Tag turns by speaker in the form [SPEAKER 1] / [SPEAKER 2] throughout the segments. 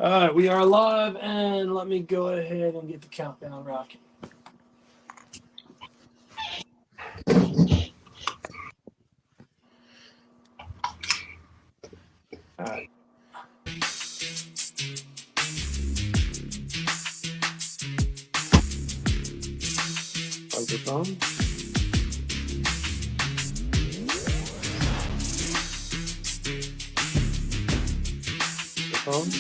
[SPEAKER 1] All right, we are live, and let me go ahead and get the countdown rocking. All right. Microphone. Microphone.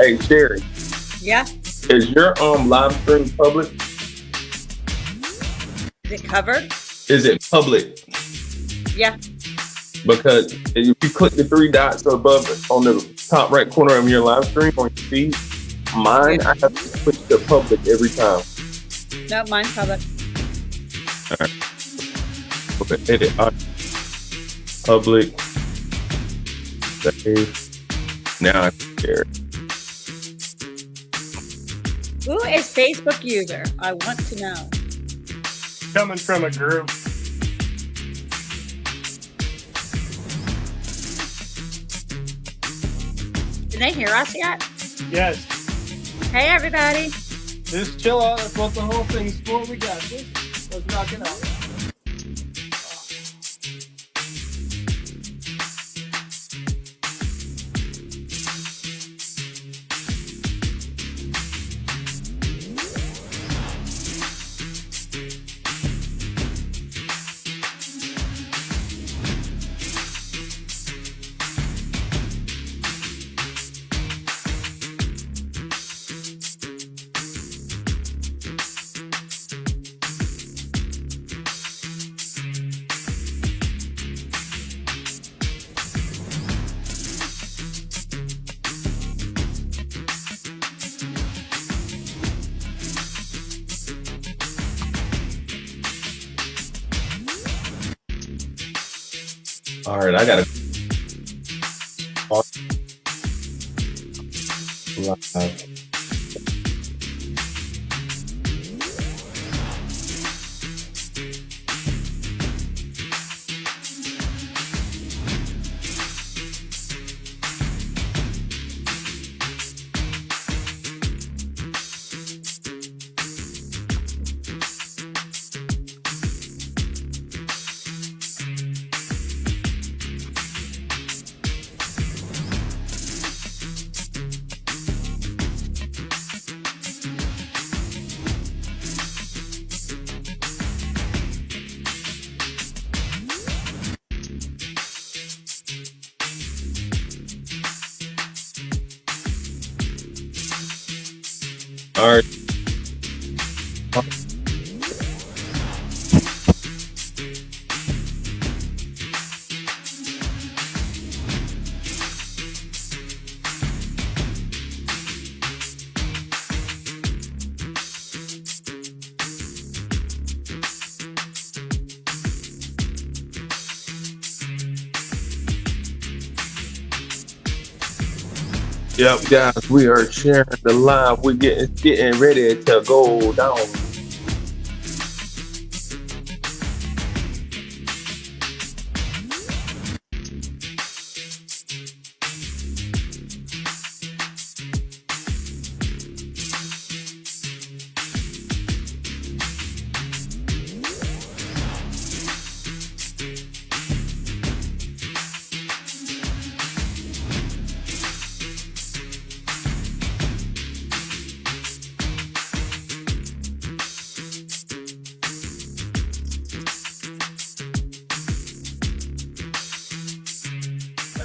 [SPEAKER 2] Hey, Sherry.
[SPEAKER 3] Yeah.
[SPEAKER 2] Is your live stream public?
[SPEAKER 3] Is it covered?
[SPEAKER 2] Is it public?
[SPEAKER 3] Yeah.
[SPEAKER 2] Because if you click the three dots above it on the top right corner of your live stream on your feed, mine, I have to switch to public every time.
[SPEAKER 3] No, mine's public.
[SPEAKER 2] All right. Okay, edit. Public. Save. Now I can share it.
[SPEAKER 3] Who is Facebook user? I want to know.
[SPEAKER 1] Coming from a group.
[SPEAKER 3] Can they hear us yet?
[SPEAKER 1] Yes.
[SPEAKER 3] Hey, everybody.
[SPEAKER 1] Just chill out. That's what the whole thing's for. We got this. Let's rock it out.
[SPEAKER 2] All right, I gotta live. All right. Yep, guys, we are sharing the live. We're getting ready to go down.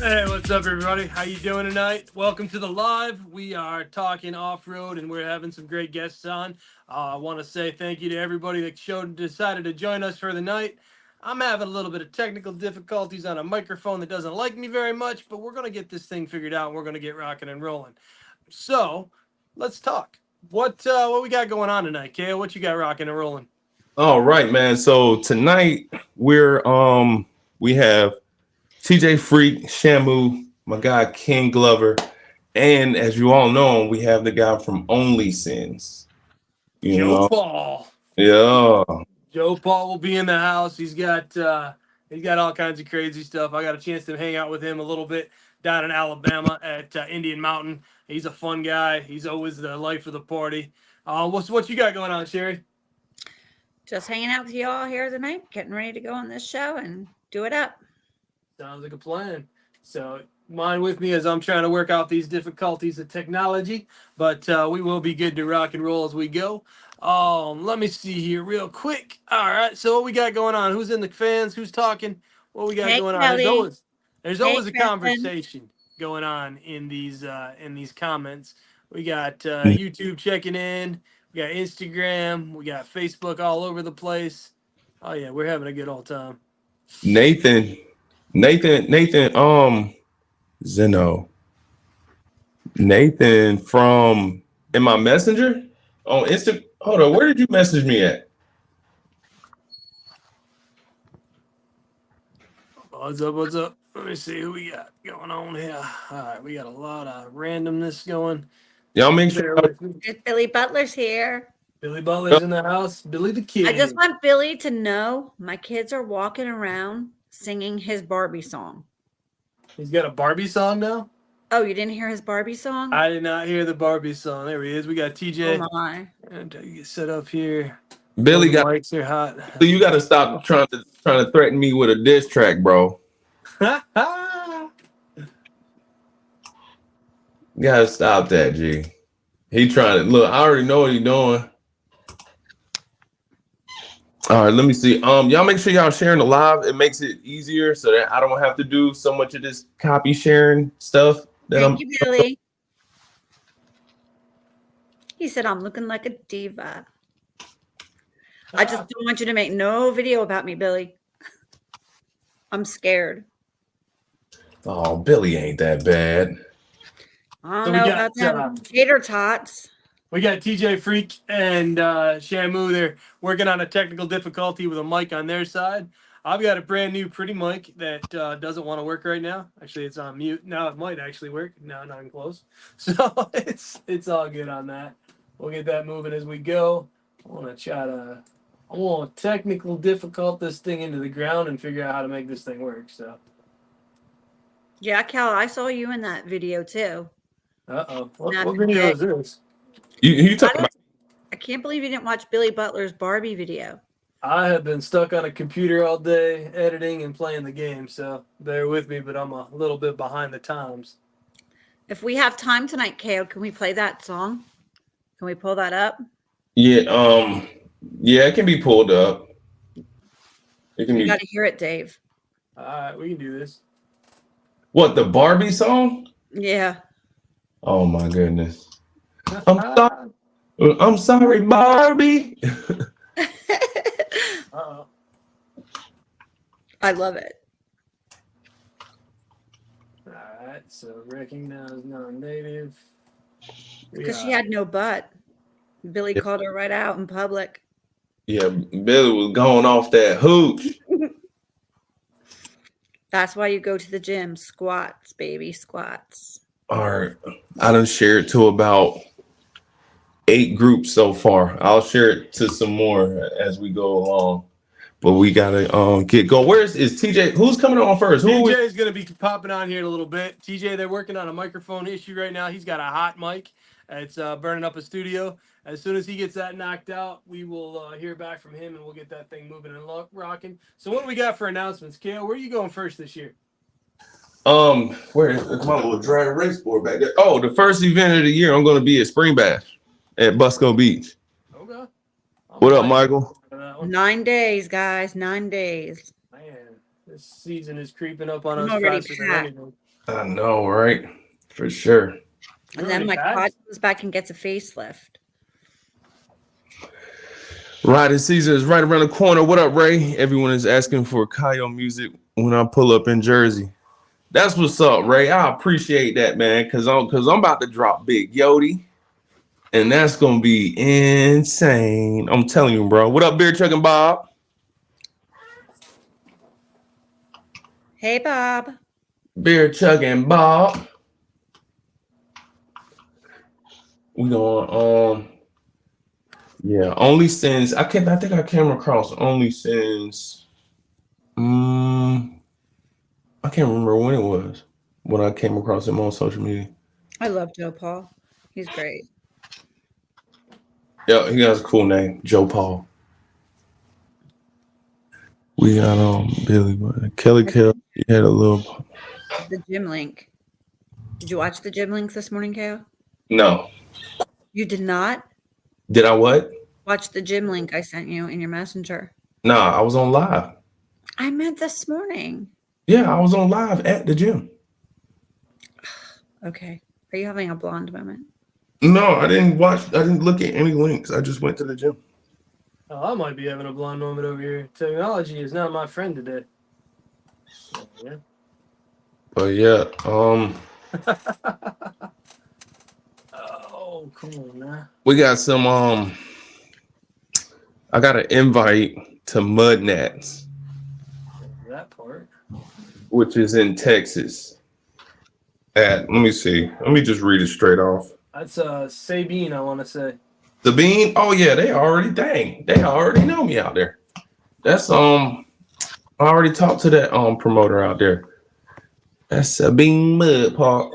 [SPEAKER 1] Hey, what's up, everybody? How you doing tonight? Welcome to the live. We are talking off-road, and we're having some great guests on. I want to say thank you to everybody that decided to join us for the night. I'm having a little bit of technical difficulties on a microphone that doesn't like me very much, but we're going to get this thing figured out, and we're going to get rocking and rolling. So, let's talk. What we got going on tonight, Kaio? What you got rocking and rolling?
[SPEAKER 2] All right, man. So tonight we have TJ Freeq, Shamu, my guy King Glover, and as you all know, we have the guy from Only Sins.
[SPEAKER 1] Joe Paul.
[SPEAKER 2] Yeah.
[SPEAKER 1] Joe Paul will be in the house. He's got all kinds of crazy stuff. I got a chance to hang out with him a little bit down in Alabama at Indian Mountain. He's a fun guy. He's always the life of the party. What you got going on, Sherry?
[SPEAKER 3] Just hanging out with you all here tonight, getting ready to go on this show and do it up.
[SPEAKER 1] Sounds like a plan. So mind with me as I'm trying to work out these difficulties of technology, but we will be good to rock and roll as we go. Let me see here real quick. All right, so what we got going on? Who's in the fans? Who's talking? What we got going on? There's always a conversation going on in these comments. We got YouTube checking in. We got Instagram. We got Facebook all over the place. Oh yeah, we're having a good old time.
[SPEAKER 2] Nathan, Zeno. Nathan from in my messenger on Insta. Hold on, where did you message me at?
[SPEAKER 1] What's up? What's up? Let me see who we got going on here. All right, we got a lot of randomness going.
[SPEAKER 2] Y'all make sure.
[SPEAKER 3] Billy Butler's here.
[SPEAKER 1] Billy Butler's in the house. Billy the Kid.
[SPEAKER 3] I just want Billy to know my kids are walking around singing his Barbie song.
[SPEAKER 1] He's got a Barbie song now?
[SPEAKER 3] Oh, you didn't hear his Barbie song?
[SPEAKER 1] I did not hear the Barbie song. There he is. We got TJ.
[SPEAKER 3] Oh my.
[SPEAKER 1] And you get set up here.
[SPEAKER 2] Billy got
[SPEAKER 1] mics are hot.
[SPEAKER 2] So you got to stop trying to threaten me with a diss track, bro. You gotta stop that, G. He trying to look. I already know what he's doing. All right, let me see. Y'all make sure y'all sharing the live. It makes it easier so that I don't have to do so much of this copy sharing stuff.
[SPEAKER 3] Thank you, Billy. He said I'm looking like a diva. I just don't want you to make no video about me, Billy. I'm scared.
[SPEAKER 2] Oh, Billy ain't that bad.
[SPEAKER 3] I don't know about them tater tots.
[SPEAKER 1] We got TJ Freeq and Shamu. They're working on a technical difficulty with a mic on their side. I've got a brand new pretty mic that doesn't want to work right now. Actually, it's on mute. Now it might actually work. No, not even close. So it's all good on that. We'll get that moving as we go. I want to technical difficult this thing into the ground and figure out how to make this thing work. So.
[SPEAKER 3] Yeah, Cal, I saw you in that video too.
[SPEAKER 1] Uh-oh. What video is this?
[SPEAKER 2] You talking about?
[SPEAKER 3] I can't believe you didn't watch Billy Butler's Barbie video.
[SPEAKER 1] I have been stuck on a computer all day editing and playing the game, so bear with me, but I'm a little bit behind the times.
[SPEAKER 3] If we have time tonight, Kaio, can we play that song? Can we pull that up?
[SPEAKER 2] Yeah, yeah, it can be pulled up.
[SPEAKER 3] You got to hear it, Dave.
[SPEAKER 1] All right, we can do this.
[SPEAKER 2] What, the Barbie song?
[SPEAKER 3] Yeah.
[SPEAKER 2] Oh my goodness. I'm sorry, Barbie.
[SPEAKER 1] Uh-oh.
[SPEAKER 3] I love it.
[SPEAKER 1] All right, so recognize non-native.
[SPEAKER 3] Because she had no butt. Billy called her right out in public.
[SPEAKER 2] Yeah, Billy was going off that hooch.
[SPEAKER 3] That's why you go to the gym. Squats, baby, squats.
[SPEAKER 2] All right. I done shared to about 8 groups so far. I'll share it to some more as we go along. But we gotta get going. Where's TJ? Who's coming on first?
[SPEAKER 1] TJ is gonna be popping on here in a little bit. TJ, they're working on a microphone issue right now. He's got a hot mic. It's burning up a studio. As soon as he gets that knocked out, we will hear back from him and we'll get that thing moving and rocking. So what do we got for announcements? Kaio, where are you going first this year?
[SPEAKER 2] Where's my little dry race board back there? Oh, the first event of the year, I'm gonna be at Spring Bash at Busco Beach.
[SPEAKER 1] Okay.
[SPEAKER 2] What up, Michael?
[SPEAKER 3] 9 days, guys. 9 days.
[SPEAKER 1] Man, this season is creeping up on us faster than anything.
[SPEAKER 2] I know, right? For sure.
[SPEAKER 3] And then my quad comes back and gets a facelift.
[SPEAKER 2] Riding season is right around the corner. What up, Ray? Everyone is asking for Kaio music when I pull up in Jersey. That's what's up, Ray. I appreciate that, man, because I'm about to drop Big Yodi, and that's gonna be insane. I'm telling you, bro. What up, Beer Truck and Bob?
[SPEAKER 3] Hey, Bob.
[SPEAKER 2] Beer Chuck and Bob. We going yeah, only since I think I came across only since I can't remember when it was when I came across him on social media.
[SPEAKER 3] I love Joe Paul. He's great.
[SPEAKER 2] Yeah, he has a cool name, Joe Paul. We got Billy, Kelly Kell. He had a little.
[SPEAKER 3] The gym link. Did you watch the gym links this morning, Kaio?
[SPEAKER 2] No.
[SPEAKER 3] You did not?
[SPEAKER 2] Did I what?
[SPEAKER 3] Watch the gym link I sent you in your messenger.
[SPEAKER 2] Nah, I was on live.
[SPEAKER 3] I meant this morning.
[SPEAKER 2] Yeah, I was on live at the gym.
[SPEAKER 3] Okay. Are you having a blonde moment?
[SPEAKER 2] No, I didn't look at any links. I just went to the gym.
[SPEAKER 1] Oh, I might be having a blonde moment over here. Technology is not my friend today. Yeah.
[SPEAKER 2] But yeah,
[SPEAKER 1] Oh, come on, man.
[SPEAKER 2] we got some I got an invite to Mud Nats,
[SPEAKER 1] That part.
[SPEAKER 2] which is in Texas. Let me see. Let me just read it straight off.
[SPEAKER 1] That's Sabine, I want to say.
[SPEAKER 2] The Bean? Oh yeah, they already know me out there. That's I already talked to that promoter out there. That's Sabine Mud Park.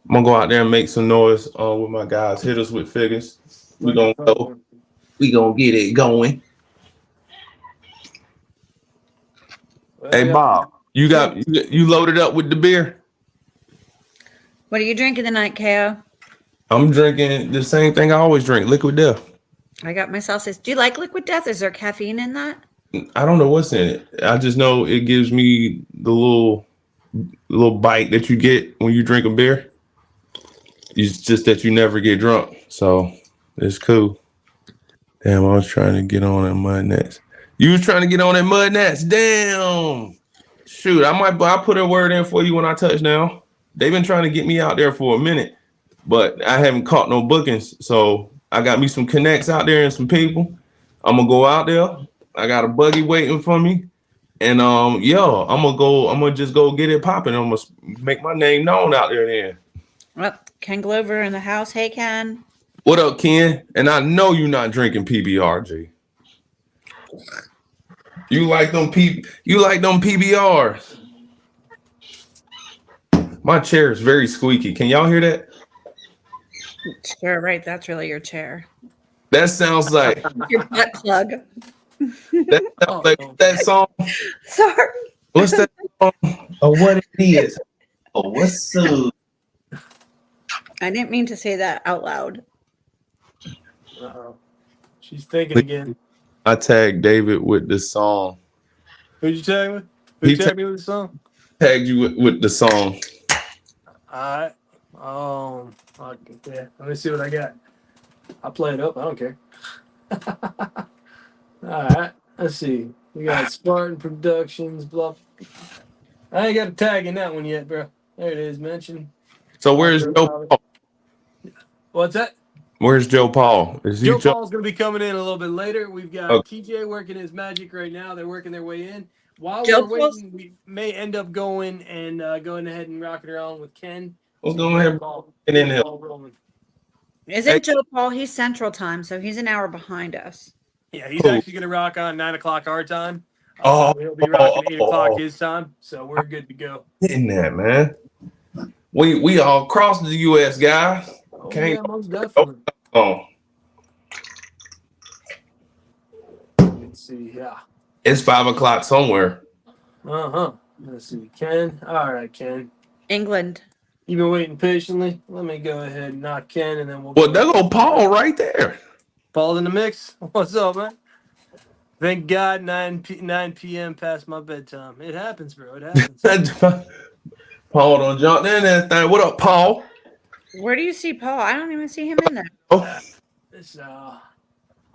[SPEAKER 2] I'm gonna go out there and make some noise with my guys. Hit us with figures. We gonna go. We gonna get it going.
[SPEAKER 1] Well,
[SPEAKER 2] Hey Bob, you loaded up with the beer?
[SPEAKER 3] What are you drinking tonight, Kaio?
[SPEAKER 2] I'm drinking the same thing I always drink, Liquid Death.
[SPEAKER 3] I got myself this. Do you like Liquid Death? Is there caffeine in that?
[SPEAKER 2] I don't know what's in it. I just know it gives me the little bite that you get when you drink a beer. It's just that you never get drunk, so it's cool. Damn, I was trying to get on that Mud Nats. You was trying to get on that Mud Nats. Damn. Shoot, I'll put a word in for you when I touch down. They've been trying to get me out there for a minute, but I haven't caught no bookings. So I got me some connects out there and some people. I'm gonna go out there. I got a buggy waiting for me. And I'm gonna just go get it popping. I'm gonna make my name known out there then.
[SPEAKER 3] Well, Ken Glover in the house. Hey, Ken.
[SPEAKER 2] What up, Ken? And I know you're not drinking PBR, G. You like them PBRs. My chair is very squeaky. Can y'all hear that?
[SPEAKER 3] Sure, right. That's really your chair.
[SPEAKER 2] That sounds like
[SPEAKER 3] Your butt plug.
[SPEAKER 2] that sounds like that song.
[SPEAKER 3] Sorry.
[SPEAKER 2] What's that song? Oh, what it is? Oh, what's up?
[SPEAKER 3] I didn't mean to say that out loud.
[SPEAKER 1] Uh-oh. She's thinking again.
[SPEAKER 2] I tagged David with the song.
[SPEAKER 1] Who'd you tag me? Who tagged me with the song?
[SPEAKER 2] Tagged you with the song.
[SPEAKER 1] Alright. Yeah. Let me see what I got. I'll play it up. I don't care. Alright. Let's see. We got Spartan Productions, blah. I ain't got a tag in that one yet, bro. There it is, mentioned.
[SPEAKER 2] So where's Joe Paul?
[SPEAKER 1] What's that?
[SPEAKER 2] Where's Joe Paul?
[SPEAKER 1] Joe Paul's going to be coming in a little bit later. We've got TJ working his magic right now. They're working their way in. While we're waiting, we may end up going ahead and rocking around with Ken.
[SPEAKER 2] We'll go ahead and in here.
[SPEAKER 3] Isn't Joe Paul? He's Central Time, so he's an hour behind us.
[SPEAKER 1] Yeah, he's actually going to rock on 9 o'clock our time. He'll be rocking 8 o'clock his time, so we're good to go.
[SPEAKER 2] Hitting that, man. We all across the U.S., guys.
[SPEAKER 1] Oh, yeah, most definitely. Let's see, yeah.
[SPEAKER 2] It's 5 o'clock somewhere.
[SPEAKER 1] Let's see, Ken. All right, Ken.
[SPEAKER 3] England.
[SPEAKER 1] You've been waiting patiently. Let me go ahead and knock Ken, and then we'll.
[SPEAKER 2] Well, there go Paul right there.
[SPEAKER 1] Paul's in the mix. What's up, man? Thank God, 9 p.m. past my bedtime. It happens, bro. It happens.
[SPEAKER 2] Paul don't jump in that thing. What up, Paul?
[SPEAKER 3] Where do you see Paul? I don't even see him in there.
[SPEAKER 2] Oh,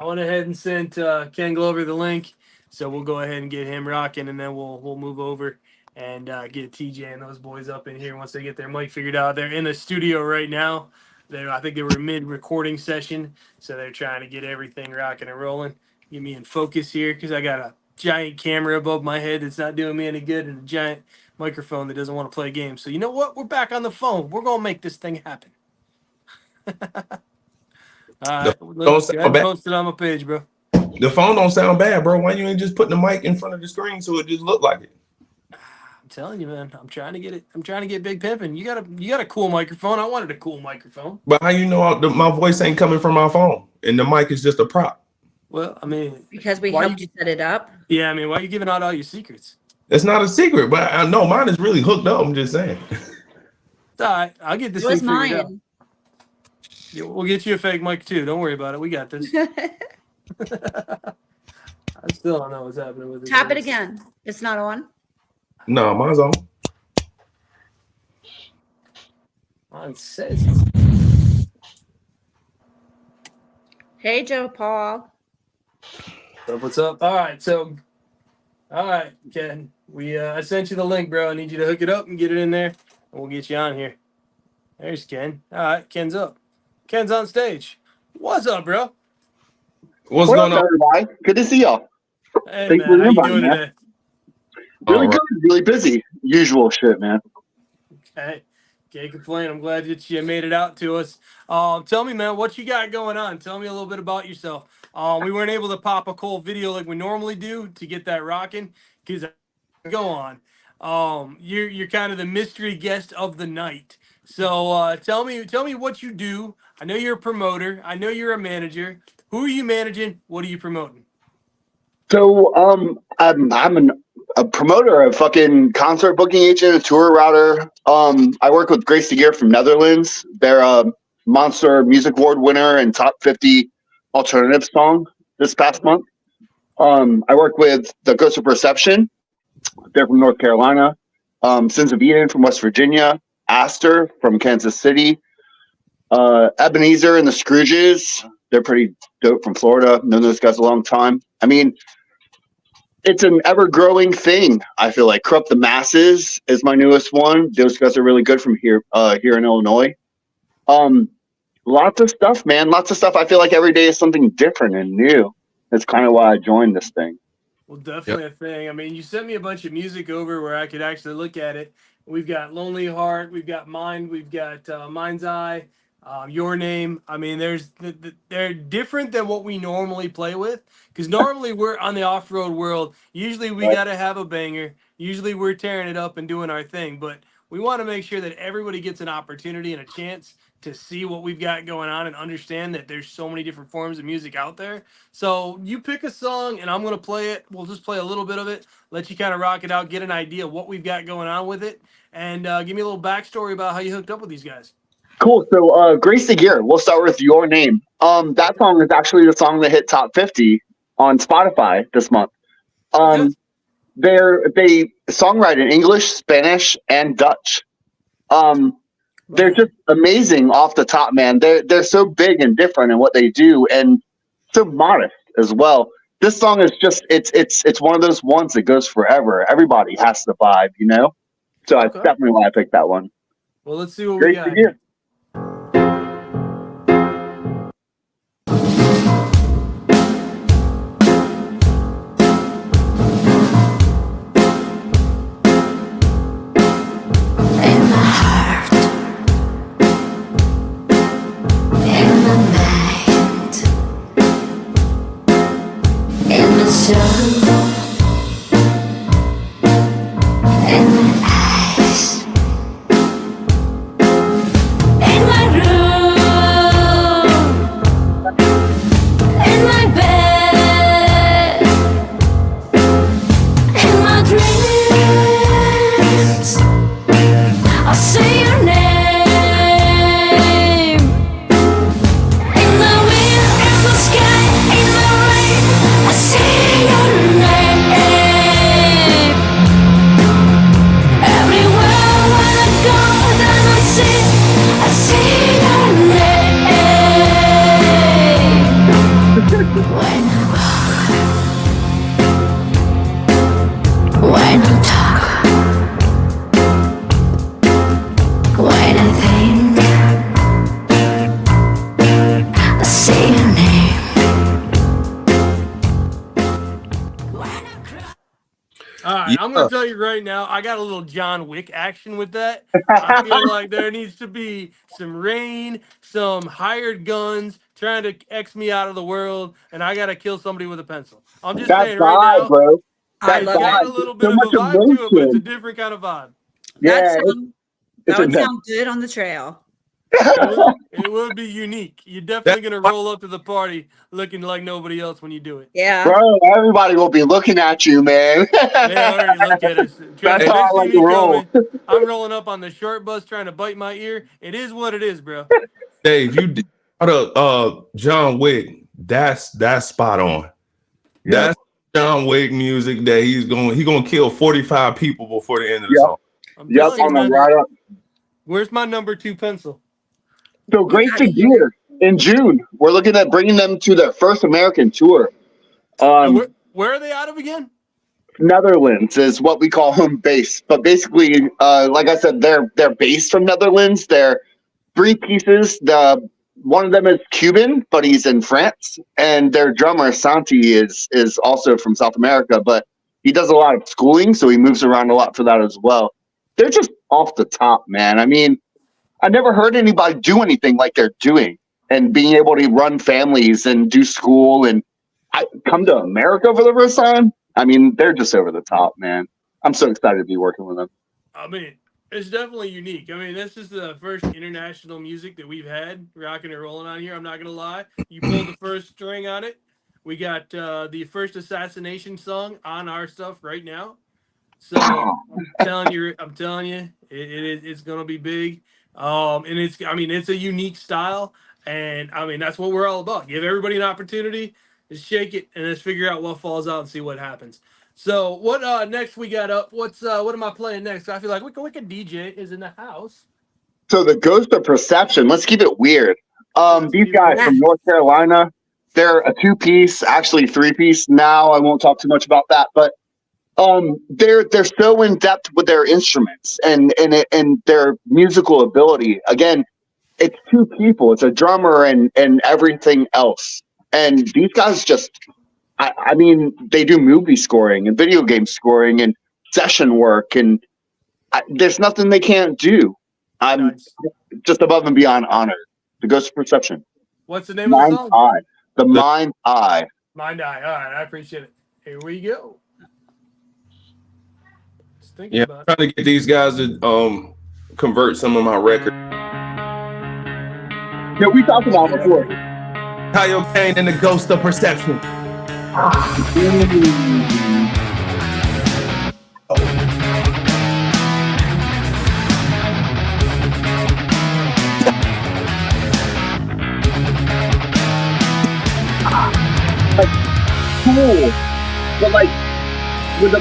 [SPEAKER 1] I went ahead and sent Ken Glover the link, so we'll go ahead and get him rocking, and then we'll move over and get TJ and those boys up in here once they get their mic figured out. They're in the studio right now. I think they were mid-recording session, so they're trying to get everything rocking and rolling. Get me in focus here because I got a giant camera above my head that's not doing me any good and a giant microphone that doesn't want to play games. So you know what? We're back on the phone. We're going to make this thing happen. All right, let's go ahead and post it on my page, bro.
[SPEAKER 2] The phone don't sound bad, bro. Why you ain't just putting the mic in front of the screen so it just look like it?
[SPEAKER 1] I'm telling you, man. I'm trying to get it. I'm trying to get Big Pimpin'. You got a cool microphone. I wanted a cool microphone.
[SPEAKER 2] But how you know my voice ain't coming from my phone and the mic is just a prop?
[SPEAKER 1] Well, I mean,
[SPEAKER 3] because we helped you set it up.
[SPEAKER 1] Yeah, I mean, why are you giving out all your secrets?
[SPEAKER 2] It's not a secret, but I know mine is really hooked up. I'm just saying.
[SPEAKER 1] It's all right. I'll get this thing figured out. Yeah, we'll get you a fake mic too. Don't worry about it. We got this. I still don't know what's happening with it.
[SPEAKER 3] Tap it again. It's not on.
[SPEAKER 2] No, mine's on.
[SPEAKER 1] Mine says.
[SPEAKER 3] Hey, Joe Paul.
[SPEAKER 1] What's up? All right, Ken. I sent you the link, bro. I need you to hook it up and get it in there, and we'll get you on here. There's Ken. All right, Ken's up. Ken's on stage. What's up, bro?
[SPEAKER 2] What's going on,
[SPEAKER 4] everybody? Good to see y'all.
[SPEAKER 1] Hey, thanks man. How you doing today?
[SPEAKER 4] Really good. Really busy. Usual shit, man.
[SPEAKER 1] Okay. Can't complain. I'm glad that you made it out to us. Tell me, man, what you got going on? Tell me a little bit about yourself. We weren't able to pop a cool video like we normally do to get that rocking because go on. You're kind of the mystery guest of the night. So tell me what you do. I know you're a promoter. I know you're a manager. Who are you managing? What are you promoting?
[SPEAKER 4] So I'm a promoter, a fucking concert booking agent, a tour router. I work with Grace de Geer from Netherlands. They're a Monster Music Award winner and top 50 alternative song this past month. I work with the Ghost of Perception. They're from North Carolina. Sins of Eden from West Virginia. Astor from Kansas City. Ebenezer and the Scrooges. They're pretty dope from Florida. Known those guys a long time. I mean, it's an ever-growing thing. I feel like Corrupt the Masses is my newest one. Those guys are really good from here in Illinois. Lots of stuff, man. Lots of stuff. I feel like every day is something different and new. That's kind of why I joined this thing.
[SPEAKER 1] Well, definitely a thing. I mean, you sent me a bunch of music over where I could actually look at it. We've got Lonely Heart. We've got Mind. We've got Mind's Eye. Your Name. I mean, they're different than what we normally play with because normally we're on the off-road world. Usually we got to have a banger. Usually we're tearing it up and doing our thing, but we want to make sure that everybody gets an opportunity and a chance to see what we've got going on and understand that there's so many different forms of music out there. So you pick a song and I'm going to play it. We'll just play a little bit of it, let you kind of rock it out, get an idea of what we've got going on with it, and give me a little backstory about how you hooked up with these guys.
[SPEAKER 4] Cool. So Grace de Geer, we'll start with Your Name. That song is actually the song that hit top 50 on Spotify this month. They songwrite in English, Spanish, and Dutch. They're just amazing off the top, man. They're so big and different in what they do and so modest as well. This song is just it's one of those ones that goes forever. Everybody has the vibe, you know? So that's definitely why I picked that one.
[SPEAKER 1] Well, let's see what we got.
[SPEAKER 5] When I walk, when I talk, when I think, I say your name. When I cry.
[SPEAKER 1] All right,
[SPEAKER 2] Yeah.
[SPEAKER 1] I'm going to tell you right now, I got a little John Wick action with that. I feel like there needs to be some rain, some hired guns trying to X me out of the world, and I got to kill somebody with a pencil. I'm just
[SPEAKER 4] That
[SPEAKER 1] saying right
[SPEAKER 4] vibe,
[SPEAKER 1] now,
[SPEAKER 4] bro.
[SPEAKER 3] I
[SPEAKER 4] That
[SPEAKER 1] it's
[SPEAKER 3] love it.
[SPEAKER 1] got a
[SPEAKER 4] vibe.
[SPEAKER 1] little bit
[SPEAKER 4] So
[SPEAKER 1] of
[SPEAKER 4] much
[SPEAKER 1] a vibe to it, but it's a
[SPEAKER 4] emotion.
[SPEAKER 1] different kind of vibe.
[SPEAKER 4] Yeah,
[SPEAKER 3] That
[SPEAKER 4] it's
[SPEAKER 3] would
[SPEAKER 4] intense.
[SPEAKER 3] sound good on the trail.
[SPEAKER 1] It would be unique. You're definitely
[SPEAKER 2] That-
[SPEAKER 1] going to roll up to the party looking like nobody else when you do it.
[SPEAKER 3] Yeah.
[SPEAKER 4] Bro, everybody will be looking at you, man.
[SPEAKER 1] They already look at us. Trust
[SPEAKER 4] That's
[SPEAKER 1] me,
[SPEAKER 4] how
[SPEAKER 1] they
[SPEAKER 4] I
[SPEAKER 1] see
[SPEAKER 4] like to
[SPEAKER 1] me
[SPEAKER 4] roll.
[SPEAKER 1] coming. I'm rolling up on the short bus trying to bite my ear. It is what it is, bro.
[SPEAKER 2] Dave, you did John Wick. That's spot on.
[SPEAKER 4] Yep.
[SPEAKER 2] That's John Wick music that he gonna kill 45 people before the end of the
[SPEAKER 4] Yep.
[SPEAKER 2] song.
[SPEAKER 1] I'm
[SPEAKER 4] Yep.
[SPEAKER 1] telling you,
[SPEAKER 4] On the
[SPEAKER 1] man.
[SPEAKER 4] right up.
[SPEAKER 1] Where's my number 2 pencil?
[SPEAKER 4] So
[SPEAKER 3] Get
[SPEAKER 4] Great
[SPEAKER 3] out
[SPEAKER 4] to
[SPEAKER 3] of here.
[SPEAKER 4] Gear in June. We're looking at bringing them to their first American tour.
[SPEAKER 1] Where are they out of again?
[SPEAKER 4] Netherlands is what we call home base, but basically, like I said, they're based from Netherlands. They're 3 pieces. One of them is Cuban, but he's in France, and their drummer Santi is also from South America, but he does a lot of schooling, so he moves around a lot for that as well. They're just off the top, man. I mean, I never heard anybody do anything like they're doing, and being able to run families and do school and come to America for the first time. I mean, they're just over the top, man. I'm so excited to be working with them.
[SPEAKER 1] I mean, it's definitely unique. I mean, this is the first international music that we've had rocking and rolling on here. I'm not gonna lie. You pulled the first string on it. We got the first assassination song on our stuff right now. So I'm telling you, it's gonna be big. And it's a unique style, and I mean that's what we're all about. Give everybody an opportunity, just shake it, and let's figure out what falls out and see what happens. So what next we got up? What am I playing next? I feel like Wicked DJ is in the house.
[SPEAKER 4] So the Ghost of Perception, let's keep it weird. These guys from North Carolina, they're a 2-piece, actually 3-piece now. I won't talk too much about that, but they're so in depth with their instruments and their musical ability. Again, it's 2 people. It's a drummer and everything else. And these guys just, I mean, they do movie scoring and video game scoring and session work, and there's nothing they can't do. I'm
[SPEAKER 1] Nice.
[SPEAKER 4] just above and beyond honored. The Ghost of Perception.
[SPEAKER 1] What's the name of the
[SPEAKER 4] Mind's
[SPEAKER 1] song?
[SPEAKER 4] Eye. The Mind's Eye.
[SPEAKER 1] Mind Eye. All right, I appreciate it. Here we go. Just thinking
[SPEAKER 2] Yeah,
[SPEAKER 1] about
[SPEAKER 2] I'm trying to get these guys to convert some of my records.
[SPEAKER 4] Yeah, we talked about it before.
[SPEAKER 2] Kaio Kane and the Ghost of Perception.
[SPEAKER 4] Cool, but like with a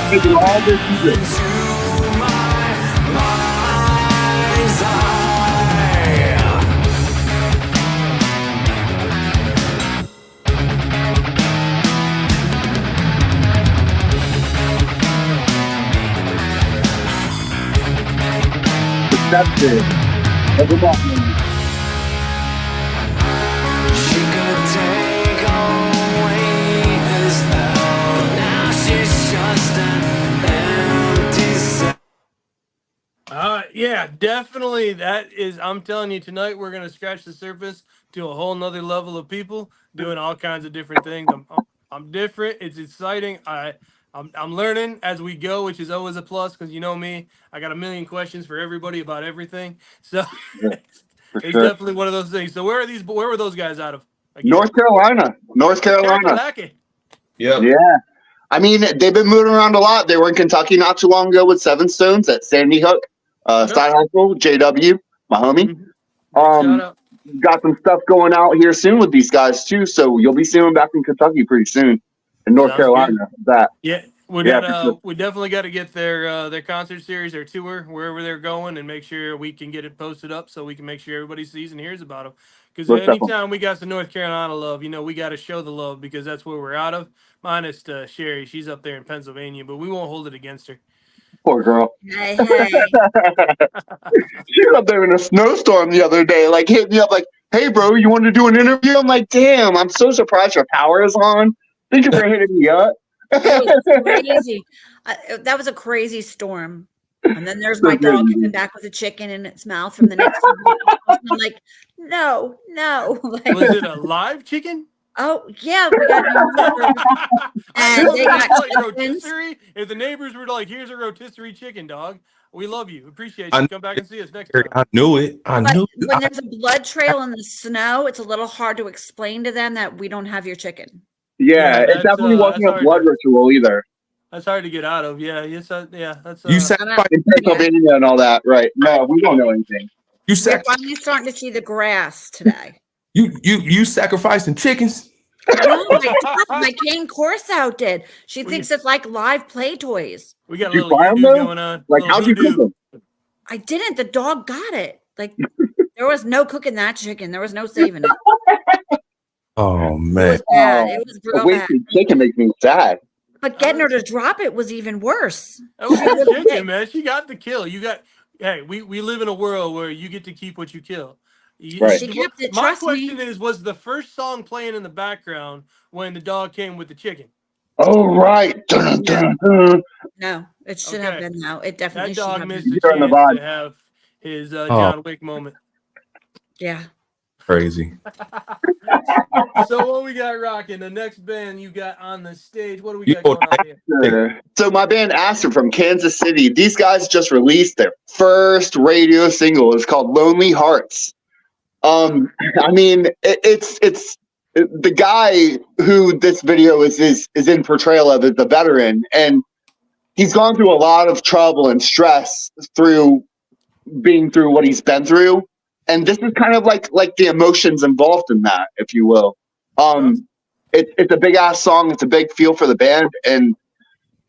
[SPEAKER 4] taking all this music. That's it. Everybody.
[SPEAKER 1] Yeah, definitely. That is, I'm telling you, tonight we're gonna scratch the surface to a whole nother level of people doing all kinds of different things. I'm different. It's exciting. I'm learning as we go, which is always a plus because you know me, I got a million questions for everybody about everything. So
[SPEAKER 4] For
[SPEAKER 1] it's
[SPEAKER 4] sure.
[SPEAKER 1] definitely one of those things. So where were those guys out of? Again?
[SPEAKER 4] North Carolina. North Carolina.
[SPEAKER 1] Kakalaki.
[SPEAKER 2] Yep.
[SPEAKER 4] Yeah. I mean, they've been moving around a lot. They were in Kentucky not too long ago with Seven Stones at Sandy Hook. Side Hustle, JW, my homie.
[SPEAKER 1] Mhm. Shout out.
[SPEAKER 4] Got some stuff going out here soon with these guys too. So you'll be seeing them back in Kentucky pretty soon. In North
[SPEAKER 1] Sounds
[SPEAKER 4] Carolina. That.
[SPEAKER 1] Yeah, we
[SPEAKER 4] Yeah,
[SPEAKER 1] got
[SPEAKER 4] for sure.
[SPEAKER 1] we definitely got to get their concert series, their tour, wherever they're going, and make sure we can get it posted up so we can make sure everybody sees and hears about them. Because
[SPEAKER 4] Most definitely.
[SPEAKER 1] anytime we got some North Carolina love, you know, we got to show the love because that's where we're out of. Minus Sherry, she's up there in Pennsylvania, but we won't hold it against her.
[SPEAKER 4] Poor girl.
[SPEAKER 3] Hey,
[SPEAKER 4] She was up there in a snowstorm the other day, like hit me up like, hey bro, you want to do an interview? I'm like, damn, I'm so surprised your power is on. Thank you for hitting me up.
[SPEAKER 3] it was crazy. That was a crazy storm. And then there's my dog coming back with a chicken in its mouth from the next one. I'm like, no. Like,
[SPEAKER 1] Was it a live chicken?
[SPEAKER 3] oh yeah, we got and they got
[SPEAKER 1] Like
[SPEAKER 3] chickens.
[SPEAKER 1] rotisserie. If the neighbors were like, "Here's a rotisserie chicken, dog," we love you, appreciate
[SPEAKER 2] I
[SPEAKER 1] you. Come back and see us next time.
[SPEAKER 2] I knew it. I
[SPEAKER 3] But
[SPEAKER 2] knew
[SPEAKER 3] when
[SPEAKER 2] it.
[SPEAKER 3] there's a blood trail in the snow, it's a little hard to explain to them that we don't have your chicken.
[SPEAKER 4] Yeah,
[SPEAKER 1] that's,
[SPEAKER 4] it definitely wasn't
[SPEAKER 1] that's
[SPEAKER 4] a
[SPEAKER 1] hard
[SPEAKER 4] blood
[SPEAKER 1] to-
[SPEAKER 4] ritual either.
[SPEAKER 1] That's hard to get out of. Yeah, yes, that's.
[SPEAKER 2] You sacrifice.
[SPEAKER 4] In Pennsylvania and all that, right? No, we don't know anything.
[SPEAKER 2] You
[SPEAKER 3] We're
[SPEAKER 2] sac.
[SPEAKER 3] finally starting to see the grass today.
[SPEAKER 2] You sacrificing chickens.
[SPEAKER 3] No, my Kane Corso did. She thinks it's like live play toys.
[SPEAKER 1] We got a
[SPEAKER 4] Did you
[SPEAKER 1] little
[SPEAKER 4] buy 'em,
[SPEAKER 1] voodoo
[SPEAKER 4] though?
[SPEAKER 1] going on.
[SPEAKER 4] Like,
[SPEAKER 1] Little
[SPEAKER 4] how'd you
[SPEAKER 1] voodoo.
[SPEAKER 4] cook them?
[SPEAKER 3] I didn't. The dog got it. Like there was no cooking that chicken. There was no saving it.
[SPEAKER 2] Oh
[SPEAKER 3] It
[SPEAKER 2] man.
[SPEAKER 3] was bad. It was
[SPEAKER 4] The
[SPEAKER 3] real bad.
[SPEAKER 4] wasted chicken makes me sad.
[SPEAKER 3] But getting her to drop it was even worse.
[SPEAKER 1] That was
[SPEAKER 3] She
[SPEAKER 1] a
[SPEAKER 3] was
[SPEAKER 1] chicken,
[SPEAKER 3] big.
[SPEAKER 1] man. She got the kill. You got. Hey, we live in a world where you get to keep what you kill.
[SPEAKER 4] Right.
[SPEAKER 3] She kept it.
[SPEAKER 1] My
[SPEAKER 3] Trust
[SPEAKER 1] question
[SPEAKER 3] me.
[SPEAKER 1] is, was the first song playing in the background when the dog came with the chicken?
[SPEAKER 4] Oh right. Dun, dun, dun.
[SPEAKER 3] No, it should have
[SPEAKER 1] Okay.
[SPEAKER 3] been now. It definitely
[SPEAKER 1] That
[SPEAKER 3] should
[SPEAKER 1] dog
[SPEAKER 3] have
[SPEAKER 1] missed
[SPEAKER 3] been.
[SPEAKER 1] a
[SPEAKER 4] You're on the
[SPEAKER 1] chance
[SPEAKER 4] vibe.
[SPEAKER 1] to have his John Wick moment.
[SPEAKER 3] Yeah.
[SPEAKER 2] Crazy.
[SPEAKER 1] So what we got rocking? The next band you got on the stage. What do we
[SPEAKER 2] You
[SPEAKER 1] got going on here?
[SPEAKER 4] Sure. So my band Aster from Kansas City, these guys just released their first radio single. It's called Lonely Hearts. I mean, it's the guy who this video is in portrayal of is the veteran, and he's gone through a lot of trouble and stress through being through what he's been through. And this is kind of like the emotions involved in that, if you will. It's a big ass song. It's a big feel for the band, and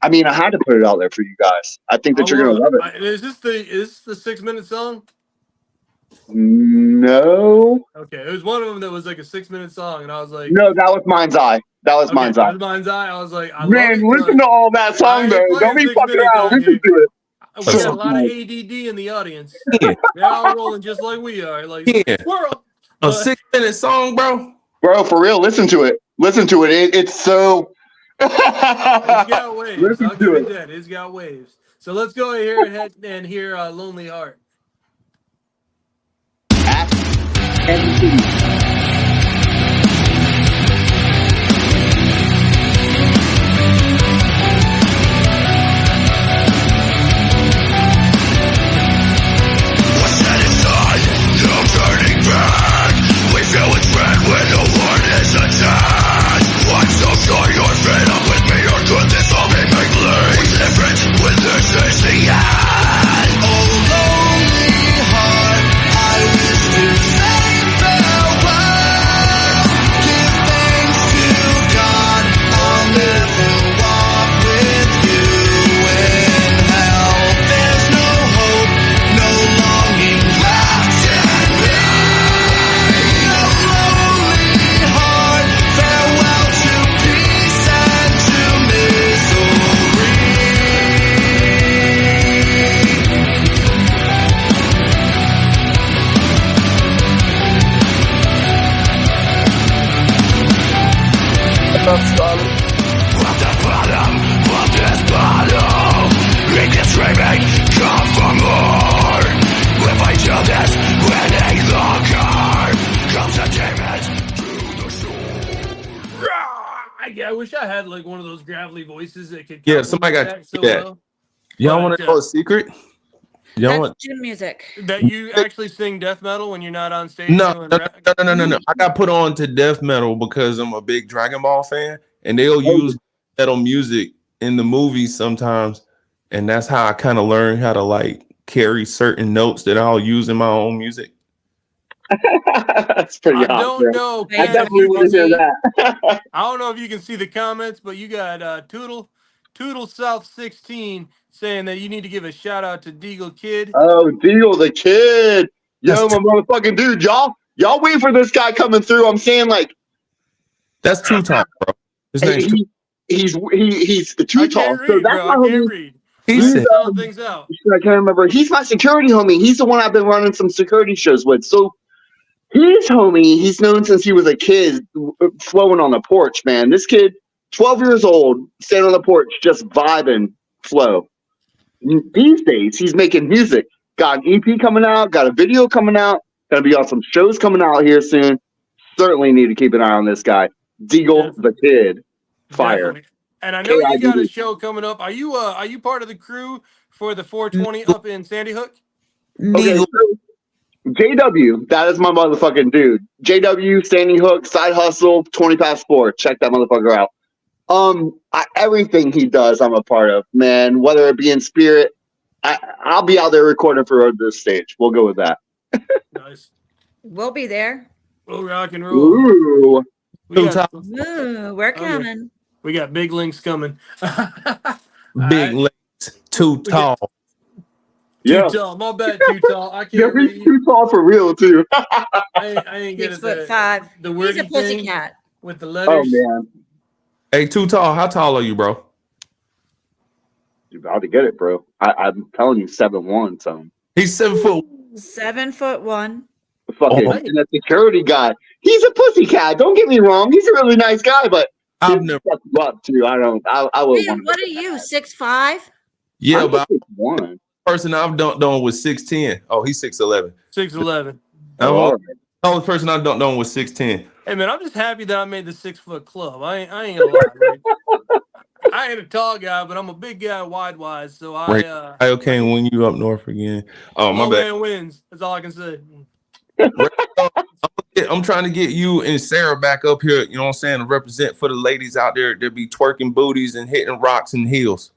[SPEAKER 4] I mean, I had to put it out there for you guys. I think that you're gonna love it.
[SPEAKER 1] Is this the 6-minute song?
[SPEAKER 4] No,
[SPEAKER 1] Okay, it was one of them that was like a 6-minute song, and I was like,
[SPEAKER 4] no, that was Mind's Eye. That was
[SPEAKER 1] okay,
[SPEAKER 4] Mind's
[SPEAKER 1] that
[SPEAKER 4] Eye.
[SPEAKER 1] was Mind's Eye. I was like, I
[SPEAKER 4] Man,
[SPEAKER 1] love it,
[SPEAKER 4] listen to all that
[SPEAKER 1] I
[SPEAKER 4] song
[SPEAKER 1] ain't
[SPEAKER 4] though.
[SPEAKER 1] playing
[SPEAKER 4] Don't be
[SPEAKER 1] 6
[SPEAKER 4] fucking
[SPEAKER 1] minutes
[SPEAKER 4] around.
[SPEAKER 1] on
[SPEAKER 4] Listen
[SPEAKER 1] here.
[SPEAKER 4] to it.
[SPEAKER 1] We got a
[SPEAKER 4] So
[SPEAKER 1] lot of
[SPEAKER 4] nice.
[SPEAKER 1] ADD in the audience.
[SPEAKER 2] Yeah.
[SPEAKER 1] They're all rolling just like we are. Like,
[SPEAKER 2] Yeah.
[SPEAKER 1] squirrel.
[SPEAKER 2] A
[SPEAKER 1] But-
[SPEAKER 2] 6-minute song, bro.
[SPEAKER 4] Bro, for real, listen to it. Listen to it. It's so.
[SPEAKER 1] It's got waves.
[SPEAKER 4] Listen
[SPEAKER 1] I'll
[SPEAKER 4] to
[SPEAKER 1] give
[SPEAKER 4] it.
[SPEAKER 1] it that. It's got waves. So let's go ahead and hear Lonely Heart. wish I had like one of those gravelly voices that could
[SPEAKER 2] Yeah, somebody got
[SPEAKER 1] that so
[SPEAKER 2] that.
[SPEAKER 1] well.
[SPEAKER 2] Y'all want
[SPEAKER 1] But,
[SPEAKER 2] to know a secret? Y'all
[SPEAKER 3] That's
[SPEAKER 2] want?
[SPEAKER 3] gym music.
[SPEAKER 1] that you actually sing death metal when you're not on stage
[SPEAKER 2] No,
[SPEAKER 1] doing
[SPEAKER 2] no,
[SPEAKER 1] rap?
[SPEAKER 2] no. I got put on to death metal because I'm a big Dragon Ball fan, and they'll
[SPEAKER 4] Oh,
[SPEAKER 2] use metal music in the movies sometimes, and that's how I kind of learned how to like carry certain notes that I'll use in my own music.
[SPEAKER 4] That's pretty
[SPEAKER 1] I
[SPEAKER 4] hot.
[SPEAKER 1] don't
[SPEAKER 4] Bro.
[SPEAKER 1] know,
[SPEAKER 3] I
[SPEAKER 4] I
[SPEAKER 1] Ken, if
[SPEAKER 4] definitely
[SPEAKER 1] you
[SPEAKER 4] want
[SPEAKER 1] can
[SPEAKER 4] to hear
[SPEAKER 1] see.
[SPEAKER 4] that.
[SPEAKER 1] I don't know if you can see the comments, but you got Toodle South 16 saying that you need to give a shout out to Deagle Kid.
[SPEAKER 4] Oh, Deal the kid. Yo,
[SPEAKER 2] That's
[SPEAKER 4] my motherfucking dude. Y'all wait for this guy coming through. I'm saying like
[SPEAKER 2] That's too tall, bro. His name's too.
[SPEAKER 4] he's
[SPEAKER 1] I
[SPEAKER 4] too tall.
[SPEAKER 1] can't
[SPEAKER 4] So
[SPEAKER 1] read,
[SPEAKER 4] that's
[SPEAKER 1] bro.
[SPEAKER 4] my
[SPEAKER 1] I can't
[SPEAKER 4] homie.
[SPEAKER 1] read.
[SPEAKER 2] He
[SPEAKER 1] I'm
[SPEAKER 4] He's
[SPEAKER 2] said,
[SPEAKER 1] spelling things out.
[SPEAKER 4] I can't remember. He's my security homie. He's the one I've been running some security shows with. So his homie, he's known since he was a kid, flowing on the porch, man. This kid, 12 years old, standing on the porch, just vibing, flow. These days, he's making music. Got an EP coming out, got a video coming out, gonna be on some shows coming out here soon. Certainly need to keep an eye on this guy. Deagle the Kid. Fire.
[SPEAKER 1] Definitely. And I know you got a
[SPEAKER 4] KIDD.
[SPEAKER 1] show coming up. Are you part of the crew for the 420 up in Sandy Hook?
[SPEAKER 4] Okay,
[SPEAKER 2] "Needle."
[SPEAKER 4] so JW, that is my motherfucking dude. JW, Sandy Hook, Side Hustle, 20 past 4. Check that motherfucker out. Everything he does, I'm a part of, man. Whether it be in spirit, I'll be out there recording for Road to the Stage. We'll go with that.
[SPEAKER 1] Nice.
[SPEAKER 3] We'll be there.
[SPEAKER 1] We'll rock and roll.
[SPEAKER 4] Ooh,
[SPEAKER 1] We
[SPEAKER 2] Too
[SPEAKER 1] got,
[SPEAKER 2] tall.
[SPEAKER 3] Ooh, we're
[SPEAKER 1] Oh, yeah.
[SPEAKER 3] coming.
[SPEAKER 1] we got big links coming.
[SPEAKER 2] Big legs, too tall.
[SPEAKER 4] yeah.
[SPEAKER 1] Too tall. My bad, too tall. I
[SPEAKER 4] Yeah,
[SPEAKER 1] can't
[SPEAKER 4] he's
[SPEAKER 1] read.
[SPEAKER 4] too tall for real, too.
[SPEAKER 1] I ain't good at
[SPEAKER 3] 6'5".
[SPEAKER 1] the
[SPEAKER 3] He's
[SPEAKER 1] wordy
[SPEAKER 3] a
[SPEAKER 1] thing
[SPEAKER 3] pussycat.
[SPEAKER 1] with the
[SPEAKER 4] Oh,
[SPEAKER 1] letters.
[SPEAKER 4] man.
[SPEAKER 2] Hey, too tall. How tall are you, bro?
[SPEAKER 4] You're about to get it, bro. I'm telling you, 7'1", so.
[SPEAKER 2] He's 7 foot.
[SPEAKER 3] 7'1".
[SPEAKER 4] Fucking
[SPEAKER 2] Oh.
[SPEAKER 4] and that security guy. He's a pussycat. Don't get me wrong. He's a really nice guy, but
[SPEAKER 2] I've
[SPEAKER 4] he's
[SPEAKER 2] never.
[SPEAKER 4] fucked up too. I would
[SPEAKER 3] Hey,
[SPEAKER 4] want.
[SPEAKER 3] what are you? 6'5"?
[SPEAKER 2] Yeah,
[SPEAKER 4] I'm
[SPEAKER 2] but
[SPEAKER 4] just one.
[SPEAKER 2] the person I've dunked on was 6'10". Oh, he's 6'11".
[SPEAKER 1] 6'11".
[SPEAKER 4] Oh,
[SPEAKER 2] The only person I dunked on was 6'10".
[SPEAKER 1] Hey man, I'm just happy that I made the 6 foot club. I ain't gonna lie. Like, I ain't a tall guy, but I'm a big guy, wide. So
[SPEAKER 2] Right. Kaio Kane win you up north again. Oh, my
[SPEAKER 1] low
[SPEAKER 2] bad.
[SPEAKER 1] man wins. That's all I can say.
[SPEAKER 2] I'm trying to get you and Sarah back up here, you know what I'm saying, to represent for the ladies out there that be twerking booties and hitting rocks and heels.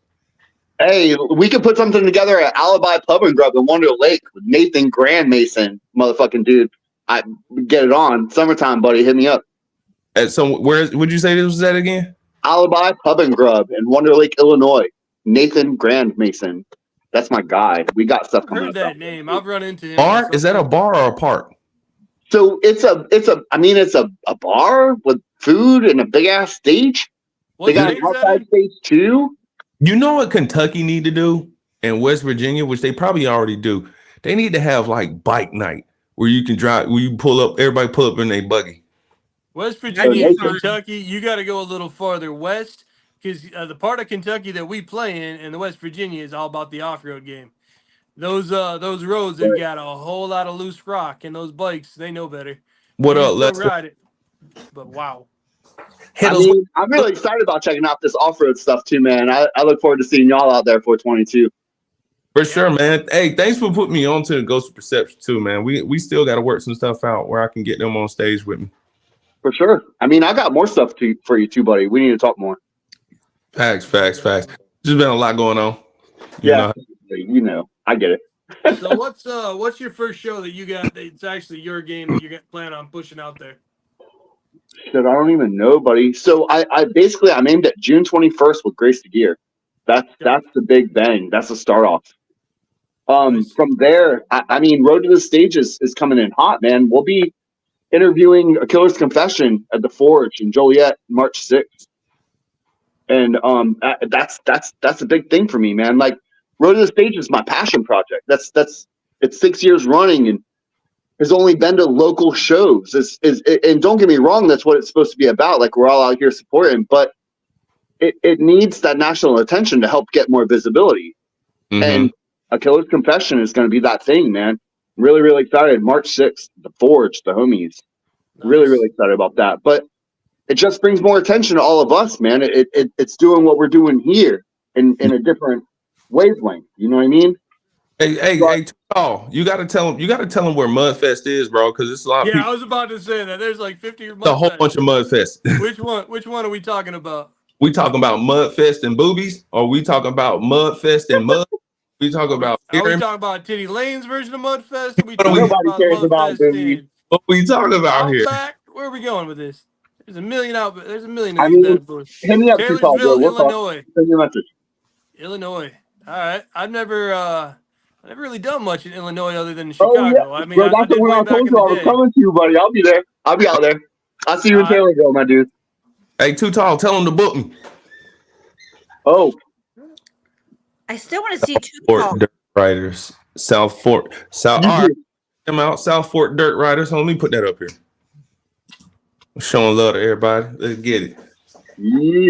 [SPEAKER 4] hey, we could put something together at Alibi Pub and Grub in Wonder Lake with Nathan Grand Mason, motherfucking dude. I get it on summertime, buddy. Hit me up.
[SPEAKER 2] At some, where would you say this was at again?
[SPEAKER 4] Alibi Pub and Grub in Wonder Lake, Illinois. Nathan Grand Mason. That's my guy. We got stuff
[SPEAKER 1] I've
[SPEAKER 4] coming
[SPEAKER 1] heard
[SPEAKER 4] up.
[SPEAKER 1] that name. I've run into him.
[SPEAKER 2] Bar? Is that a bar or a park?
[SPEAKER 4] So it's a bar with food and a big ass stage.
[SPEAKER 1] What
[SPEAKER 4] They got
[SPEAKER 1] state
[SPEAKER 4] an
[SPEAKER 1] is that
[SPEAKER 4] outside
[SPEAKER 1] in?
[SPEAKER 4] stage too.
[SPEAKER 2] You know what Kentucky need to do in West Virginia, which they probably already do? They need to have like bike night where you can drive, where you pull up, everybody pull up in their buggy.
[SPEAKER 1] West Virginia and
[SPEAKER 4] Nathan.
[SPEAKER 1] Kentucky. You got to go a little farther west because the part of Kentucky that we play in and the West Virginia is all about the off road game. Those roads have got a whole lot of loose rock, and those bikes they know better.
[SPEAKER 2] What
[SPEAKER 1] You
[SPEAKER 2] up,
[SPEAKER 1] can still
[SPEAKER 2] Lester?
[SPEAKER 1] ride it, but wow.
[SPEAKER 4] I'm really excited about checking out this off-road stuff too, man. I look forward to seeing y'all out there for 22.
[SPEAKER 2] For sure, man. Hey, thanks for putting me on to the Ghost of Perception too, man. We still got to work some stuff out where I can get them on stage with me.
[SPEAKER 4] For sure. I mean, I got more stuff for you too, buddy. We need to talk more.
[SPEAKER 2] Facts. There's been a lot going on.
[SPEAKER 4] You know, I get it.
[SPEAKER 1] So what's your first show that you got? It's actually your game that you plan on pushing out there.
[SPEAKER 4] Shit, I don't even know, buddy. So I basically I'm aimed at June 21st with Grace the Gear. That's the big bang. That's the start off.
[SPEAKER 1] Nice.
[SPEAKER 4] From there, I mean, Road to the Stage is coming in hot, man. We'll be interviewing A Killer's Confession at the Forge in Joliet, March 6th. And that's a big thing for me, man. Like Road to the Stage is my passion project. It's 6 years running and has only been to local shows. And don't get me wrong, that's what it's supposed to be about. Like we're all out here supporting, but it needs that national attention to help get more visibility.
[SPEAKER 2] Mm-hmm.
[SPEAKER 4] And A Killer's Confession is going to be that thing, man. Really, really excited. March 6th, the Forge, the homies.
[SPEAKER 1] Nice.
[SPEAKER 4] Really, really excited about that. But it just brings more attention to all of us, man. It's doing what we're doing here in a different wavelength. You know what I mean?
[SPEAKER 2] Hey, oh, you gotta tell them where Mudfest is, bro, because it's a lot of
[SPEAKER 1] Yeah,
[SPEAKER 2] people.
[SPEAKER 1] I was about to say that. There's like 50
[SPEAKER 2] It's a whole bunch of Mudfest.
[SPEAKER 1] Which one are we talking about?
[SPEAKER 2] We talking about Mudfest and boobies, or we talking about Mudfest and mud? We talking about
[SPEAKER 1] Are we talking about Titty Lane's version of Mudfest? Or we
[SPEAKER 2] What are we-
[SPEAKER 1] talking
[SPEAKER 4] Nobody
[SPEAKER 1] about
[SPEAKER 4] cares about
[SPEAKER 1] Mudfest
[SPEAKER 4] boobies.
[SPEAKER 1] in
[SPEAKER 2] what we talking about here?
[SPEAKER 1] Outback? Where are we going with this? There's a million of
[SPEAKER 4] I
[SPEAKER 1] these
[SPEAKER 4] mean,
[SPEAKER 1] bad boys.
[SPEAKER 4] hit me up, Tupac, bro.
[SPEAKER 1] Taylorsville,
[SPEAKER 4] We'll talk.
[SPEAKER 1] Illinois.
[SPEAKER 4] Send me a message.
[SPEAKER 1] Illinois. All right. I've never really done much in Illinois other than
[SPEAKER 4] Oh,
[SPEAKER 1] Chicago.
[SPEAKER 4] yeah.
[SPEAKER 1] I mean,
[SPEAKER 4] Bro,
[SPEAKER 1] I
[SPEAKER 4] that's the
[SPEAKER 1] did
[SPEAKER 4] one
[SPEAKER 1] way
[SPEAKER 4] I
[SPEAKER 1] back
[SPEAKER 4] told
[SPEAKER 1] in
[SPEAKER 4] you I
[SPEAKER 1] the
[SPEAKER 4] was
[SPEAKER 1] day.
[SPEAKER 4] coming to you, buddy. I'll be there. I'll be out there. I'll see you in Taylorville, my dude.
[SPEAKER 2] Hey, Too Tall, tell them to book me.
[SPEAKER 4] Oh,
[SPEAKER 3] I still want to see Too
[SPEAKER 2] Fort
[SPEAKER 3] Tall.
[SPEAKER 2] Dirt Riders, South Fort, South.
[SPEAKER 4] you
[SPEAKER 2] All right,
[SPEAKER 4] do.
[SPEAKER 2] come out, South Fort Dirt Riders. So let me put that up here. I'm showing love to everybody. Let's get it.
[SPEAKER 4] Yeah.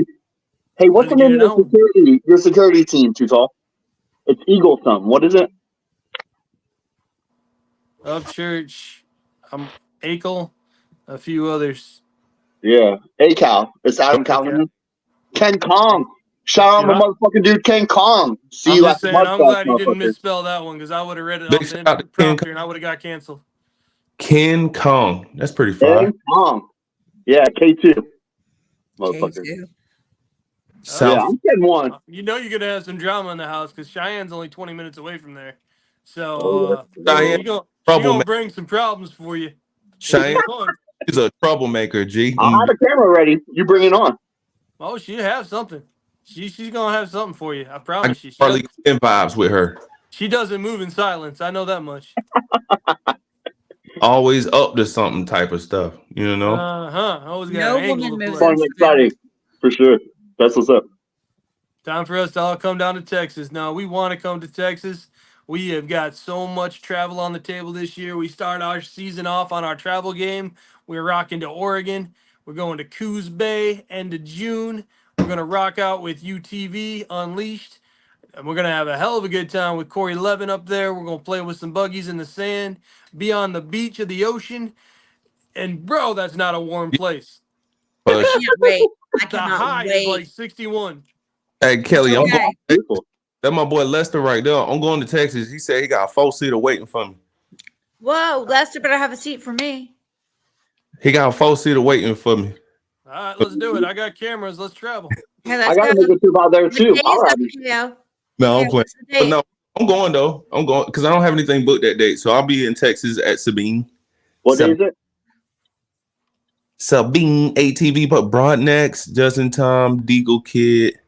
[SPEAKER 4] Hey, what's
[SPEAKER 1] Let's
[SPEAKER 4] the
[SPEAKER 1] get
[SPEAKER 4] name
[SPEAKER 1] it
[SPEAKER 4] of your security team, Too Tall? It's Eagle Thumb. What is it?
[SPEAKER 1] Up Church, Akel, a few others.
[SPEAKER 4] Yeah. ACAL. It's Adam
[SPEAKER 1] ACAL.
[SPEAKER 4] Calvin. Ken Kong. Shout out my
[SPEAKER 1] Yeah.
[SPEAKER 4] motherfucking dude, Ken Kong. See
[SPEAKER 1] I'm
[SPEAKER 4] you
[SPEAKER 1] just
[SPEAKER 4] at the
[SPEAKER 1] saying, I'm
[SPEAKER 4] Mudfest,
[SPEAKER 1] glad you didn't
[SPEAKER 4] motherfucker.
[SPEAKER 1] misspell that one because I would have read it
[SPEAKER 2] Big
[SPEAKER 1] off
[SPEAKER 2] shout
[SPEAKER 1] the
[SPEAKER 2] out to Ken
[SPEAKER 1] prompter and I would have got canceled.
[SPEAKER 2] Ken Kong. That's pretty fire.
[SPEAKER 4] Ken Kong. Yeah, K2. Motherfucker.
[SPEAKER 3] K2.
[SPEAKER 2] South.
[SPEAKER 4] Yeah, I'm Ken 1.
[SPEAKER 1] You know you're gonna have some drama in the house because Cheyenne's only 20 minutes away from there, so
[SPEAKER 4] Oh,
[SPEAKER 2] Cheyenne,
[SPEAKER 1] she gonna
[SPEAKER 2] troublemaker.
[SPEAKER 1] bring some problems for you.
[SPEAKER 2] Cheyenne
[SPEAKER 1] It's fun.
[SPEAKER 2] is a troublemaker. G.
[SPEAKER 4] I'll have a camera ready. You bring it on.
[SPEAKER 1] Oh, she'll have something. She's gonna have something for you. I
[SPEAKER 2] I
[SPEAKER 1] promise
[SPEAKER 2] get
[SPEAKER 1] you.
[SPEAKER 2] Harley Quinn vibes with her.
[SPEAKER 1] She doesn't move in silence. I know that much.
[SPEAKER 2] Always up to something type of stuff. You know.
[SPEAKER 1] Always got
[SPEAKER 3] No
[SPEAKER 1] an angle
[SPEAKER 3] woman
[SPEAKER 1] to
[SPEAKER 3] moves
[SPEAKER 1] play.
[SPEAKER 4] Fun and exciting. For sure. That's what's up.
[SPEAKER 1] Time for us to all come down to Texas. Now, we want to come to Texas. We have got so much travel on the table this year. We start our season off on our travel game. We're rocking to Oregon. We're going to Coos Bay end of June. We're going to rock out with UTV Unleashed. And we're going to have a hell of a good time with Corey Levin up there. We're going to play with some buggies in the sand, be on the beach of the ocean. And, bro, that's not a warm place.
[SPEAKER 3] I can't wait. I
[SPEAKER 1] The
[SPEAKER 3] cannot
[SPEAKER 1] high is
[SPEAKER 3] wait.
[SPEAKER 1] like 61.
[SPEAKER 2] Hey Kelly, I'm
[SPEAKER 3] Okay.
[SPEAKER 2] going.
[SPEAKER 4] Beautiful.
[SPEAKER 2] That's my boy Lester right there. I'm going to Texas. He said he got a 4-seater waiting for me.
[SPEAKER 3] Whoa, Lester better have a seat for me.
[SPEAKER 2] He got a 4-seater waiting for me.
[SPEAKER 1] All right, let's do it. I got cameras. Let's travel.
[SPEAKER 3] Okay,
[SPEAKER 4] I
[SPEAKER 3] let's
[SPEAKER 4] got to
[SPEAKER 3] go.
[SPEAKER 4] make a trip out there
[SPEAKER 3] What
[SPEAKER 4] too.
[SPEAKER 3] day
[SPEAKER 4] All
[SPEAKER 3] is
[SPEAKER 4] right.
[SPEAKER 3] that, Kaio?
[SPEAKER 2] No, I'm
[SPEAKER 3] Okay,
[SPEAKER 2] playing.
[SPEAKER 3] what's the
[SPEAKER 2] But
[SPEAKER 3] date?
[SPEAKER 2] no, I'm going though. I'm going because I don't have anything booked that date. So I'll be in Texas at Sabine.
[SPEAKER 4] What day is it?
[SPEAKER 2] Sabine ATV, but Broadnecks, Justin Tom, Deagle Kid.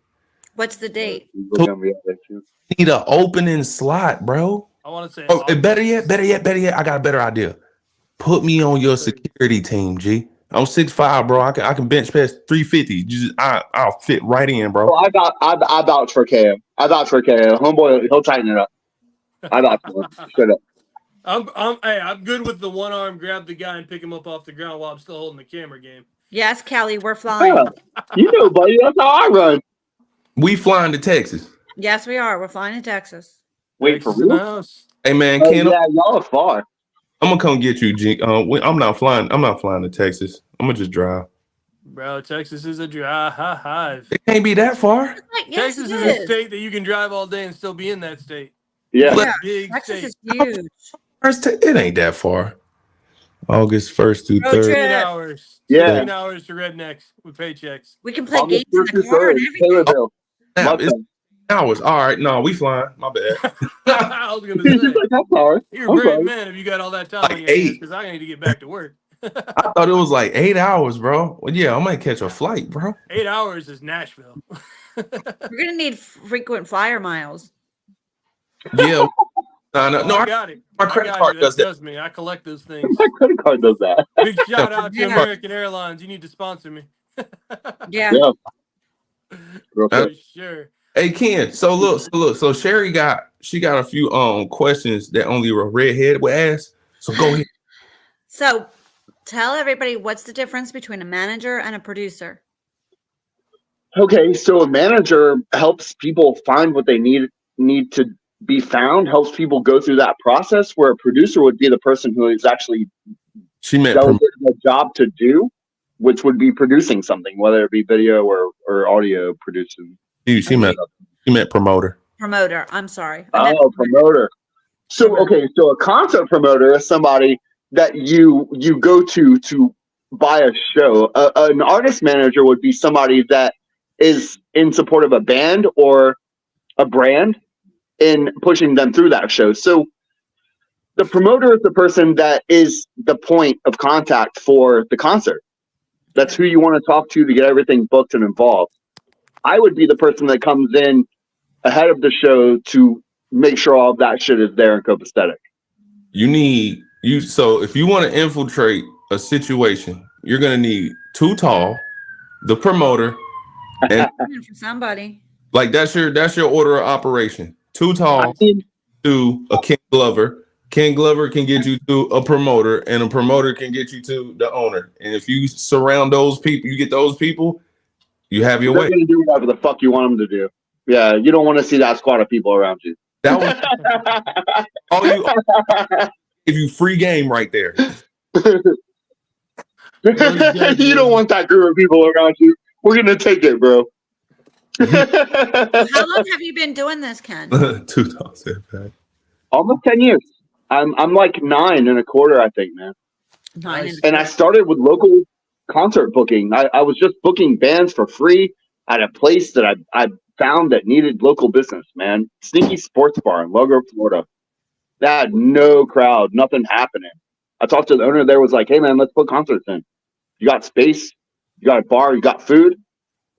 [SPEAKER 3] What's the date?
[SPEAKER 4] We're gonna be out there too.
[SPEAKER 2] Need an opening slot, bro.
[SPEAKER 1] I want to say.
[SPEAKER 2] Oh, and better yet. I got a better idea. Put me on your security team, G. I'm 6'5", bro. I can bench press 350. I'll fit right in, bro.
[SPEAKER 4] Well, I vouch for KO. I vouch for KO. Homeboy, he'll tighten it up. I vouch for him. Straight up.
[SPEAKER 1] I'm good with the one arm grab the guy and pick him up off the ground while I'm still holding the camera game.
[SPEAKER 3] Yes, Kelly, we're flying.
[SPEAKER 4] Yeah. You know, buddy, that's how I run.
[SPEAKER 2] We flying to Texas.
[SPEAKER 3] Yes, we are. We're flying to Texas.
[SPEAKER 4] Wait for
[SPEAKER 1] Texas in the
[SPEAKER 4] real?
[SPEAKER 1] house.
[SPEAKER 2] Hey man,
[SPEAKER 4] Oh,
[SPEAKER 2] Ken,
[SPEAKER 4] yeah, y'all are far.
[SPEAKER 2] I'm gonna come get you, G. I'm not flying. I'm not flying to Texas. I'm gonna just drive.
[SPEAKER 1] Bro, Texas is a drive.
[SPEAKER 2] It can't be that far.
[SPEAKER 3] Yes,
[SPEAKER 1] Texas
[SPEAKER 3] it
[SPEAKER 1] is a
[SPEAKER 3] is.
[SPEAKER 1] state that you can drive all day and still be in that state.
[SPEAKER 4] Yeah.
[SPEAKER 3] Yeah,
[SPEAKER 1] Big
[SPEAKER 3] Texas
[SPEAKER 1] state.
[SPEAKER 3] is huge.
[SPEAKER 2] It ain't that far. August 1st through
[SPEAKER 3] Road
[SPEAKER 2] 3rd.
[SPEAKER 3] trip.
[SPEAKER 1] 16 hours.
[SPEAKER 4] Yeah.
[SPEAKER 1] 16 hours to rednecks with paychecks.
[SPEAKER 3] We can play
[SPEAKER 4] August
[SPEAKER 3] games in the
[SPEAKER 4] 1st
[SPEAKER 3] car and
[SPEAKER 4] through
[SPEAKER 3] everything.
[SPEAKER 4] Taylorville.
[SPEAKER 2] Now, it's
[SPEAKER 4] Mustang.
[SPEAKER 2] hours. All right, no, we flying. My bad.
[SPEAKER 1] I was going
[SPEAKER 4] He's
[SPEAKER 1] to
[SPEAKER 4] just
[SPEAKER 1] say,
[SPEAKER 4] like, that's hard.
[SPEAKER 1] you're a
[SPEAKER 4] I'm
[SPEAKER 1] brave
[SPEAKER 4] sorry.
[SPEAKER 1] man if you got all that time
[SPEAKER 2] Like
[SPEAKER 1] on your hands
[SPEAKER 2] 8.
[SPEAKER 1] because I need to get back to work.
[SPEAKER 2] I thought it was like 8 hours, bro. Well, yeah, I might catch a flight, bro.
[SPEAKER 1] 8 hours is Nashville.
[SPEAKER 3] We're gonna need frequent flyer miles.
[SPEAKER 2] Yeah. No,
[SPEAKER 1] I got it.
[SPEAKER 2] my
[SPEAKER 1] I
[SPEAKER 2] credit
[SPEAKER 1] got
[SPEAKER 2] card
[SPEAKER 1] you.
[SPEAKER 2] does
[SPEAKER 1] That's
[SPEAKER 2] that.
[SPEAKER 1] just me. I collect those things.
[SPEAKER 4] My credit card does that.
[SPEAKER 1] Big shout out to
[SPEAKER 3] Yeah.
[SPEAKER 1] American Airlines. You need to sponsor me.
[SPEAKER 3] Yeah.
[SPEAKER 4] Yeah. Real
[SPEAKER 1] For
[SPEAKER 4] quick.
[SPEAKER 1] sure.
[SPEAKER 2] Hey Ken, so Sherry got a few questions that only a redhead would ask. So go ahead.
[SPEAKER 3] So tell everybody what's the difference between a manager and a producer.
[SPEAKER 4] Okay, so a manager helps people find what they need to be found, helps people go through that process, where a producer would be the person who is actually
[SPEAKER 2] She meant
[SPEAKER 4] delegated the job to do. which would be producing something, whether it be video or audio producing.
[SPEAKER 2] She meant promoter.
[SPEAKER 3] Promoter. I'm sorry. I meant
[SPEAKER 4] Oh, promoter. So okay, so a concert promoter is somebody that you go to buy a show. An artist manager would be somebody that is in support of a band or a brand in pushing them through that show. So the promoter is the person that is the point of contact for the concert. That's who you want to talk to get everything booked and involved. I would be the person that comes in ahead of the show to make sure all of that shit is there in copacetic.
[SPEAKER 2] So if you want to infiltrate a situation, you're gonna need Too Tall, the promoter, and
[SPEAKER 3] for somebody.
[SPEAKER 2] like that's your order of operation. Too Tall to a Ken Glover. Ken Glover can get you to a promoter, and a promoter can get you to the owner. And if you surround those people, you get those people, you have your way.
[SPEAKER 4] They're gonna do whatever the fuck you want them to do. Yeah, you don't want to see that squad of people around you.
[SPEAKER 2] That was all you give you free game right there.
[SPEAKER 4] You don't want that group of people around you. We're gonna take it, bro.
[SPEAKER 3] How long have you been doing this, Ken?
[SPEAKER 2] 2000.
[SPEAKER 4] Almost 10 years. I'm like 9 1/4, I think, man.
[SPEAKER 3] 9
[SPEAKER 4] And I started with local concert booking. I was just booking bands for free at a place that I found that needed local business, man. Sneaky Sports Bar in Logo, Florida. That had no crowd, nothing happening. I talked to the owner there, was like, hey, man, let's put concerts in. You got space, you got a bar, you got food.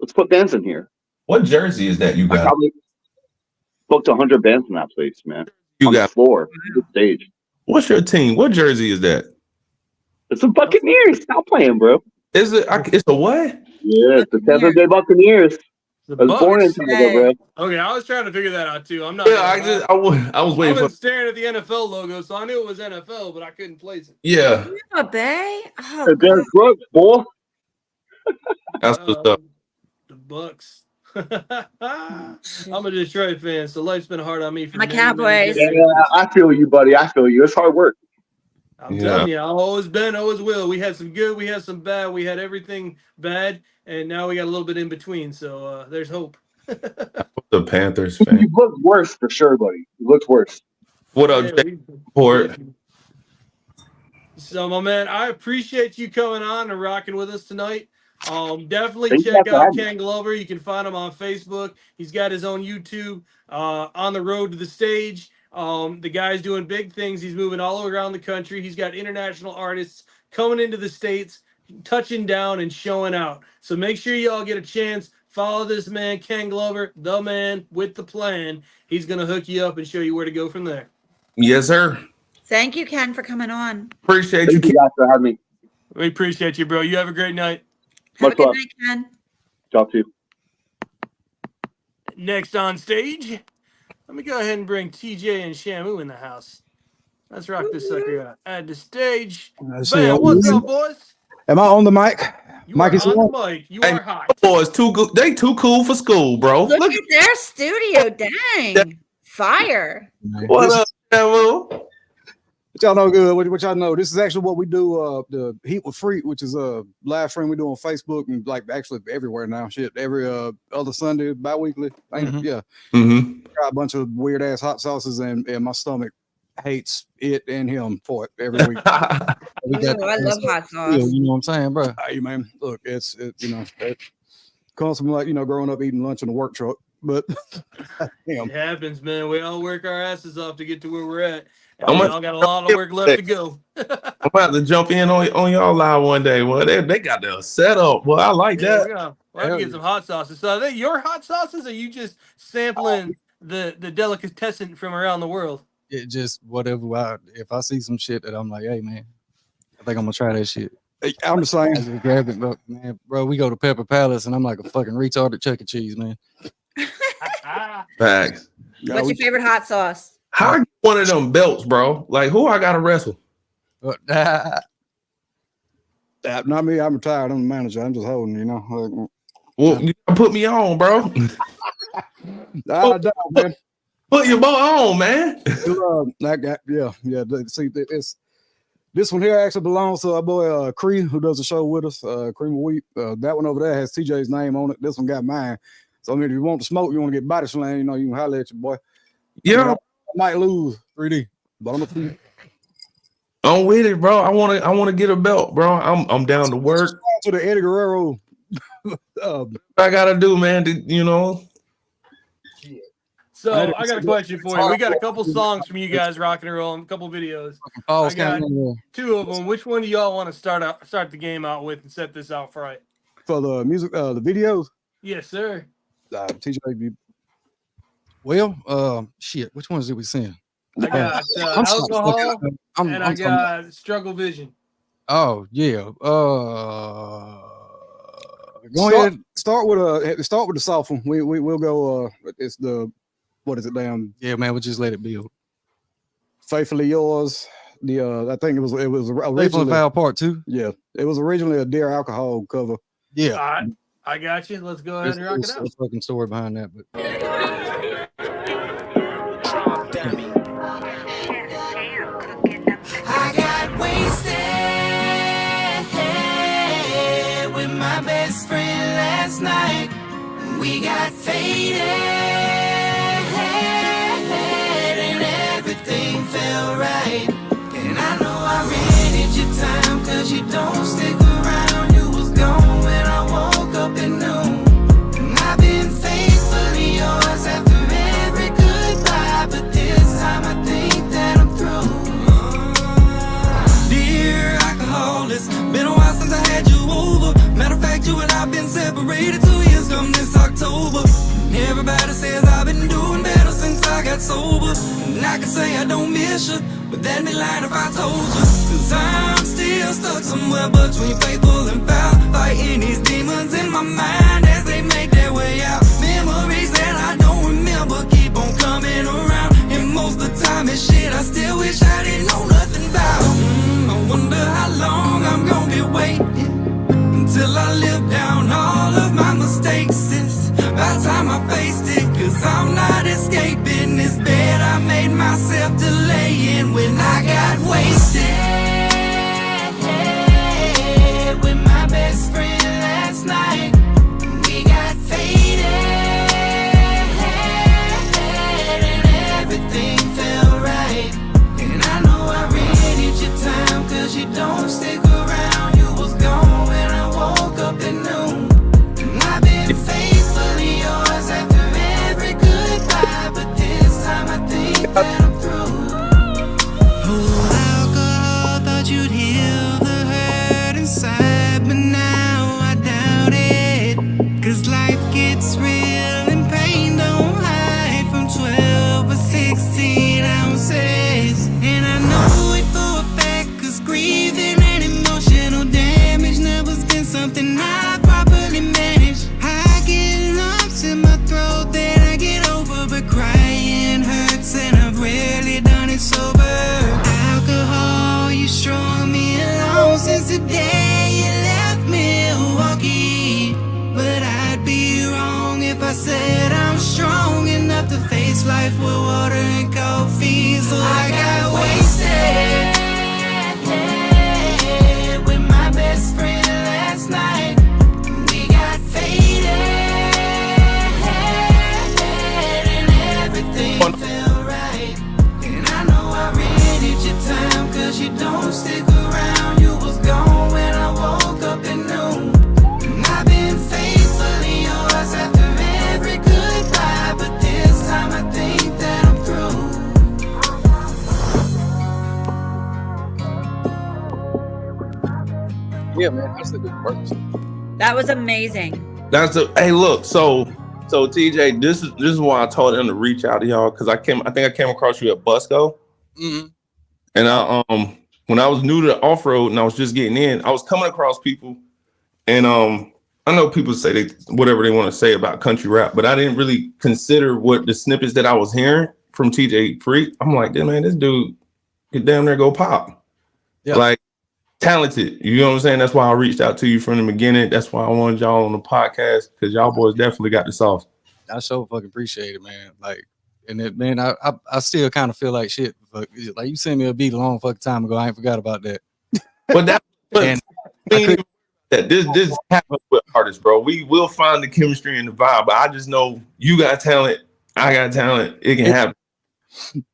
[SPEAKER 4] Let's put bands in here.
[SPEAKER 2] What jersey is that you got?
[SPEAKER 4] I probably booked 100 bands in that place, man.
[SPEAKER 2] You
[SPEAKER 4] on
[SPEAKER 2] got
[SPEAKER 4] the floor, the stage.
[SPEAKER 2] What's your team? What jersey is that?
[SPEAKER 4] It's the Buccaneers. Stop playing, bro.
[SPEAKER 2] Is it? It's a what?
[SPEAKER 4] Yeah, it's the Tampa Bay Buccaneers.
[SPEAKER 1] The
[SPEAKER 4] I was born in Tampa, bro.
[SPEAKER 1] Okay, I was trying to figure that out too. I'm not.
[SPEAKER 2] Yeah, I was waiting for.
[SPEAKER 1] Staring at the NFL logo, so I knew it was NFL, but I couldn't place it.
[SPEAKER 2] Yeah,
[SPEAKER 3] Tampa Bay. Oh,
[SPEAKER 4] Derek Brooks, boy.
[SPEAKER 2] that's what's up.
[SPEAKER 1] The Bucks. I'm a Detroit fan, so life's been hard on me. For
[SPEAKER 3] My
[SPEAKER 1] many,
[SPEAKER 3] Cowboys.
[SPEAKER 1] many
[SPEAKER 4] Yeah, I feel you, buddy. I feel you. It's hard work.
[SPEAKER 1] I'm telling you, I've always been, always will. We had some good, we had some bad, we had everything bad, and now we got a little bit in between. So there's hope.
[SPEAKER 2] The Panthers fan.
[SPEAKER 4] You look worse for sure, buddy. You look worse.
[SPEAKER 2] What up, Jake Port?
[SPEAKER 1] So, my man, I appreciate you coming on and rocking with us tonight. Definitely
[SPEAKER 4] Thank you
[SPEAKER 1] check
[SPEAKER 4] for
[SPEAKER 1] out
[SPEAKER 4] having me.
[SPEAKER 1] Ken Glover. You can find him on Facebook. He's got his own YouTube, On the Road to the Stage. The guy's doing big things. He's moving all around the country. He's got international artists coming into the States, touching down and showing out. So make sure you all get a chance. Follow this man, Ken Glover, the man with the plan. He's going to hook you up and show you where to go from there.
[SPEAKER 2] Yes, sir.
[SPEAKER 3] Thank you, Ken, for coming on.
[SPEAKER 2] Appreciate
[SPEAKER 4] Thank
[SPEAKER 2] you.
[SPEAKER 4] you guys for having me.
[SPEAKER 1] We appreciate you, bro. You have a great night.
[SPEAKER 3] Have
[SPEAKER 4] Much
[SPEAKER 3] a good
[SPEAKER 4] love.
[SPEAKER 3] night, Ken.
[SPEAKER 4] Talk to you.
[SPEAKER 1] Next on stage, let me go ahead and bring TJ and Shamu in the house. Let's rock this sucker out. Add the stage. Bam, what's up, boys?
[SPEAKER 6] Am I on the mic?
[SPEAKER 1] You
[SPEAKER 6] Mic
[SPEAKER 1] are
[SPEAKER 6] is
[SPEAKER 1] on
[SPEAKER 6] on.
[SPEAKER 1] the mic. You
[SPEAKER 2] Hey,
[SPEAKER 1] are hot.
[SPEAKER 2] boys, too good. They too cool for school, bro.
[SPEAKER 3] Look at their studio. Dang. Fire.
[SPEAKER 2] What up, Shamu?
[SPEAKER 6] What y'all know good? What y'all know? This is actually what we do. The Heat with Freeq, which is a live stream we do on Facebook and like actually everywhere now. Shit, every other Sunday, bi-weekly. Yeah, try a bunch of weird ass hot sauces and my stomach hates it and him for it every week. We got,
[SPEAKER 3] Ooh, I love hot sauce.
[SPEAKER 6] you know what I'm saying, bro? Hey man, look, it comes from like growing up eating lunch in a work truck, but damn.
[SPEAKER 1] It happens, man. We all work our asses off to get to where we're at. And
[SPEAKER 2] I'm
[SPEAKER 1] we
[SPEAKER 2] a-
[SPEAKER 1] all got a lot of work left to go.
[SPEAKER 2] I'm about to jump in on y'all live one day. Well, they got the setup. Well, I like
[SPEAKER 1] Yeah,
[SPEAKER 2] that.
[SPEAKER 1] we're gonna get some hot sauces. So are they your hot sauces, or are you just sampling the delicatessen from around the world?
[SPEAKER 6] It just whatever. If I see some shit that I'm like, hey man, I think I'm gonna try that shit. I'm just saying, I just grab it, but man, bro, we go to Pepper Palace and I'm like a fucking retarded Chuck E. Cheese, man.
[SPEAKER 2] Facts.
[SPEAKER 3] What's your favorite hot sauce?
[SPEAKER 2] How I get one of them belts, bro? Like, who I gotta wrestle?
[SPEAKER 6] Not me. I'm retired. I'm the manager. I'm just holding, Like,
[SPEAKER 2] Well, you gotta put me on, bro.
[SPEAKER 6] man.
[SPEAKER 2] Put your boy on, man.
[SPEAKER 6] I got, yeah. See, it's This one here actually belongs to our boy Cree, who does the show with us. Cream of Wheat. That one over there has TJ's name on it. This one got mine. So I mean, if you want to smoke, you want to get body slam, you know, you can holler at your boy.
[SPEAKER 2] Yeah,
[SPEAKER 6] I mean, I might lose 3D, but I'm gonna see.
[SPEAKER 2] I'm with it, bro. I want to get a belt, bro. I'm down to work.
[SPEAKER 6] To the Eddie Guerrero.
[SPEAKER 2] I gotta do, man. You know.
[SPEAKER 1] So I got a question for you. We got a couple songs from you guys rocking and rolling, a couple videos. I got 2 of them. Which one do y'all want to start the game out with and set this out right?
[SPEAKER 6] For the music, the videos.
[SPEAKER 1] Yes, sir.
[SPEAKER 6] TJ. Well, shit. Which ones did we send?
[SPEAKER 1] I got alcohol and I got struggle vision.
[SPEAKER 6] Oh yeah. Go ahead. Start with the soft one. We'll go. It's the what is it? Damn. Yeah, man. We'll just let it build. Faithfully Yours. The I think it was originally Foul Part 2. Yeah, it was originally a Dear Alcohol cover. Yeah.
[SPEAKER 1] All right. I got you. Let's go ahead and rock it out.
[SPEAKER 6] There's a fucking story behind that, but.
[SPEAKER 7] I got wasted with my best friend last night. We got faded and everything felt right. And I know I rented your time cause you don't stick around. You was gone when I woke up at noon. And I've been faithfully yours after every goodbye, but this time I think that I'm through. Dear alcohol, it's been a while since I had you over. Matter of fact, you and I've been separated 2 years come this October. Everybody says I've been doing better since I got sober. And I can say I don't miss you, but that'd be lying if I told you. Cause I'm still stuck somewhere between faithful and foul, fighting these demons in my mind as they make their way out. Memories that I don't remember keep on coming around, and most of the time it's shit I still wish I didn't know nothing about. I wonder how long I'm gonna be waiting until I live down all of my mistakes. It's about time I faced it, cause I'm not escaping this bed I made myself to lay in when I got wasted with my best friend last night. We got faded and everything felt right. And I know I rented your time cause you don't stick around. You was gone when I woke up at noon. And I've been faithfully yours after every goodbye, but this time I think that I'm through. Oh, alcohol, thought you'd heal the hurt inside, but now I doubt it. Cause life gets real and pain don't hide from 12 or 16 ounces. And I know it for a fact cause grieving and emotional damage never been something I properly managed. I get lumps in my throat that I get over, but crying hurts and I've rarely done it sober. Alcohol, you strung me along since the day you left Milwaukee. But I'd be wrong if I said I'm strong enough to face life with water and coffee. So I got wasted with my best friend last night. We got faded and everything felt right. And I know I rented your time cause you don't stick around. You was gone when I woke up at noon. And I've been faithfully yours after every goodbye, but this time I think that I'm through.
[SPEAKER 6] Yeah, man. That's the good works.
[SPEAKER 3] That was amazing.
[SPEAKER 2] That's the hey. Look, so TJ, this is why I told him to reach out to y'all because I think I came across you at Busco, and I when I was new to the off road and I was just getting in, I was coming across people, and I know people say whatever they want to say about country rap, but I didn't really consider what the snippets that I was hearing from TJ Freeq. I'm like, damn man, this dude could damn near go pop. Yeah. Like talented. You know what I'm saying? That's why I reached out to you from the beginning. That's why I wanted y'all on the podcast because y'all boys definitely got the sauce.
[SPEAKER 6] I so fucking appreciate it, man. Like, and it, man, I still kind of feel like shit. Like you sent me a beat a long fucking time ago. I ain't forgot about that.
[SPEAKER 2] But that, but
[SPEAKER 6] And
[SPEAKER 2] we ain't even that this happens with artists, bro. We will find the chemistry and the vibe. But I just know you got talent, I got talent. It can happen.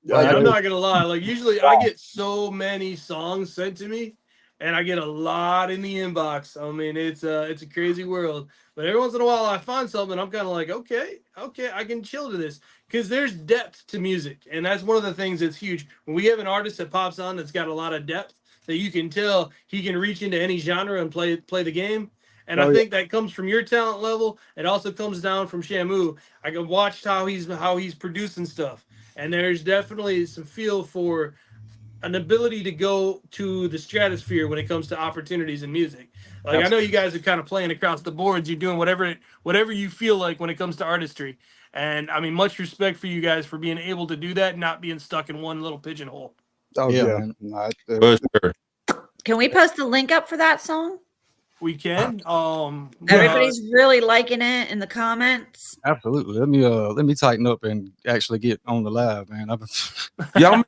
[SPEAKER 1] Like, I'm not gonna lie. Like, usually I get so many songs sent to me, and I get a lot in the inbox. I mean, it's a crazy world. But every once in a while, I find something. I'm kind of like, okay, I can chill to this because there's depth to music, and that's one of the things that's huge. When we have an artist that pops on that's got a lot of depth, that you can tell he can reach into any genre and play the game. And I think that comes from your talent level. It also comes down from Shamu. I can watch how he's producing stuff. And there's definitely some feel for an ability to go to the stratosphere when it comes to opportunities in music. Like, I know you guys are kind of playing across the boards. You're doing whatever you feel like when it comes to artistry. And I mean, much respect for you guys for being able to do that, and not being stuck in one little pigeonhole.
[SPEAKER 6] Oh
[SPEAKER 8] Yeah,
[SPEAKER 6] yeah.
[SPEAKER 8] man.
[SPEAKER 2] For sure.
[SPEAKER 3] Can we post the link up for that song?
[SPEAKER 1] We can.
[SPEAKER 3] Everybody's really liking it in the comments.
[SPEAKER 8] Absolutely. Let me tighten up and actually get on the live, man.
[SPEAKER 2] Y'all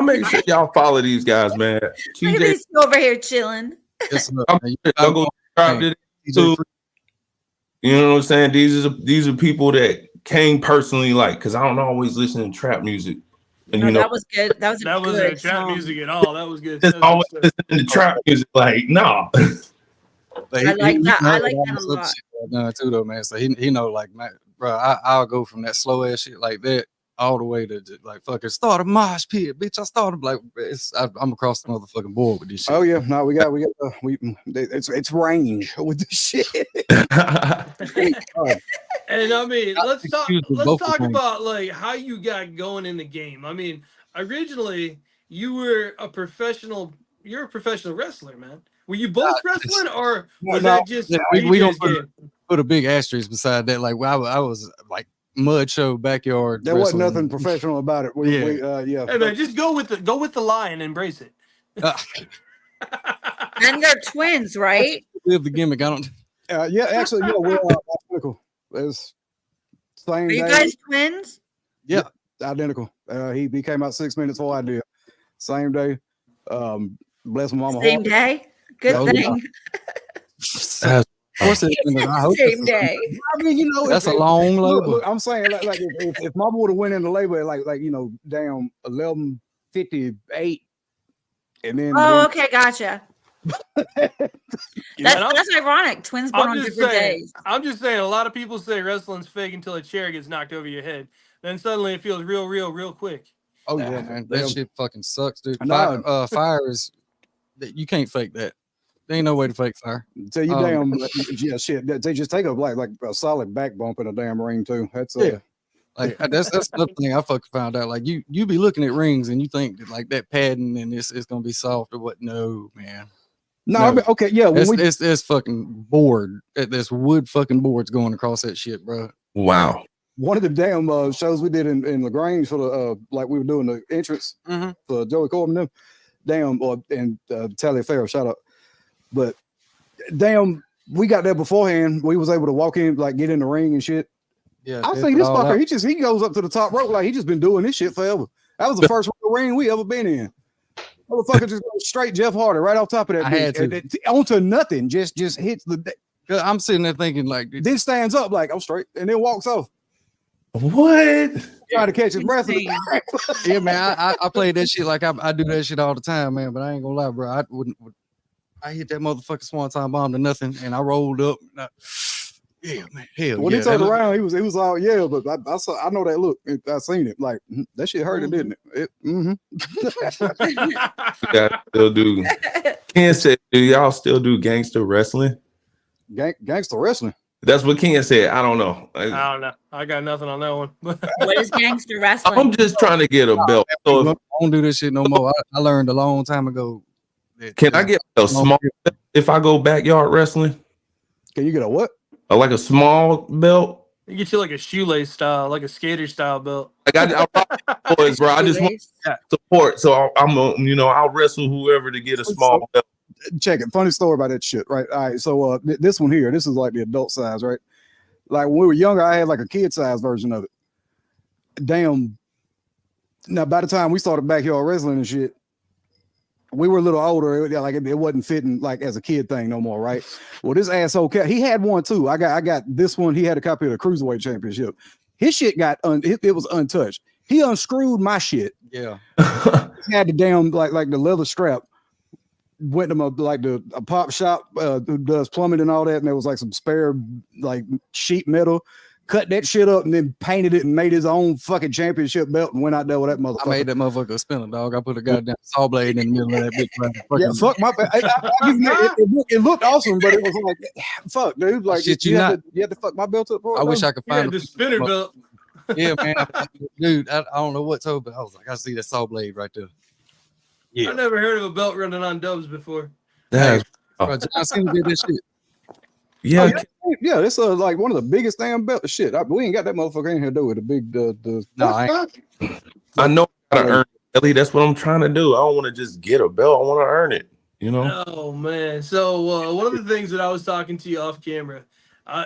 [SPEAKER 2] make sure y'all follow these guys, man.
[SPEAKER 3] Look at
[SPEAKER 2] TJ,
[SPEAKER 3] these two over here chilling.
[SPEAKER 2] y'all go subscribe to this too. You know what I'm saying? These are people that Kane personally like, because I don't always listen to trap music. And
[SPEAKER 3] No,
[SPEAKER 2] you know,
[SPEAKER 3] that was good. That was a
[SPEAKER 1] that
[SPEAKER 3] good
[SPEAKER 1] wasn't trap
[SPEAKER 3] song.
[SPEAKER 1] music at all. That was good.
[SPEAKER 2] just
[SPEAKER 1] That was
[SPEAKER 2] always
[SPEAKER 1] good stuff.
[SPEAKER 2] listening to trap music. Like, no.
[SPEAKER 3] I like that. I like that a lot.
[SPEAKER 8] No, too though, man. So he know, like, man, bro, I'll go from that slow ass shit like that all the way to like fucking start a mosh pit, bitch. I started like I'm across the motherfucking board with this shit.
[SPEAKER 6] Oh yeah, no, it's range with this shit.
[SPEAKER 1] And I mean, let's talk
[SPEAKER 8] vocal range.
[SPEAKER 1] about like how you got going in the game. I mean, originally you're a professional wrestler, man. Were you both wrestling, or was that just
[SPEAKER 8] we don't
[SPEAKER 1] DJ's game?
[SPEAKER 8] put a big asterisk beside that. Like, well, I was like mud show backyard.
[SPEAKER 6] There wasn't
[SPEAKER 8] wrestling.
[SPEAKER 6] nothing professional about it. Yeah.
[SPEAKER 1] Hey man, just go with the lie and embrace it.
[SPEAKER 3] And they're twins, right?
[SPEAKER 8] Live the gimmick. I don't.
[SPEAKER 6] Yeah, actually, yeah, we're identical. It's same
[SPEAKER 3] Are you
[SPEAKER 6] day,
[SPEAKER 3] guys twins?
[SPEAKER 6] Yeah, identical. He came out 6 minutes before I did. Same day. Bless my mama.
[SPEAKER 3] Same day. Good
[SPEAKER 6] Oh,
[SPEAKER 3] thing.
[SPEAKER 8] Of course, I hope
[SPEAKER 3] Same day.
[SPEAKER 6] I mean, you know,
[SPEAKER 8] that's a long labor.
[SPEAKER 6] Look, I'm saying, like if mama would have went into labor at like down 11:58, and then
[SPEAKER 3] Oh, okay, gotcha.
[SPEAKER 1] Yeah,
[SPEAKER 3] That's ironic. Twins born on different days.
[SPEAKER 1] I'm just saying, a lot of people say wrestling's fake until a chair gets knocked over your head. Then suddenly it feels real quick.
[SPEAKER 8] Oh yeah, man, that shit fucking sucks, dude.
[SPEAKER 6] No.
[SPEAKER 8] Fire is you can't fake that. There ain't no way to fake fire.
[SPEAKER 6] Tell you yeah, shit. They just take like a solid back bump in a damn ring too. That's
[SPEAKER 8] Yeah. Like that's another thing I fucking found out. Like you be looking at rings and you think that like that padding and it's gonna be soft or what? No, man.
[SPEAKER 6] No, I mean, okay, yeah. When
[SPEAKER 8] It's fucking board. There's wood fucking boards going across that shit, bro.
[SPEAKER 2] Wow.
[SPEAKER 6] one of the damn shows we did in LaGrange for the like we were doing the entrance for Joey Corbin, them and Taliaferro, shout out. But damn, we got there beforehand. We was able to walk in, like get in the ring and shit.
[SPEAKER 8] Yeah,
[SPEAKER 6] I think this fucker, he goes up to the top rope like he just been doing this shit forever. That was the first ring we ever been in. Motherfucker just goes straight Jeff Hardy right off top of that.
[SPEAKER 8] I had to.
[SPEAKER 6] Onto nothing, just hits the.
[SPEAKER 8] I'm sitting there thinking like,
[SPEAKER 6] then stands up like I'm straight, and then walks off.
[SPEAKER 2] What?
[SPEAKER 6] Try to catch his breath.
[SPEAKER 8] Yeah, man, I played that shit like I do that shit all the time, man. But I ain't gonna lie, bro. I hit that motherfucking swanton bomb to nothing, and I rolled up. Yeah, man. Hell
[SPEAKER 6] when
[SPEAKER 8] yeah.
[SPEAKER 6] he turned around, he was all yeah, but I know that look. I seen it. Like that shit hurt, didn't it?
[SPEAKER 2] Y'all still do. Ken said, do y'all still do gangster wrestling?
[SPEAKER 6] Gangster wrestling.
[SPEAKER 2] That's what Ken said. I don't know.
[SPEAKER 1] I don't know. I got nothing on that one.
[SPEAKER 3] What is gangster wrestling?
[SPEAKER 2] I'm just trying to get a belt. So
[SPEAKER 8] I don't do this shit no more. I learned a long time ago.
[SPEAKER 2] Can I get a small belt if I go backyard wrestling?
[SPEAKER 6] Can you get a what?
[SPEAKER 2] Like a small belt?
[SPEAKER 1] You get you like a shoelace style, like a skater style belt.
[SPEAKER 2] Like I boys, bro. I just want support. So I'll wrestle whoever to get a small belt.
[SPEAKER 6] Check it. Funny story about that shit, right? All right. So this one here, this is like the adult size, right? Like when we were younger, I had like a kid size version of it. Damn. Now by the time we started backyard wrestling and shit, we were a little older. It wasn't fitting like as a kid thing no more, right? Well, this asshole he had one too. I got this one. He had a copy of the Cruiserweight Championship. His shit got it was untouched. He unscrewed my shit.
[SPEAKER 8] Yeah.
[SPEAKER 6] He had the damn like the leather strap. Went to a pop shop who does plumbing and all that, and there was like some spare like sheet metal. Cut that shit up and then painted it and made his own fucking championship belt and went out there with that motherfucker.
[SPEAKER 8] I made that motherfucker a spinner, dog. I put a goddamn saw blade in the middle of that bitch.
[SPEAKER 6] Yeah, fuck my. It looked awesome, but it was like, fuck, dude. Like,
[SPEAKER 8] Shit,
[SPEAKER 6] you had to fuck my belt up.
[SPEAKER 8] I wish I could find
[SPEAKER 1] the spinner belt.
[SPEAKER 8] Yeah, man. Dude, I don't know what told, but I was like, I see that saw blade right there.
[SPEAKER 1] Yeah. I never heard of a belt running on dubs before.
[SPEAKER 2] That's
[SPEAKER 8] John Cena did this shit.
[SPEAKER 2] Yeah.
[SPEAKER 6] Yeah, it's like one of the biggest damn belts. Shit, we ain't got that motherfucker in here, do it. The big,
[SPEAKER 2] I know how to earn it, Ellie. That's what I'm trying to do. I don't want to just get a belt. I want to earn it. You know?
[SPEAKER 1] Oh man. So one of the things that I was talking to you off camera,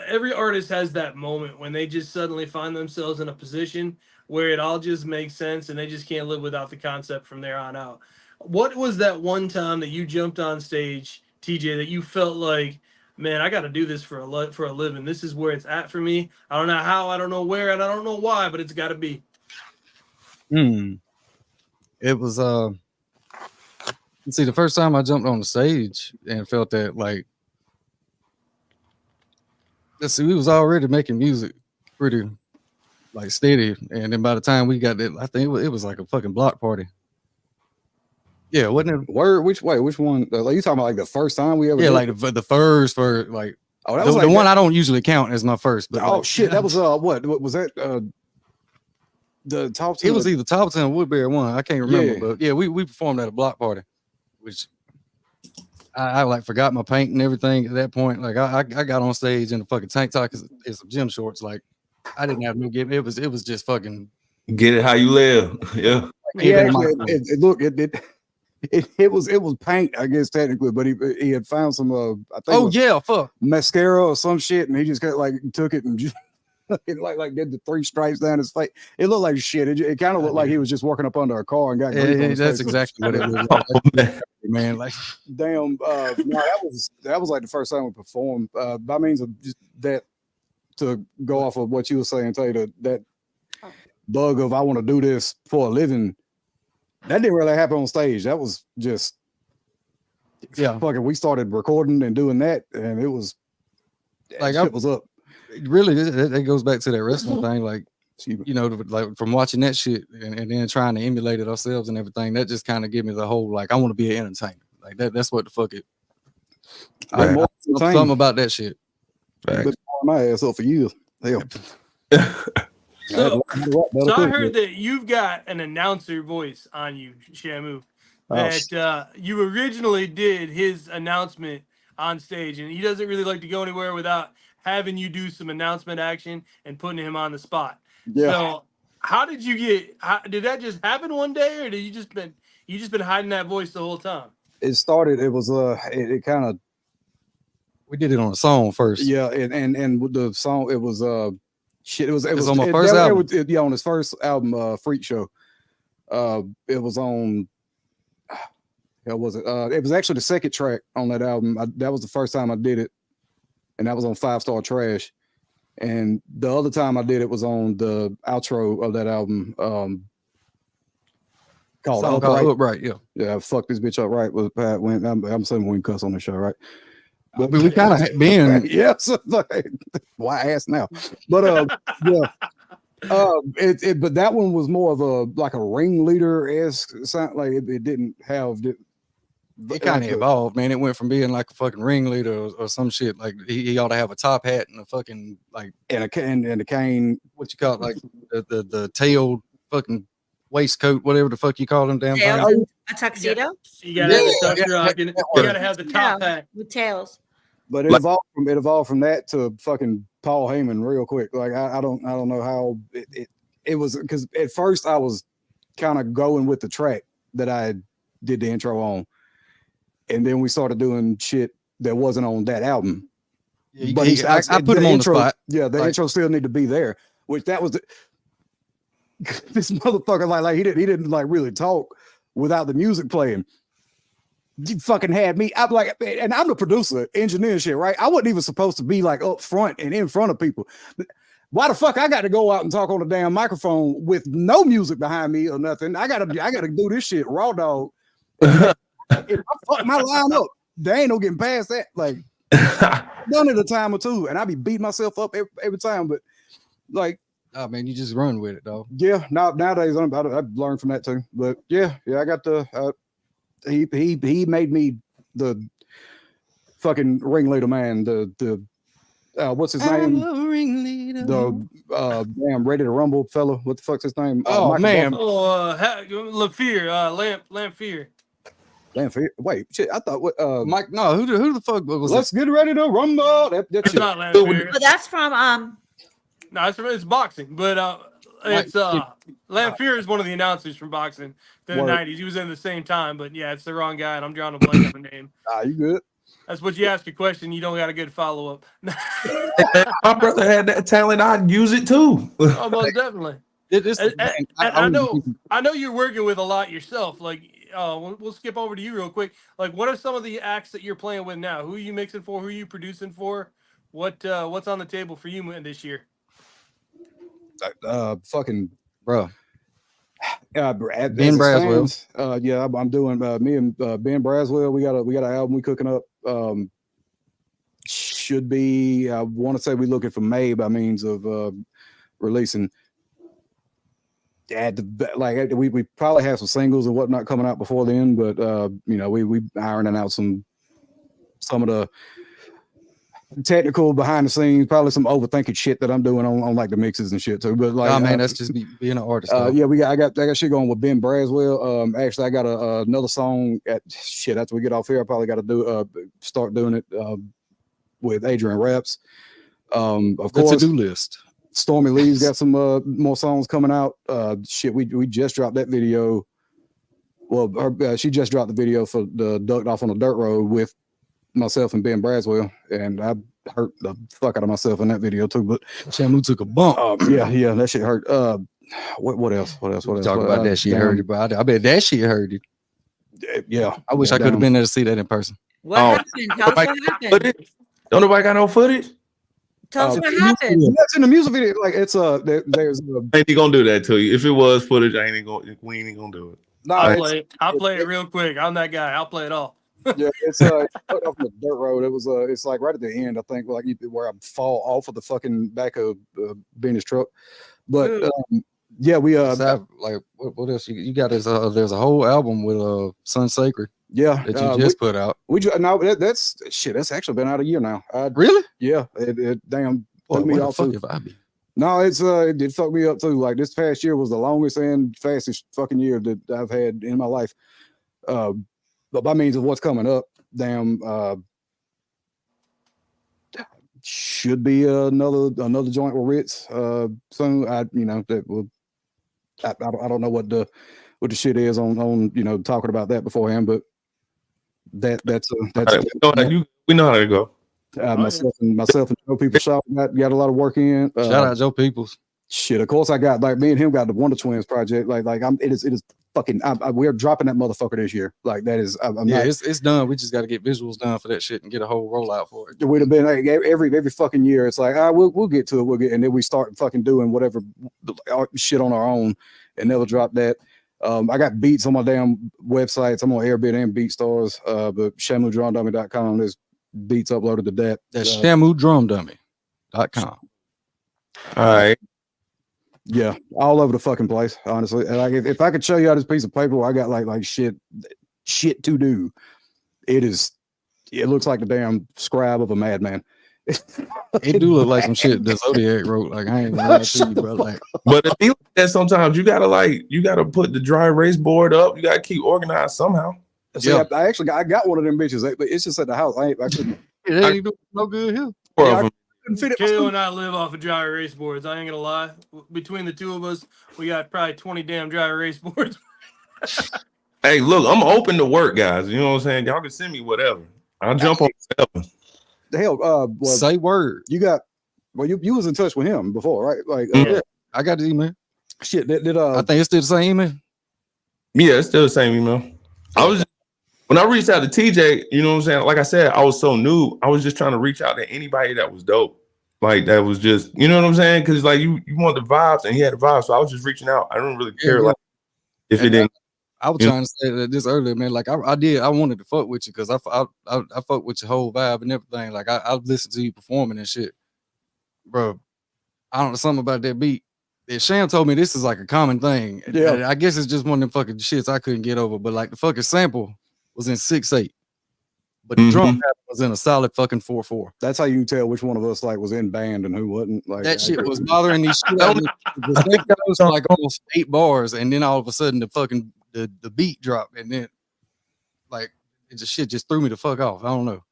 [SPEAKER 1] every artist has that moment when they just suddenly find themselves in a position where it all just makes sense and they just can't live without the concept from there on out. What was that one time that you jumped on stage, TJ, that you felt like, man, I got to do this for a living. This is where it's at for me. I don't know how, I don't know where, and I don't know why, but it's got to be.
[SPEAKER 8] It was see, the first time I jumped on the stage and felt that, like, let's see, we was already making music pretty like steady, and then by the time we got that, I think it was like a fucking block party. Yeah, wasn't it?
[SPEAKER 6] Word? Which way? Which one? Like you talking about like the first time we ever?
[SPEAKER 8] Yeah, like the first for like.
[SPEAKER 6] Oh, that
[SPEAKER 8] the,
[SPEAKER 6] was like
[SPEAKER 8] the one I don't usually count as my first. But
[SPEAKER 6] oh
[SPEAKER 8] like,
[SPEAKER 6] shit, that was what was that? The top 10.
[SPEAKER 8] It was either top 10 or Woodbury one. I can't remember,
[SPEAKER 6] Yeah.
[SPEAKER 8] but yeah, we performed at a block party, which I like forgot my paint and everything at that point. Like I got on stage in a fucking tank top and some gym shorts. Like I didn't have no game. It was just fucking
[SPEAKER 2] get it how you live. Yeah.
[SPEAKER 6] Yeah, it was paint, I guess technically, but he had found some I think
[SPEAKER 8] fuck
[SPEAKER 6] mascara or some shit, and he just got like took it and just it like did the 3 stripes down his face. It looked like shit. It kind of looked like he was just working up under a car and got grease on his
[SPEAKER 8] that's
[SPEAKER 6] face.
[SPEAKER 8] exactly what it was. Man, like
[SPEAKER 6] damn. No, that was like the first time we performed. By means of just that, to go off of what you were saying, Tater, that bug of I want to do this for a living. That didn't really happen on stage. That was just fucking. We started recording and doing that, and it was like shit was up.
[SPEAKER 8] Really, that goes back to that wrestling thing. Like, you know, like from watching that shit and then trying to emulate it ourselves and everything. That just kind of gave me the whole like I want to be an entertainer. Like that's what the fuck it.
[SPEAKER 6] Right.
[SPEAKER 8] Something about that shit.
[SPEAKER 6] I've been my ass up for years. Hell.
[SPEAKER 1] So I heard that you've got an announcer voice on you, Shamu. That you originally did his announcement on stage, and he doesn't really like to go anywhere without having you do some announcement action and putting him on the spot. Yeah. So how did you did that just happen one day, or did you just been hiding that voice the whole time?
[SPEAKER 6] It started. It was it kind of.
[SPEAKER 8] We did it on a song first.
[SPEAKER 6] Yeah, and with the song it was shit. It was
[SPEAKER 8] on my first album.
[SPEAKER 6] On his first album, Freeq Show. It was on. How was it? It was actually the second track on that album. That was the first time I did it, and that was on 5 Star Trash. And the other time I did it was on the outro of that album, called
[SPEAKER 8] Upright.
[SPEAKER 6] Yeah, fuck this bitch Upright with Pat Went. I'm saying we can cuss on the show, right?
[SPEAKER 8] But we kind of been
[SPEAKER 6] so like, why ask now? But yeah. But that one was more of a like a ringleader-esque sound. Like it didn't have
[SPEAKER 8] it kind of evolved, man. It went from being like a fucking ringleader or some shit. Like he ought to have a top hat and a fucking like
[SPEAKER 6] and a cane.
[SPEAKER 8] What you call it? Like the tailed fucking waistcoat, whatever the fuck you call them damn thing.
[SPEAKER 3] A tuxedo.
[SPEAKER 1] You gotta have the tuck rock and you gotta have the top hat
[SPEAKER 3] with tails.
[SPEAKER 6] But it evolved from that to fucking Paul Heyman real quick. Like I don't know how it was, because at first I was kind of going with the track that I did the intro on, and then we started doing shit that wasn't on that album.
[SPEAKER 8] Yeah, but I put him on the spot.
[SPEAKER 6] Yeah, the intro still need to be there. Which that was this motherfucker like he didn't like really talk without the music playing. you fucking had me. I'm like, and I'm the producer, engineer and shit, right? I wasn't even supposed to be like up front and in front of people. Why the fuck I got to go out and talk on the damn microphone with no music behind me or nothing? I gotta do this shit raw dog. If I fuck my line up, there ain't no getting past that. Like done it a time or two, and I be beating myself up every time. But like,
[SPEAKER 8] oh man, you just run with it, dog.
[SPEAKER 6] yeah. Nowadays I've learned from that too. But yeah, I got the. He made me the fucking ringleader man. The what's his name? The damn Ready to Rumble fella. What the fuck's his name?
[SPEAKER 8] Oh
[SPEAKER 6] Michael
[SPEAKER 8] man.
[SPEAKER 1] Lamphere.
[SPEAKER 6] Lamphere. Wait, shit. I thought what?
[SPEAKER 8] Mike. No, who the fuck was
[SPEAKER 6] Let's get ready to rumble. That
[SPEAKER 1] It's
[SPEAKER 6] shit.
[SPEAKER 1] not Lamphere.
[SPEAKER 3] But that's from
[SPEAKER 1] No, it's boxing, but it's Lamphere is one of the announcers from boxing in the
[SPEAKER 6] Word.
[SPEAKER 1] 90s. He was in the same time, but yeah, it's the wrong guy, and I'm drawing a blank on the name.
[SPEAKER 6] You good?
[SPEAKER 1] That's what you ask a question, you don't got a good follow up.
[SPEAKER 2] My brother had that talent. I'd use it too.
[SPEAKER 1] Oh, most definitely.
[SPEAKER 8] and
[SPEAKER 1] I know you're working with a lot yourself. Like, we'll skip over to you real quick. Like, what are some of the acts that you're playing with now? Who are you mixing for? Who are you producing for? What's on the table for you this year?
[SPEAKER 6] Fucking
[SPEAKER 8] bro.
[SPEAKER 6] Ben
[SPEAKER 8] Braswell.
[SPEAKER 6] Yeah, I'm doing me and Ben Braswell. We got an album we cooking up. Should be, I want to say we're looking for May by means of releasing. We probably have some singles and whatnot coming out before then, but we ironing out some of the technical behind the scenes, probably some overthinking shit that I'm doing on like the mixes and shit too. But like,
[SPEAKER 8] oh man, that's just being an artist.
[SPEAKER 6] Yeah, I got shit going with Ben Braswell. Actually, I got another song after we get off here. I probably got to start doing it with Adrian Raps. Of course,
[SPEAKER 8] to-do list.
[SPEAKER 6] Stormy Lee's got some more songs coming out. We just dropped that video. Well, she just dropped the video for the Ducked Off on the Dirt Road with myself and Ben Braswell, and I hurt the fuck out of myself in that video too. But
[SPEAKER 8] Shamu took a bump.
[SPEAKER 6] Yeah, that shit hurt. What else?
[SPEAKER 8] Talk about that shit hurt it, but I bet that shit hurt it.
[SPEAKER 6] Yeah,
[SPEAKER 8] I wish I could have been there to see that in person.
[SPEAKER 3] what happened? Tell us what happened.
[SPEAKER 2] Don't nobody got no footage?
[SPEAKER 3] Tell us what happened.
[SPEAKER 6] That's in the music video. Like it's there's
[SPEAKER 2] Ain't he gonna do that to you? If it was footage, we ain't gonna do it.
[SPEAKER 1] I'll play it real quick. I'm that guy. I'll play it all.
[SPEAKER 6] Yeah, it's off the dirt road. It was it's like right at the end, I think, like where I fall off of the fucking back of Benny's truck. But yeah, we
[SPEAKER 8] like what else you got? There's a whole album with Sun Sacred.
[SPEAKER 6] Yeah,
[SPEAKER 8] that you just put out.
[SPEAKER 6] That's shit. That's actually been out a year now.
[SPEAKER 8] Really?
[SPEAKER 6] Yeah, it damn
[SPEAKER 8] Boy,
[SPEAKER 6] took me
[SPEAKER 8] what
[SPEAKER 6] off.
[SPEAKER 8] the fuck if I be?
[SPEAKER 6] No, it did fuck me up too. Like this past year was the longest and fastest fucking year that I've had in my life. But by means of what's coming up, damn, should be another joint with Ritz soon. I don't know what the shit is on talking about that beforehand, but that's
[SPEAKER 2] right, we know how to go.
[SPEAKER 6] Myself and Joe People Shop got a lot of work in.
[SPEAKER 8] Shout out Joe Peoples.
[SPEAKER 6] Shit, of course I got like me and him got the Wonder Twins project. It is fucking. We're dropping that motherfucker this year. Like that is.
[SPEAKER 8] It's done. We just got to get visuals done for that shit and get a whole rollout for it.
[SPEAKER 6] We'd have been like every fucking year. It's like we'll get to it. And then we start fucking doing whatever shit on our own and never drop that. I got beats on my damn websites. I'm on Airbnb and BeatStars. But ShamuDrumDummy.com. There's beats uploaded to that.
[SPEAKER 8] That's ShamuDrumDummy.com.
[SPEAKER 2] All right.
[SPEAKER 6] Yeah, all over the fucking place, honestly. Like if I could show you all this piece of paper where I got like shit to do, it looks like the damn scribe of a madman.
[SPEAKER 8] It do look like some shit that Zodiac wrote. Like I ain't gonna lie to you, bro. Like,
[SPEAKER 2] but it be like that sometimes. You gotta put the dry erase board up. You gotta keep organized somehow.
[SPEAKER 6] See, yeah. I got one of them bitches, but it's just at the house. I couldn't.
[SPEAKER 8] It ain't doing no good here.
[SPEAKER 1] Kaio and I live off of dry erase boards. I ain't gonna lie. Between the two of us, we got probably 20 damn dry erase boards.
[SPEAKER 2] Hey, look, I'm open to work, guys. You know what I'm saying? Y'all can send me whatever. I'll jump on whatever.
[SPEAKER 6] The hell,
[SPEAKER 8] say word.
[SPEAKER 6] You was in touch with him before, right? Like,
[SPEAKER 8] yeah, I got the email.
[SPEAKER 6] Shit, did
[SPEAKER 8] I think it's still the same email.
[SPEAKER 2] Yeah, it's still the same email. I was when I reached out to TJ, you know what I'm saying? Like I said, I was so new. I was just trying to reach out to anybody that was dope. Like that was just, you know what I'm saying? Because like you want the vibes, and he had the vibes, so I was just reaching out. I didn't really care like if it didn't.
[SPEAKER 8] I was trying to say that this earlier, man. Like I wanted to fuck with you because I fuck with your whole vibe and everything. Like I listened to you performing and shit, bro. I don't know something about that beat. Sham told me this is like a common thing.
[SPEAKER 6] Yeah.
[SPEAKER 8] I guess it's just one of them fucking shits I couldn't get over. But like the fucking sample was in 6/8, but the drum pattern was in a solid fucking 4/4.
[SPEAKER 6] That's how you can tell which one of us like was in band and who wasn't. Like
[SPEAKER 8] That shit was bothering these shit out of me. The second was like almost 8 bars, and then all of a sudden the fucking the beat dropped, and then like it just shit just threw me the fuck off. I don't know.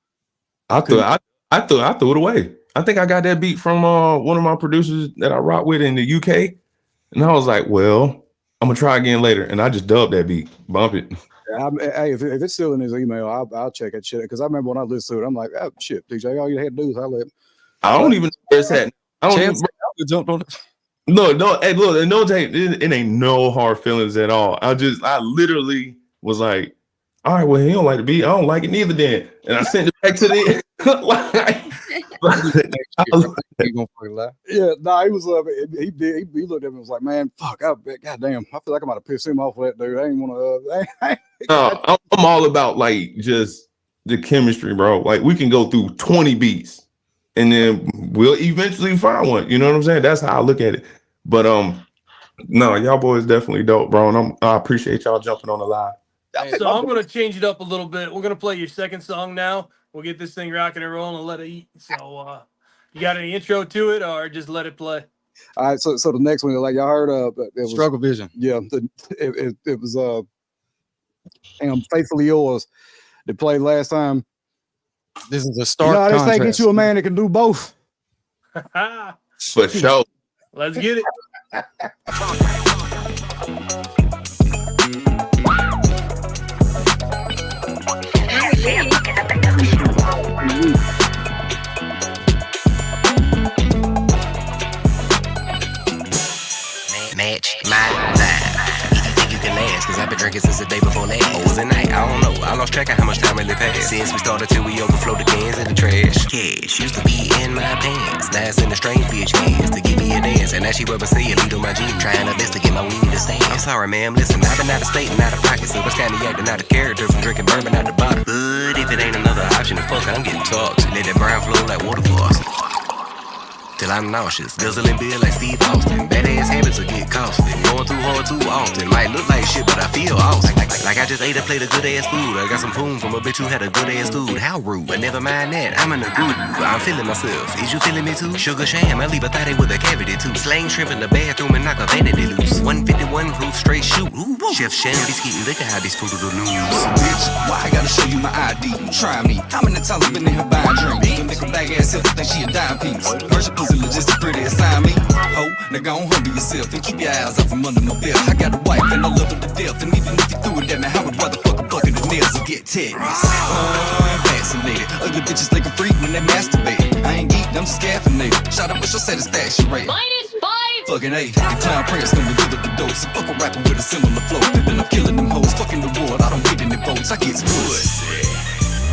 [SPEAKER 2] I threw it away. I think I got that beat from one of my producers that I rock with in the UK, and I was like, well, I'm gonna try again later, and I just dubbed that beat, bump it.
[SPEAKER 6] Hey, if it's still in his email, I'll check that shit because I remember when I listened to it, I'm like, oh shit, DJ, all you had to do is
[SPEAKER 2] I don't even know where it's at. I don't even,
[SPEAKER 8] jumped on it.
[SPEAKER 2] No, hey, look, it ain't no hard feelings at all. I literally was like, all right, well, he don't like the beat. I don't like it neither then. And I sent it back to the
[SPEAKER 6] yeah, he was he did. He looked at me and was like, man, fuck, goddamn, I feel like I'm about to piss him off with that dude. I ain't want to.
[SPEAKER 2] No, I'm all about like just the chemistry, bro. Like we can go through 20 beats and then we'll eventually find one. You know what I'm saying? That's how I look at it. But no, y'all boys definitely dope, bro. And I appreciate y'all jumping on the live.
[SPEAKER 1] So I'm gonna change it up a little bit. We're gonna play your second song now. We'll get this thing rocking and rolling and let it eat. So you got any intro to it or just let it play?
[SPEAKER 6] All right, so the next one, like y'all heard it was
[SPEAKER 8] Struggle Vision.
[SPEAKER 6] Yeah, it was Faithfully Yours. They played last time.
[SPEAKER 8] This is a start.
[SPEAKER 6] No, this thing get you a man that can do both.
[SPEAKER 2] For sure.
[SPEAKER 1] Let's get it.
[SPEAKER 9] Match my vibe. If you think you can last, cause I've been drinking since the day before last. Or was it night? I don't know. I lost track of how much time really passed. Since we started till we overflow the cans in the trash. Cash used to be in my pants. Now it's in the strange bitch hands to give me a dance. And now she rubber say a lead on my jeans. Trying her best to get my weed to stand. I'm sorry, ma'am. Listen, I've been out of state and out of pocket. So it's kinda acting out of character from drinking bourbon out the bottle. But if it ain't another option, then fuck it, I'm getting talked. Let that brown flow like waterfalls. Till I'm nauseous, guzzling beer like Steve Austin. Badass habits will get costly. Going too hard too often. Might look like shit, but I feel awesome. Like I just ate a plate of good ass food. I got some poom from a bitch who had a good ass dude. How rude, but never mind that. I'm in a groove, I'm feeling myself. Is you feeling me too? Sugar sham, I leave a thotty with a cavity too. Slang shrimp in the bathroom and knock a vanity loose. 151 proof straight shoot. Ooh, Chef Sham be skeeting. Look at how these food do the news.
[SPEAKER 7] Bitch, why I gotta show you my ID? Try me. How many times I've been in here buying drinks? Even make a bag ass self think she a dime piece. Persian pussy logistic pretty assign me. Ho, nigga, don't humble yourself and keep your eyes up from under my belt. I got a wife and I love her to death. And even if you threw it at me, I would rather fuck a bucket of nails and get tetanus. I'm vaccinated. Ugly bitches like a freak when they masturbate. I ain't geeked, I'm just caffeinated. Shout out, what's your satisfaction rate? -5. Fucking A. The clown prince gonna deliver the dose. So fuck a rapper with a similar flow. Then I'm killing them hoes. Fucking the world, I don't get any votes. I get pussy.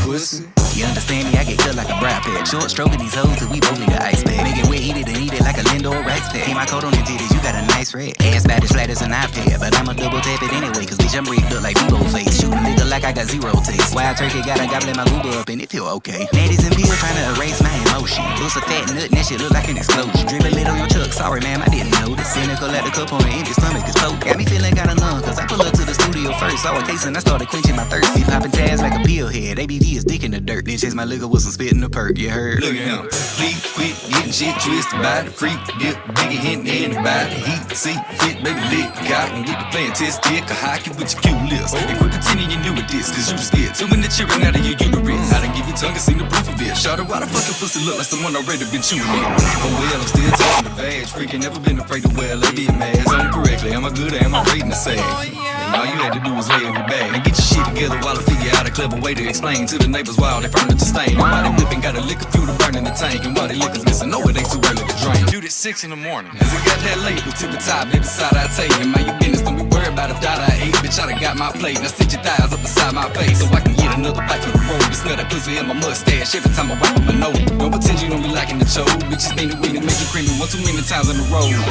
[SPEAKER 7] Pussy.
[SPEAKER 9] You understand me? I get cut like a brow pad. Short stroking these hoes till we both need an ice pack. Make it wet, heated and eat it like a Lindor rice pack. Keep my coat on your titties, you got a nice red. Ass fat as flat as an iPad, but I'ma double tap it anyway. Cause bitch, I'm rigged up like Bebo face. Shoot a nigga like I got zero taste. Wild turkey got a gobble my Uber up and it feel okay. Natties and pills trying to erase my emotion. Boost a fat nut and that shit look like an explosion. Drip a little on your truck, sorry ma'am, I didn't know. The cynical at the cup on an empty stomach is poke. Got me feeling kinda numb, cause I pull up to the studio first. Saw a case and I started quenching my thirst. Be popping tabs like a peel head. ABV is dick in the dirt. Then chase my liquor with some spit in the perk, you heard?
[SPEAKER 7] Look at him. Please quit getting shit twisted by the freak. Dip, biggie hitting anybody. Heat, see, fit, baby, lick. Got and get the playing test, stick a hockey with your cute lips. And quit pretending you knew with this, cause you was scared. Too many children out of your uterus. I done give you tongue and seen the proof of it. Shout out, why the fucking pussy look like someone already been chewing it? Oh well, I'm still talking the badge. Freaking never been afraid to wear a lady mask on correctly. Am I good or am I rating the same? And all you had to do was lay on your bag and get your shit together while I figure out a clever way to explain to the neighbors why all their furniture stained. And why they whipping got a liquor fuel to burn in the tank. And why they liquor's missing, no it ain't too early to drink. Dude, it's 6 in the morning. As it got that late, but to the top, baby side I take. And mind your business, don't be worried about a dot I ate. Bitch, I done got my plate. Now sit your thighs up beside my face so I can
[SPEAKER 10] another bite for the road. The smell that pussy in my mustache every time I wipe up my nose. Don't pretend you don't be liking the show. Bitches been the way to make you creamy one too many times in a row. You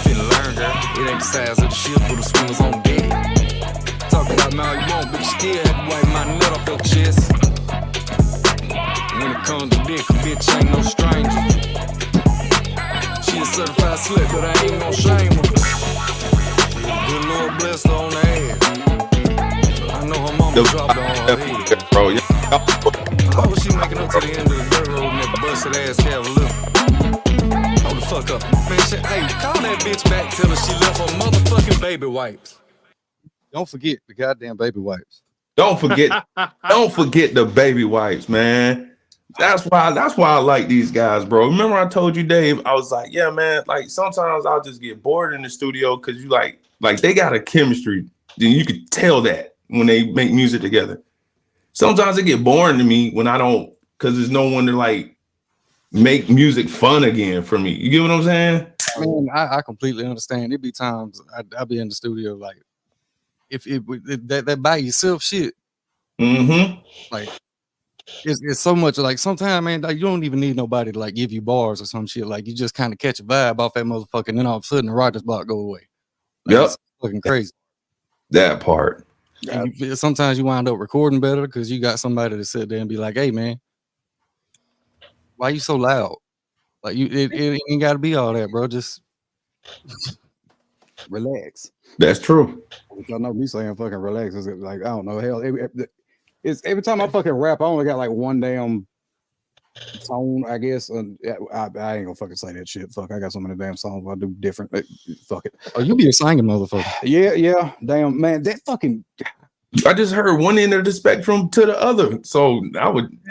[SPEAKER 10] finna learn, girl. It ain't the size of the ship or the swingers on deck. Talk about me all you want, but you still have to wipe my nut off your chest. When it comes to dick, a bitch ain't no stranger. She a certified slut, but I ain't gon' shame her. Good Lord bless her on the ass. I know her mama dropped her on her head.
[SPEAKER 2] Bro, yeah.
[SPEAKER 10] How was she making up to the end of the dirt road in that busted ass Cavalier? Hold the fuck up. Man, shit, hey, call that bitch back, tell her she left her motherfucking baby wipes.
[SPEAKER 8] Don't forget the goddamn baby wipes.
[SPEAKER 2] Don't forget the baby wipes, man. That's why I like these guys, bro. Remember I told you, Dave, I was like, yeah, man, like sometimes I'll just get bored in the studio because you like they got a chemistry. Then you could tell that when they make music together. Sometimes it get boring to me when I don't, because there's no one to like make music fun again for me. You get what I'm saying?
[SPEAKER 8] Man, I completely understand. It be times I be in the studio like if that by yourself shit.
[SPEAKER 2] Mm-hmm.
[SPEAKER 8] Like it's so much like sometimes, man, like, you don't even need nobody to like give you bars or some shit. Like you just kind of catch a vibe off that motherfucker, and then all of a sudden the writer's block go away. Like,
[SPEAKER 2] Yep.
[SPEAKER 8] it's fucking crazy.
[SPEAKER 2] That part.
[SPEAKER 8] Sometimes you wind up recording better because you got somebody to sit there and be like, "Hey, man, why you so loud? Like it ain't got to be all that, bro. Just
[SPEAKER 6] Relax.
[SPEAKER 2] That's true.
[SPEAKER 6] I know me saying fucking relax is like, I don't know, hell, it's every time I fucking rap, I only got like one damn tone, I guess. And I ain't gonna fucking say that shit. Fuck, I got so many damn songs I do different. Fuck it.
[SPEAKER 8] Oh, you be a singing motherfucker.
[SPEAKER 6] Yeah. Damn, man, that fucking.
[SPEAKER 2] I just heard one end of the spectrum to the other. So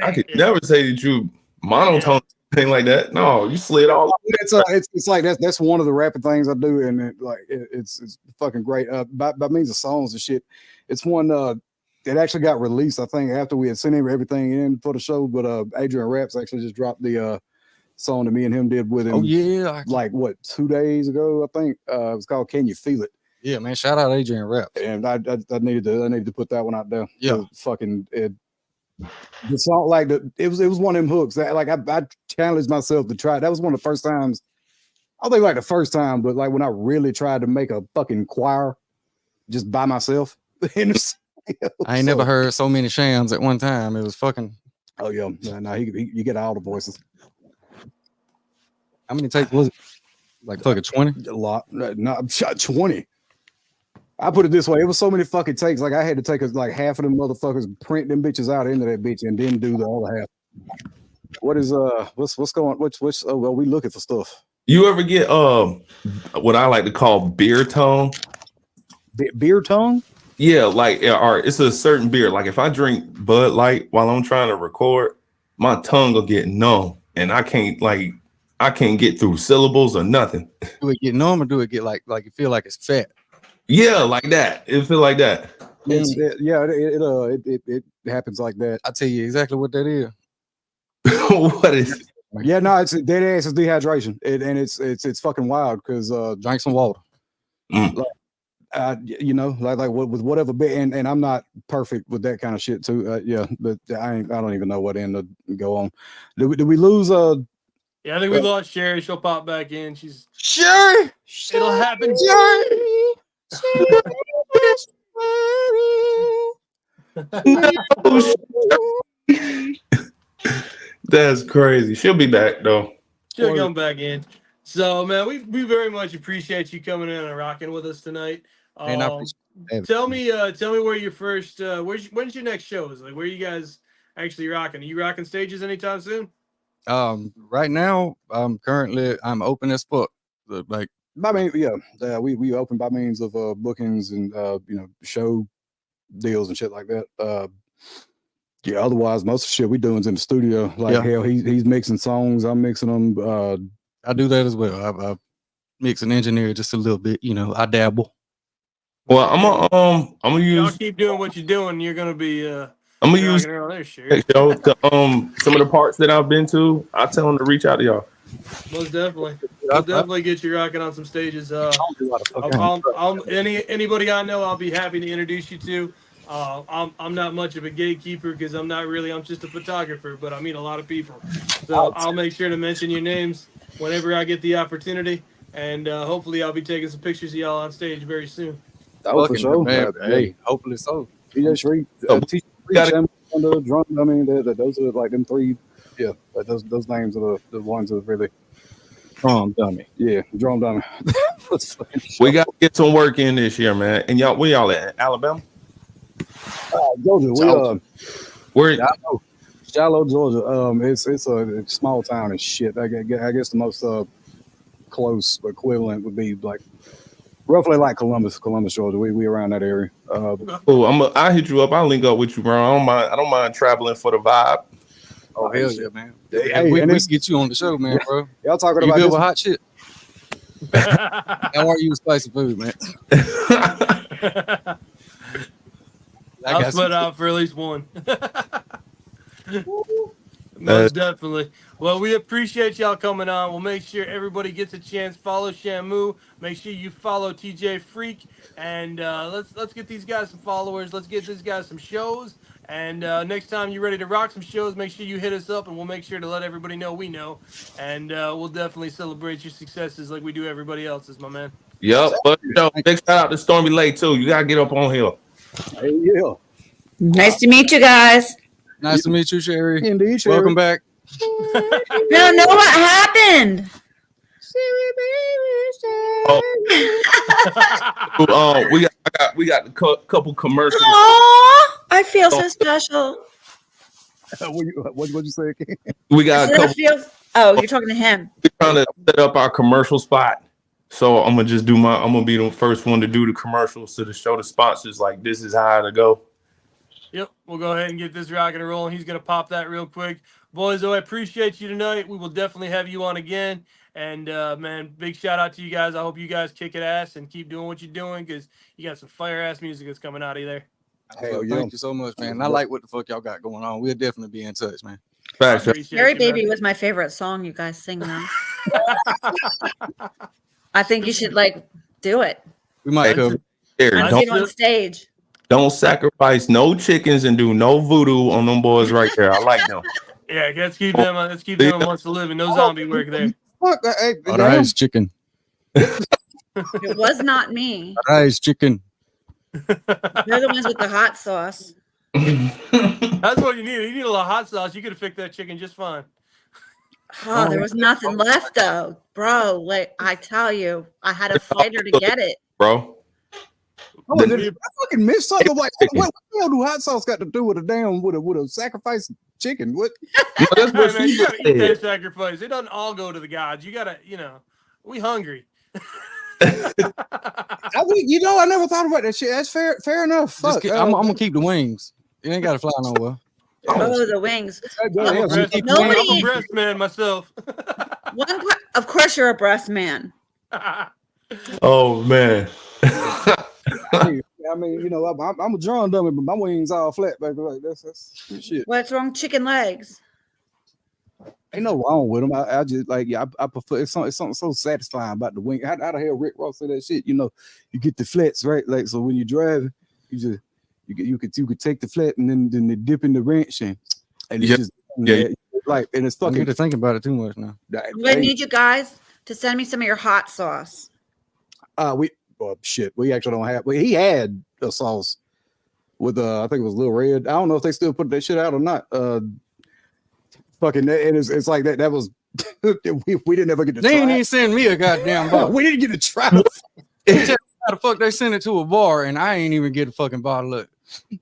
[SPEAKER 2] I could never say that you monotone thing like that. No, you slid all.
[SPEAKER 6] It's like that's one of the rapping things I do, and it's fucking great. By means of songs and shit. It's one it actually got released, I think, after we had sent everything in for the show. But Adrian Raps actually just dropped the song that me and him did with him.
[SPEAKER 8] Oh yeah,
[SPEAKER 6] like what, 2 days ago, I think. It was called "Can You Feel It."
[SPEAKER 8] Yeah, man. Shout out Adrian Raps.
[SPEAKER 6] And I needed to put that one out there.
[SPEAKER 8] Yeah,
[SPEAKER 6] fucking the song, like it was one of them hooks that like I challenged myself to try. That was one of the first times. I don't think like the first time, but like when I really tried to make a fucking choir just by myself.
[SPEAKER 8] I ain't never heard so many shams at one time. It was fucking.
[SPEAKER 6] Oh yeah, no, you get all the voices.
[SPEAKER 8] How many takes was it? Like fucking 20?
[SPEAKER 6] A lot. No, 20. I put it this way: it was so many fucking takes. Like I had to take like half of them motherfuckers, print them bitches out into that bitch, and then do the other half. What is what's going? Which well, we looking for stuff.
[SPEAKER 2] You ever get what I like to call beer tongue?
[SPEAKER 6] Beer tongue?
[SPEAKER 2] Yeah, like it's a certain beer. Like if I drink Bud Light while I'm trying to record, my tongue will get numb, and I can't get through syllables or nothing.
[SPEAKER 8] Do it get numb or do it get like you feel like it's fat?
[SPEAKER 2] Yeah, like that. It feel like that.
[SPEAKER 6] It happens like that.
[SPEAKER 8] I tell you exactly what that is.
[SPEAKER 2] What is it?
[SPEAKER 6] Yeah, no, it's dead ass. It's dehydration, and it's fucking wild because
[SPEAKER 8] drink some water.
[SPEAKER 6] Like, you know, like with whatever bit, and I'm not perfect with that kind of shit too. Yeah, but I don't even know what end to go on. Did we lose?
[SPEAKER 1] Yeah, I think we lost Sherry. She'll pop back in. She's
[SPEAKER 8] Sherry.
[SPEAKER 1] It'll happen.
[SPEAKER 2] That's crazy. She'll be back though.
[SPEAKER 1] She'll come back in. So man, we very much appreciate you coming in and rocking with us tonight. Tell me where your first when's your next shows? Like where you guys actually rocking? Are you rocking stages anytime soon?
[SPEAKER 8] Right now, I'm open as fuck. Like
[SPEAKER 6] I mean, yeah, we open by means of bookings and show deals and shit like that. Yeah, otherwise most of the shit we doing is in the studio. Like hell, he's mixing songs, I'm mixing them.
[SPEAKER 8] I do that as well. I mix and engineer just a little bit, I dabble.
[SPEAKER 2] Well, I'm gonna use.
[SPEAKER 1] Y'all keep doing what you're doing. You're gonna be.
[SPEAKER 2] I'm gonna use show some of the parts that I've been to. I tell them to reach out to y'all.
[SPEAKER 1] Most definitely. I'll definitely get you rocking on some stages. Anybody I know, I'll be happy to introduce you to. I'm not much of a gatekeeper because I'm just a photographer, but I meet a lot of people. So I'll make sure to mention your names whenever I get the opportunity, and hopefully I'll be taking some pictures of y'all on stage very soon.
[SPEAKER 6] Oh, for sure.
[SPEAKER 8] man. Hey, hopefully so.
[SPEAKER 6] TJ Shriek,
[SPEAKER 2] So,
[SPEAKER 6] TJ
[SPEAKER 2] gotta-
[SPEAKER 6] Shriek, and the drum. I mean, those are like them three. Yeah, those names are the ones that really
[SPEAKER 8] Drum dummy.
[SPEAKER 6] Yeah, drum dummy.
[SPEAKER 2] We got to get some work in this year, man. And y'all, where y'all at? Alabama?
[SPEAKER 6] Georgia.
[SPEAKER 2] Where?
[SPEAKER 6] Shallow, Georgia. It's a small town and shit. I guess the most close equivalent would be like roughly like Columbus, Georgia. We around that area.
[SPEAKER 2] Oh, I'll hit you up. I'll link up with you, bro. I don't mind traveling for the vibe.
[SPEAKER 8] Oh hell yeah, man.
[SPEAKER 6] Hey,
[SPEAKER 8] we
[SPEAKER 6] and
[SPEAKER 8] can get you on the show, man, bro.
[SPEAKER 6] Y'all talking
[SPEAKER 8] You
[SPEAKER 6] about
[SPEAKER 8] good
[SPEAKER 6] this?
[SPEAKER 8] with hot shit? How are you with spicy food, man?
[SPEAKER 1] I'll split out for at least one. Most definitely. Well, we appreciate y'all coming on. We'll make sure everybody gets a chance. Follow Shamu. Make sure you follow TJ Freeq. And let's get these guys some followers. Let's get these guys some shows. And next time you're ready to rock some shows, make sure you hit us up, and we'll make sure to let everybody know we know. And we'll definitely celebrate your successes like we do everybody else's, my man.
[SPEAKER 2] Yep. But big shout out to Stormy Lake too. You gotta get up on here.
[SPEAKER 6] Hey, yeah.
[SPEAKER 3] Nice to meet you guys.
[SPEAKER 8] Nice to meet you, Sherry.
[SPEAKER 6] Indeed, Sherry.
[SPEAKER 8] Welcome back.
[SPEAKER 3] I don't know what happened.
[SPEAKER 2] We got a couple commercials.
[SPEAKER 3] Aw, I feel so special.
[SPEAKER 6] What'd you say again?
[SPEAKER 2] We got a couple.
[SPEAKER 3] Oh, you're talking to him.
[SPEAKER 2] We're trying to set up our commercial spot. So I'm gonna be the first one to do the commercials to show the sponsors like this is how to go.
[SPEAKER 1] Yep, we'll go ahead and get this rocking and rolling. He's going to pop that real quick. Boys, I appreciate you tonight. We will definitely have you on again. And, man, big shout out to you guys. I hope you guys kick it ass and keep doing what you're doing because you got some fire-ass music that's coming out of there.
[SPEAKER 8] Hell, thank you so much, man. I like what the fuck y'all got going on. We'll definitely be in touch, man.
[SPEAKER 3] Scary Baby was my favorite song you guys sing now. I think you should, do it.
[SPEAKER 8] We might cover.
[SPEAKER 3] Get on stage.
[SPEAKER 2] Don't sacrifice no chickens and do no voodoo on them boys right there. I like them.
[SPEAKER 1] Yeah, let's keep them amongst the living. No zombie work there.
[SPEAKER 6] Fuck,
[SPEAKER 8] Rice chicken.
[SPEAKER 3] It was not me.
[SPEAKER 8] Rice chicken.
[SPEAKER 3] They're the ones with the hot sauce.
[SPEAKER 1] That's what you need. You need a little hot sauce. You could have fixed that chicken just fine.
[SPEAKER 3] Oh, there was nothing left though, bro. I tell you, I had a fighter to get it,
[SPEAKER 2] bro.
[SPEAKER 6] I fucking missed something. Like, what the hell do hot sauce got to do with a sacrifice chicken? What?
[SPEAKER 2] That's what
[SPEAKER 1] man, you gotta eat that sacrifice. It doesn't all go to the gods. You gotta, we hungry.
[SPEAKER 6] I never thought about that shit. That's fair enough. Fuck.
[SPEAKER 8] I'm gonna keep the wings. You ain't gotta fly nowhere.
[SPEAKER 3] Oh, the wings.
[SPEAKER 1] I'm a breast man myself.
[SPEAKER 3] Of course, you're a breast man.
[SPEAKER 2] Oh man.
[SPEAKER 6] I mean, I'm a drum dummy, but my wings all flat back. Like that's shit.
[SPEAKER 3] What's wrong? Chicken legs.
[SPEAKER 6] Ain't no wrong with them. I just I prefer it's something so satisfying about the wing. How the hell Rick Ross say that shit? You get the flats right, like so when you drive, you could take the flat and then they dip in the wrench and it's and it's fucking.
[SPEAKER 8] I need to think about it too much now.
[SPEAKER 3] I'm gonna need you guys to send me some of your hot sauce.
[SPEAKER 6] We actually don't have. He had a sauce with I think it was Little Red. I don't know if they still put that shit out or not. Fucking, and it's like that. That was we didn't ever get to.
[SPEAKER 8] They
[SPEAKER 6] try
[SPEAKER 8] ain't
[SPEAKER 6] it.
[SPEAKER 8] even send me a goddamn bottle.
[SPEAKER 6] We didn't get to try.
[SPEAKER 8] How the fuck they sent it to a bar and I ain't even get a fucking bottle of it.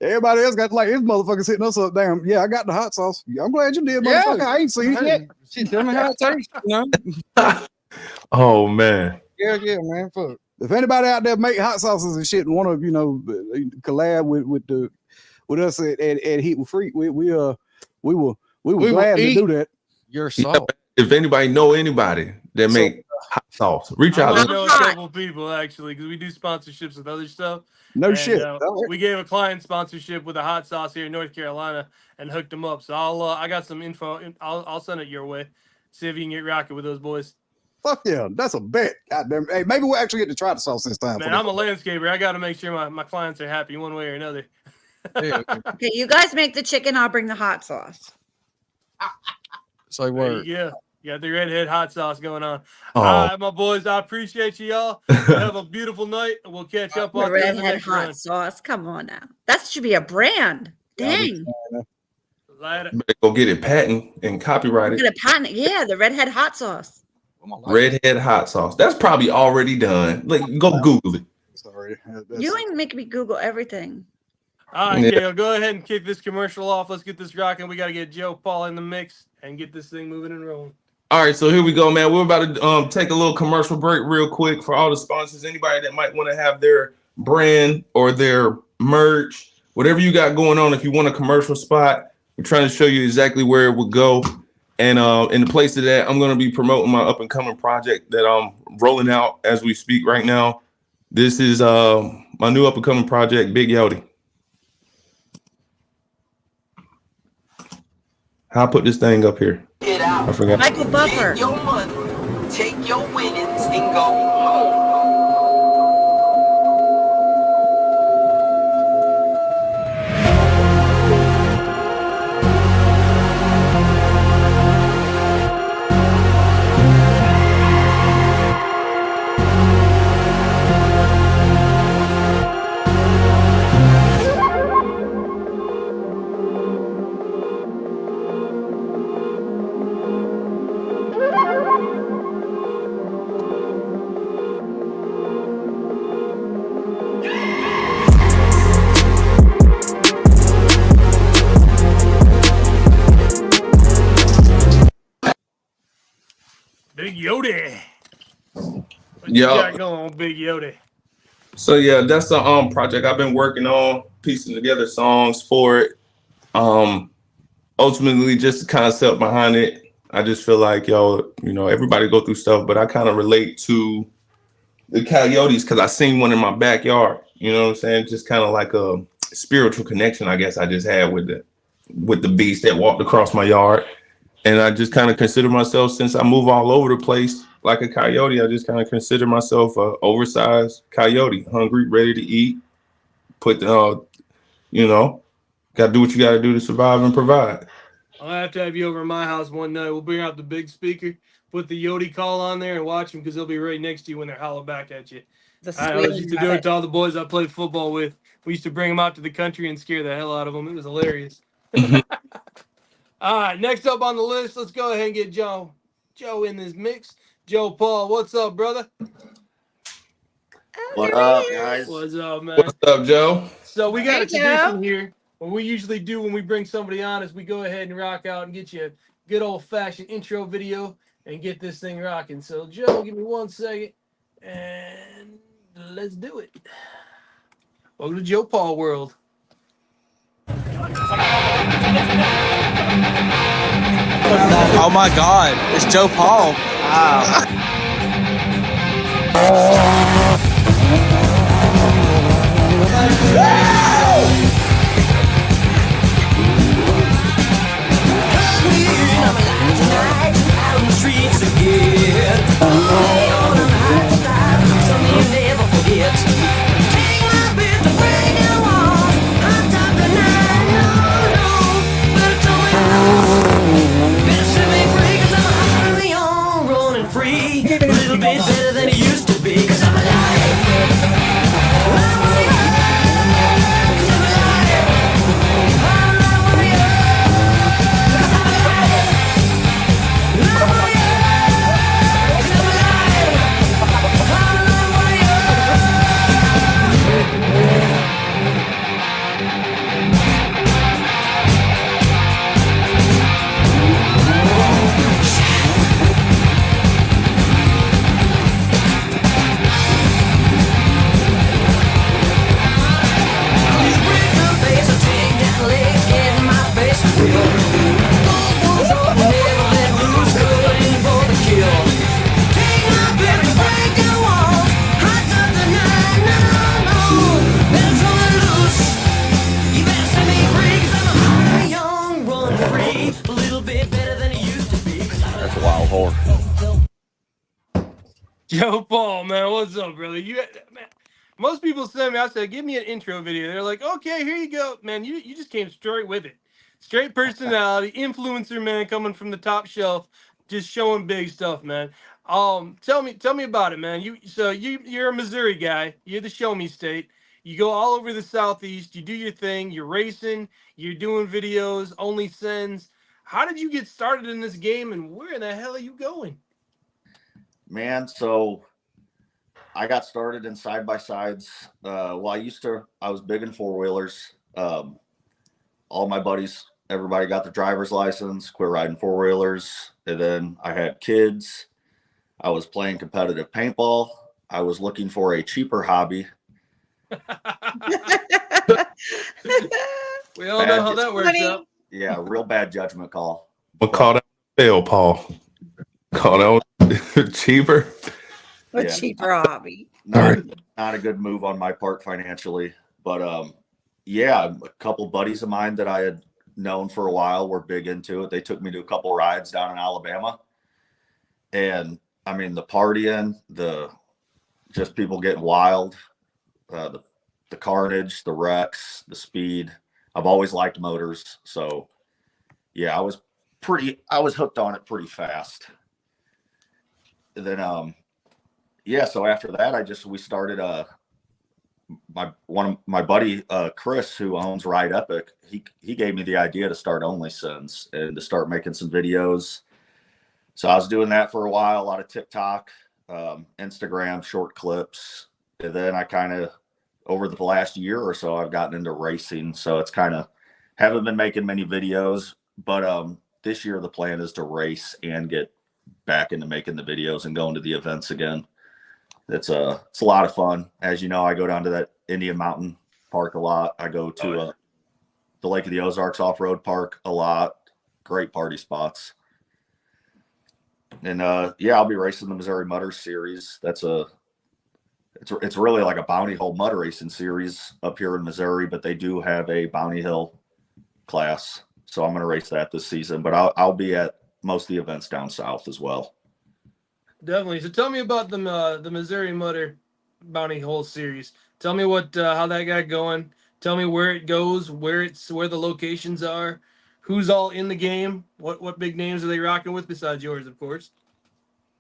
[SPEAKER 6] Everybody else got his motherfuckers hitting us up. Damn, yeah, I got the hot sauce. I'm glad you did, motherfucker. I ain't seen it yet.
[SPEAKER 8] Shit, tell me how it tastes.
[SPEAKER 2] Oh man.
[SPEAKER 8] Yeah, man. Fuck.
[SPEAKER 6] If anybody out there make hot sauces and shit and want to, collab with us at Heat with Freeq, we were glad to do that.
[SPEAKER 8] Your salt.
[SPEAKER 2] If anybody know anybody that make hot sauce, reach out.
[SPEAKER 1] I know a couple people actually because we do sponsorships with other stuff.
[SPEAKER 6] No shit.
[SPEAKER 1] We gave a client sponsorship with a hot sauce here in North Carolina and hooked them up. So I got some info. I'll send it your way. See if you can get rocking with those boys.
[SPEAKER 6] Fuck yeah, that's a bet. Goddamn. Hey, maybe we'll actually get to try the sauce this time.
[SPEAKER 1] Man, I'm a landscaper. I got to make sure my clients are happy one way or another.
[SPEAKER 6] Yeah.
[SPEAKER 3] Okay, you guys make the chicken. I'll bring the hot sauce.
[SPEAKER 6] Say
[SPEAKER 1] There
[SPEAKER 6] word.
[SPEAKER 1] you go. You got the redhead hot sauce going on.
[SPEAKER 2] Oh.
[SPEAKER 1] All right, my boys. I appreciate you all. Have a beautiful night, and we'll catch up
[SPEAKER 3] The
[SPEAKER 1] on the
[SPEAKER 3] redhead
[SPEAKER 1] next
[SPEAKER 3] hot
[SPEAKER 1] run.
[SPEAKER 3] sauce. Come on now. That should be a brand. Dang.
[SPEAKER 1] Later.
[SPEAKER 2] Better go get it patent and
[SPEAKER 3] I'm
[SPEAKER 2] copyrighted.
[SPEAKER 3] gonna patent it. Yeah, the redhead hot sauce.
[SPEAKER 2] Redhead hot sauce. That's probably already done. Like, go Google it.
[SPEAKER 6] Sorry.
[SPEAKER 3] You ain't make me Google everything.
[SPEAKER 1] All right,
[SPEAKER 2] Yeah.
[SPEAKER 1] Kaio, go ahead and kick this commercial off. Let's get this rocking. We got to get Joe Paul in the mix and get this thing moving and rolling.
[SPEAKER 2] All right, so here we go, man. We're about to take a little commercial break real quick for all the sponsors. Anybody that might want to have their brand or their merch, whatever you got going on. If you want a commercial spot, we're trying to show you exactly where it would go. And in the place of that, I'm going to be promoting my up and coming project that I'm rolling out as we speak right now. This is my new up and coming project, Big Yodi. How I put this thing up here?
[SPEAKER 7] Get out.
[SPEAKER 2] I forgot.
[SPEAKER 3] Michael Buffer.
[SPEAKER 7] Take your money, take your winnings, and go home.
[SPEAKER 1] Big Yodi. What
[SPEAKER 2] Yeah.
[SPEAKER 1] you got going on, Big Yodi?
[SPEAKER 2] So yeah, that's the project I've been working on, piecing together songs for it. Ultimately, just the concept behind it. I just feel like, everybody go through stuff, but I kind of relate to the coyotes because I seen one in my backyard. You know what I'm saying? Just kind of like a spiritual connection, I guess I just had with the beast that walked across my yard. And I just kind of consider myself, since I move all over the place like a coyote, I just kind of consider myself a oversized coyote, hungry, ready to eat. Got to do what you got to do to survive and provide.
[SPEAKER 1] I'll have to have you over at my house one night. We'll bring out the big speaker, put the Yodi call on there, and watch them because they'll be right next to you when they're hollering back at you. I used to do it to all the boys I played football with. We used to bring them out to the country and scare the hell out of them. It was hilarious. All right, next up on the list, let's go ahead and get Joe in this mix. Joe Paul, what's up, brother?
[SPEAKER 11] What up, guys?
[SPEAKER 1] What's up, man?
[SPEAKER 2] What's up, Joe?
[SPEAKER 1] So we got a
[SPEAKER 3] Hey,
[SPEAKER 1] tradition here. What we usually do when we bring somebody on is we go ahead and rock out and get you a good old-fashioned intro video and get this thing rocking. So, Joe, give me 1 second, and let's do it. Welcome to Joe Paul World.
[SPEAKER 12] Oh my God, it's Joe Paul.
[SPEAKER 11] That's a wild horse.
[SPEAKER 1] Joe Paul, man, what's up, brother? Man, Most people send me, I said, give me an intro video. They're like, okay, here you go. Man, you just came straight with it. Straight personality, influencer man coming from the top shelf, just showing big stuff, man. Tell me about it, man. You're a Missouri guy. You're the show me state. You go all over the southeast, you do your thing, you're racing, you're doing videos, only sends. How did you get started in this game and where in the hell are you going?
[SPEAKER 11] Man, so I got started in side-by-sides. Well, I was big in four-wheelers. All my buddies, everybody got the driver's license, quit riding four-wheelers. And then I had kids. I was playing competitive paintball. I was looking for a cheaper hobby.
[SPEAKER 1] We all know how that works out.
[SPEAKER 11] Yeah, real bad judgment call.
[SPEAKER 2] We'll call that fail, Paul. Call that cheaper.
[SPEAKER 3] A cheaper hobby.
[SPEAKER 11] Not a good move on my part financially. But yeah, a couple buddies of mine that I had known for a while were big into it. They took me to a couple rides down in Alabama. And I mean, the partying, just people getting wild, the carnage, the wrecks, the speed. I've always liked motors. So yeah, I was hooked on it pretty fast. And then yeah, so after that we started my buddy Chris, who owns Ride Epic, he gave me the idea to start OnlySins and to start making some videos. So I was doing that for a while, a lot of TikTok, Instagram, short clips. And then I kind of, over the last year or so, I've gotten into racing. So it's kind of, haven't been making many videos, but this year the plan is to race and get back into making the videos and going to the events again. It's a lot of fun. As you know, I go down to that Indian Mountain Park a lot. I go to the Lake of the Ozarks off-road park a lot. Great party spots. And yeah, I'll be racing the Missouri Mutter Series. It's really like a Bounty Hole Mutter racing series up here in Missouri, but they do have a Bounty Hill class. So I'm going to race that this season, but I'll be at most of the events down south as well.
[SPEAKER 1] Definitely. So tell me about the Missouri Mutter Bounty Hole Series. Tell me how that got going. Tell me where it goes, where the locations are, who's all in the game, what big names are they rocking with besides yours, of course.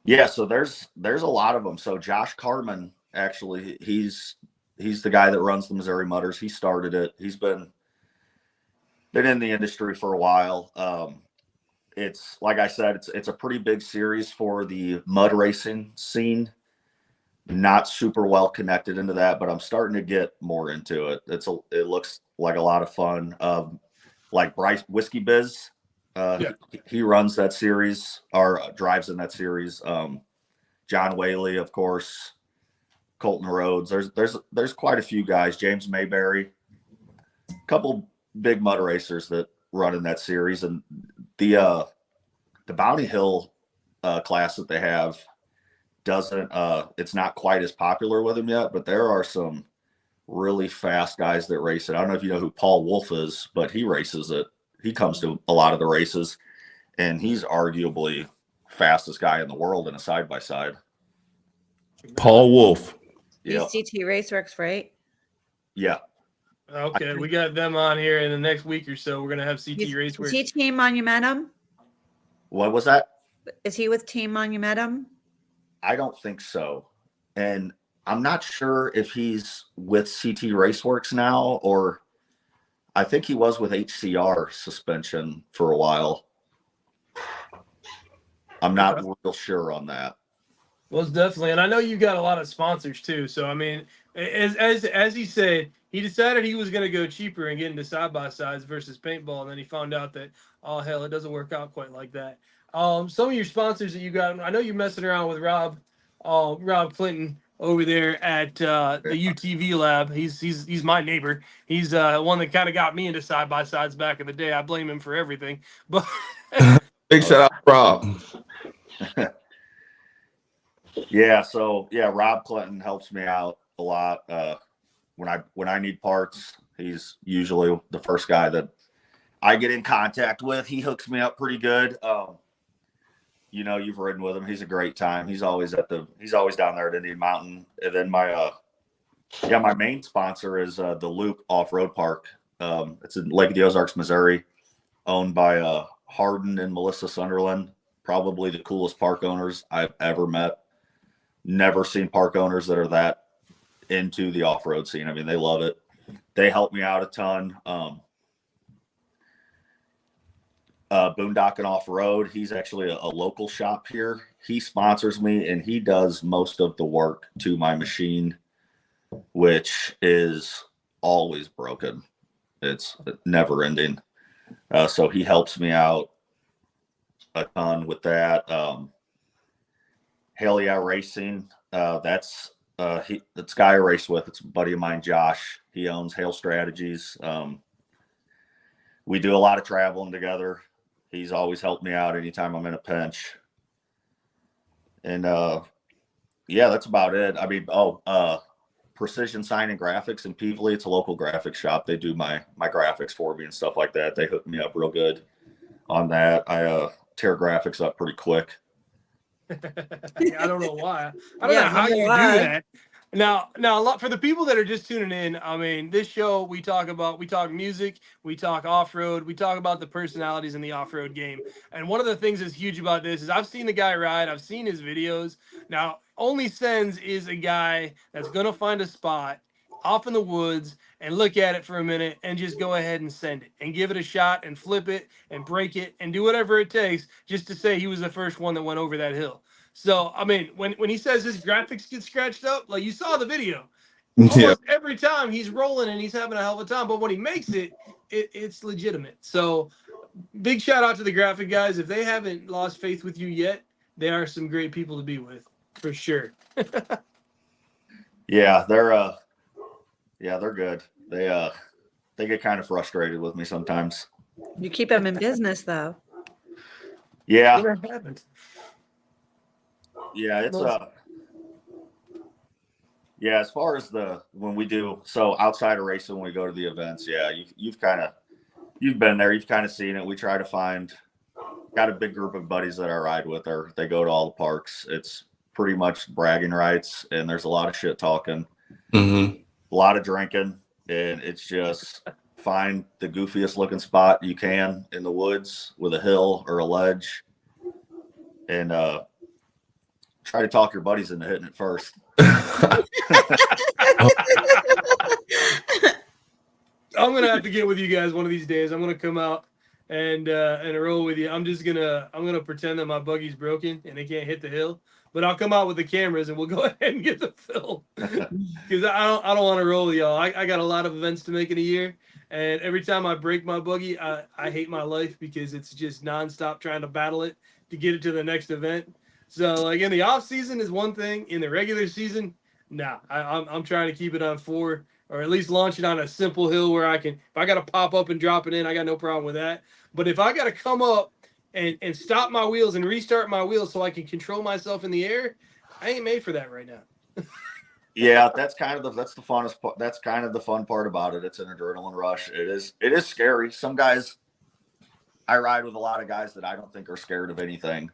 [SPEAKER 11] Yeah, so there's a lot of them. So Josh Carman, actually, he's the guy that runs the Missouri Mutters. He started it. He's been in the industry for a while. It's like I said, it's a pretty big series for the mud racing scene. Not super well connected into that, but I'm starting to get more into it. It looks like a lot of fun. Like Bryce Whiskey Biz, he runs that series or drives in that series. John Whaley, of course, Colton Rhodes. There's quite a few guys. James Mayberry, a couple big mud racers that run in that series, and the Bounty Hill class that they have doesn't it's not quite as popular with them yet, but there are some really fast guys that race it. I don't know if you know who Paul Wolf is, but he races it. He comes to a lot of the races, and he's arguably fastest guy in the world in a side-by-side.
[SPEAKER 2] Paul Wolf.
[SPEAKER 3] Yeah. CT Raceworks, right?
[SPEAKER 11] Yeah.
[SPEAKER 1] Okay, we got them on here in the next week or so. We're gonna have CT Raceworks.
[SPEAKER 3] Is he Team Monumentum?
[SPEAKER 11] What was that?
[SPEAKER 3] Is he with Team Monumentum?
[SPEAKER 11] I don't think so. And I'm not sure if he's with CT Raceworks now, or I think he was with HCR Suspension for a while. I'm not real sure on that.
[SPEAKER 1] Well, definitely. And I know you got a lot of sponsors too. So, I mean, as he said, he decided he was going to go cheaper and get into side-by-sides versus paintball. And then he found out that, oh, hell, it doesn't work out quite like that. Some of your sponsors that you got, I know you're messing around with Rob Clinton over there at the UTV lab. He's my neighbor. He's one that kind of got me into side-by-sides back in the day. I blame him for everything. But
[SPEAKER 2] big shout out, Rob.
[SPEAKER 11] Yeah, so yeah, Rob Clinton helps me out a lot. When I need parts, he's usually the first guy that I get in contact with. He hooks me up pretty good. You know, you've ridden with him. He's a great time. He's always down there at Indian Mountain. And then my Yeah, my main sponsor is the Loop Off-Road Park. It's in Lake of the Ozarks, Missouri, owned by Hardin and Melissa Sunderland, probably the coolest park owners I've ever met. Never seen park owners that are that into the off-road scene. I mean, they love it. They help me out a ton. Boondocking Off-Road, he's actually a local shop here. He sponsors me, and he does most of the work to my machine, which is always broken. It's never ending. So he helps me out a ton with that. Hell Yeah Racing, that's guy I race with. It's a buddy of mine, Josh. He owns Hail Strategies. We do a lot of traveling together. He's always helped me out anytime I'm in a pinch. And yeah, that's about it. I mean, Precision Sign and Graphics in Peevely. It's a local graphics shop. They do my graphics for me and stuff like that. They hook me up real good on that. I tear graphics up pretty quick.
[SPEAKER 1] I don't know why. I don't know how you do that. Now, a lot for the people that are just tuning in. I mean, this show we talk music, we talk off-road, we talk about the personalities in the off-road game. And one of the things that's huge about this is I've seen the guy ride, I've seen his videos. Now, Only Sends is a guy that's gonna find a spot off in the woods and look at it for a minute and just go ahead and send it and give it a shot and flip it and break it and do whatever it takes just to say he was the first one that went over that hill. So, I mean, when he says his graphics get scratched up, like you saw the video, almost every time he's rolling and he's having a hell of a time. But when he makes it, it's legitimate. So, big shout out to the graphic guys. If they haven't lost faith with you yet, they are some great people to be with, for sure.
[SPEAKER 11] Yeah, they're good. They get kind of frustrated with me sometimes.
[SPEAKER 3] You keep them in business, though.
[SPEAKER 11] Yeah.
[SPEAKER 1] What happened?
[SPEAKER 11] Yeah, it's yeah, as far as when we do outside of racing, when we go to the events, yeah, you've been there, you've kind of seen it. We try to got a big group of buddies that I ride with, or they go to all the parks. It's pretty much bragging rights, and there's a lot of shit talking, a lot of drinking, and it's just find the goofiest looking spot you can in the woods with a hill or a ledge, and try to talk your buddies into hitting it first.
[SPEAKER 1] I'm gonna have to get with you guys one of these days. I'm gonna come out and roll with you. I'm gonna pretend that my buggy's broken and it can't hit the hill, but I'll come out with the cameras and we'll go ahead and get the film because I don't want to roll with y'all. I got a lot of events to make in a year, and every time I break my buggy, I hate my life because it's just nonstop trying to battle it to get it to the next event. So, like, in the off season is one thing. In the regular season, nah. I'm trying to keep it on 4, or at least launch it on a simple hill where I can. If I got to pop up and drop it in, I got no problem with that. But if I got to come up and stop my wheels and restart my wheels so I can control myself in the air, I ain't made for that right now.
[SPEAKER 11] Yeah, that's the funnest part. That's kind of the fun part about it. It's an adrenaline rush. It is scary. Some guys, I ride with a lot of guys that I don't think are scared of anything.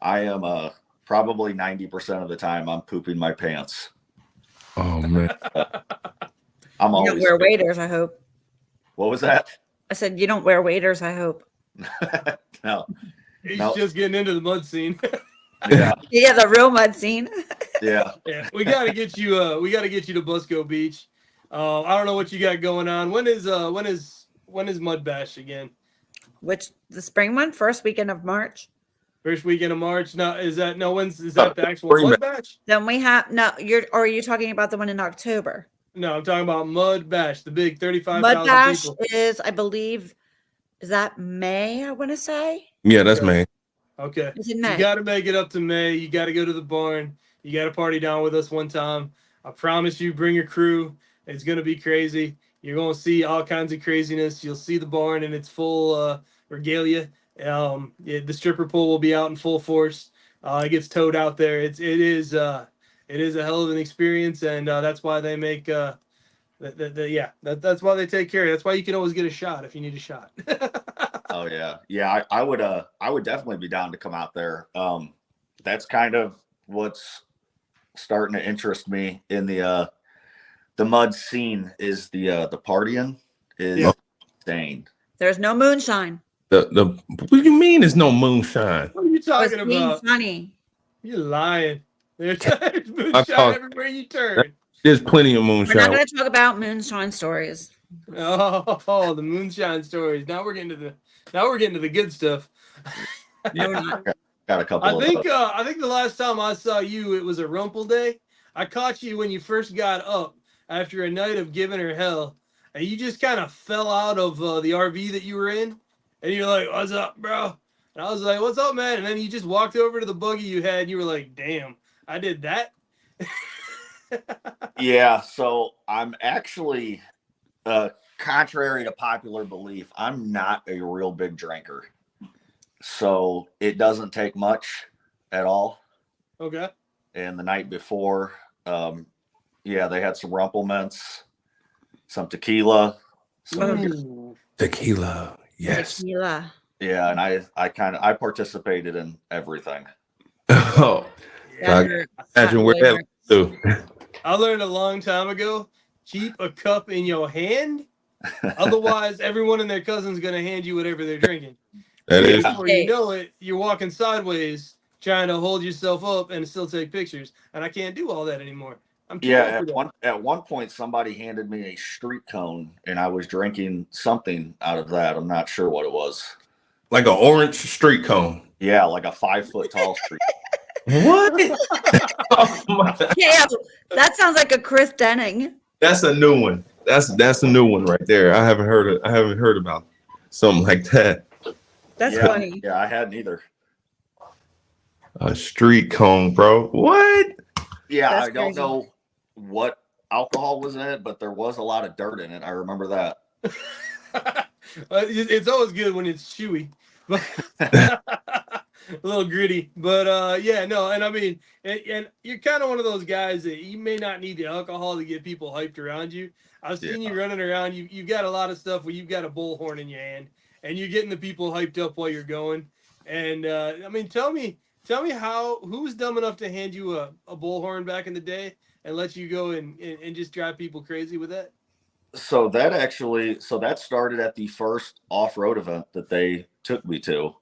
[SPEAKER 11] I am probably 90% of the time I'm pooping my pants.
[SPEAKER 2] Oh man.
[SPEAKER 11] I'm always
[SPEAKER 3] You don't wear waders, I hope.
[SPEAKER 11] What was that?
[SPEAKER 3] I said you don't wear waders, I hope.
[SPEAKER 11] No.
[SPEAKER 1] He's just getting into the mud scene.
[SPEAKER 11] Yeah.
[SPEAKER 3] Yeah, the real mud scene.
[SPEAKER 11] Yeah.
[SPEAKER 1] Yeah. We gotta get you to Busco Beach. I don't know what you got going on. When is Mud Bash again?
[SPEAKER 3] Which the spring one? First weekend of March.
[SPEAKER 1] First weekend of March. No, is that the actual Mud Bash?
[SPEAKER 3] Then we have are you talking about the one in October?
[SPEAKER 1] No, I'm talking about Mud Bash, the big 35,000
[SPEAKER 3] Mud Bash
[SPEAKER 1] people.
[SPEAKER 3] is, I believe, is that May? I want to say.
[SPEAKER 2] Yeah, that's May.
[SPEAKER 1] Okay.
[SPEAKER 3] It's in May.
[SPEAKER 1] You got to make it up to May. You got to go to the barn. You got to party down with us one time. I promise you, bring your crew. It's gonna be crazy. You're gonna see all kinds of craziness. You'll see the barn in its full regalia. The stripper pole will be out in full force. It gets towed out there. It is a hell of an experience, and that's why they make that's why they take care of it. That's why you can always get a shot if you need a shot.
[SPEAKER 11] Oh yeah. I would definitely be down to come out there. That's kind of what's starting to interest me in the the mud scene is the partying is
[SPEAKER 1] Yeah.
[SPEAKER 11] insane.
[SPEAKER 3] There's no moonshine.
[SPEAKER 2] The what do you mean there's no moonshine?
[SPEAKER 1] What are you
[SPEAKER 3] I was
[SPEAKER 1] talking
[SPEAKER 3] being
[SPEAKER 1] about?
[SPEAKER 3] funny.
[SPEAKER 1] You're lying. There's moonshine
[SPEAKER 2] thought-
[SPEAKER 1] everywhere you turn.
[SPEAKER 2] There's plenty of
[SPEAKER 3] We're not
[SPEAKER 2] moonshine.
[SPEAKER 3] going to talk about moonshine stories.
[SPEAKER 1] Oh, the moonshine stories. Now we're getting to the good stuff.
[SPEAKER 3] No, we're not.
[SPEAKER 11] Got a couple
[SPEAKER 1] I
[SPEAKER 11] of
[SPEAKER 1] think
[SPEAKER 11] those.
[SPEAKER 1] I think the last time I saw you, it was a rumple day. I caught you when you first got up after a night of giving her hell, and you just kind of fell out of the RV that you were in, and you're like, "What's up, bro?" And I was like, "What's up, man?" And then you just walked over to the buggy you had, and you were like, "Damn, I did that."
[SPEAKER 11] Yeah, so I'm actually, contrary to popular belief, I'm not a real big drinker. So it doesn't take much at all.
[SPEAKER 1] Okay.
[SPEAKER 11] And the night before, yeah, they had some rumple mints, some tequila.
[SPEAKER 1] Ooh.
[SPEAKER 2] Tequila. Yes.
[SPEAKER 3] Tequila.
[SPEAKER 11] Yeah, and I participated in everything.
[SPEAKER 2] Oh,
[SPEAKER 3] That hurt.
[SPEAKER 2] imagine where that to.
[SPEAKER 1] I learned a long time ago, keep a cup in your hand. Otherwise, everyone and their cousin's going to hand you whatever they're drinking.
[SPEAKER 2] That is
[SPEAKER 1] Before you know it, you're walking sideways, trying to hold yourself up and still take pictures. And I can't do all that anymore. I'm too
[SPEAKER 11] Yeah,
[SPEAKER 1] old for that.
[SPEAKER 11] at one point, somebody handed me a street cone, and I was drinking something out of that. I'm not sure what it was.
[SPEAKER 2] like an orange street cone.
[SPEAKER 11] Yeah, like a 5 foot tall street.
[SPEAKER 2] What? Oh my.
[SPEAKER 3] Yeah, that sounds like a Chris Denning.
[SPEAKER 2] That's a new one. That's a new one right there. I haven't heard about something like that.
[SPEAKER 3] That's
[SPEAKER 11] Yeah,
[SPEAKER 3] funny.
[SPEAKER 11] Yeah, I hadn't either.
[SPEAKER 2] A street cone, bro. What?
[SPEAKER 11] Yeah,
[SPEAKER 3] That's
[SPEAKER 11] I don't
[SPEAKER 3] crazy.
[SPEAKER 11] know what alcohol was in it, but there was a lot of dirt in it. I remember that.
[SPEAKER 1] It's always good when it's chewy. But a little gritty. But yeah, no, and I mean, and you're kind of one of those guys that you may not need the alcohol to get people hyped around you. I've seen you running around. You've got a lot of stuff where you've got a bullhorn in your hand, and you're getting the people hyped up while you're going. And I mean, tell me who was dumb enough to hand you a bullhorn back in the day and let you go and just drive people crazy with that?
[SPEAKER 11] So that started at the first off-road event that they took me to.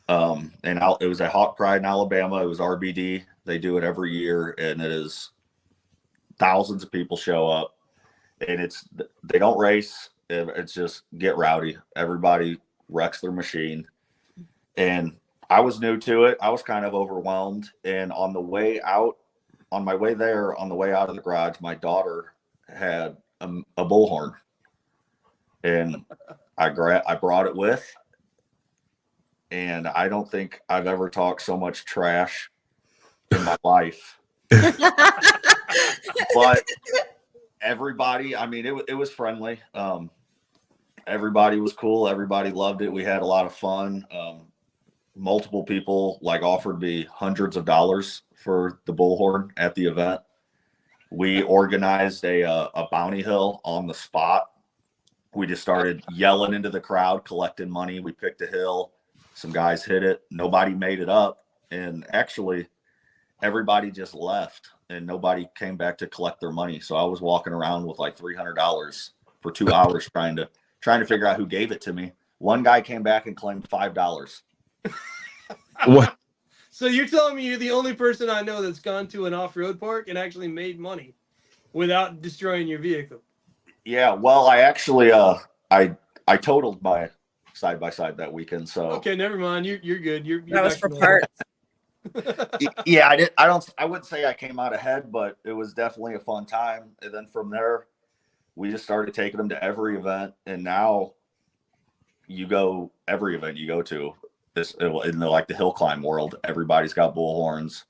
[SPEAKER 11] It was at Hawk Pride in Alabama. It was RBD. They do it every year, and it is thousands of people show up, and they don't race. It's just get rowdy. Everybody wrecks their machine, and I was new to it. I was kind of overwhelmed, and on my way out of the garage, my daughter had a bullhorn, and I brought it with, and I don't think I've ever talked so much trash in my life. But everybody, I mean, it was friendly. Everybody was cool. Everybody loved it. We had a lot of fun. Multiple people offered me hundreds of dollars for the bullhorn at the event. We organized a bounty hill on the spot. We just started yelling into the crowd, collecting money. We picked a hill. Some guys hit it. Nobody made it up. And actually, everybody just left, and nobody came back to collect their money. So I was walking around with like $300 for 2 hours trying to figure out who gave it to me. One guy came back and claimed $5.
[SPEAKER 2] What?
[SPEAKER 1] So you're telling me you're the only person I know that's gone to an off-road park and actually made money without destroying your vehicle?
[SPEAKER 11] Yeah, well, I actually I totaled my side by side that weekend. So
[SPEAKER 1] okay, never mind. You're good. You're
[SPEAKER 3] That was
[SPEAKER 1] back
[SPEAKER 3] for
[SPEAKER 1] to
[SPEAKER 3] parts.
[SPEAKER 11] yeah, I wouldn't say I came out ahead, but it was definitely a fun time. And then from there, we just started taking them to every event, and now you go every event you go to. In the hill climb world, everybody's got bullhorns.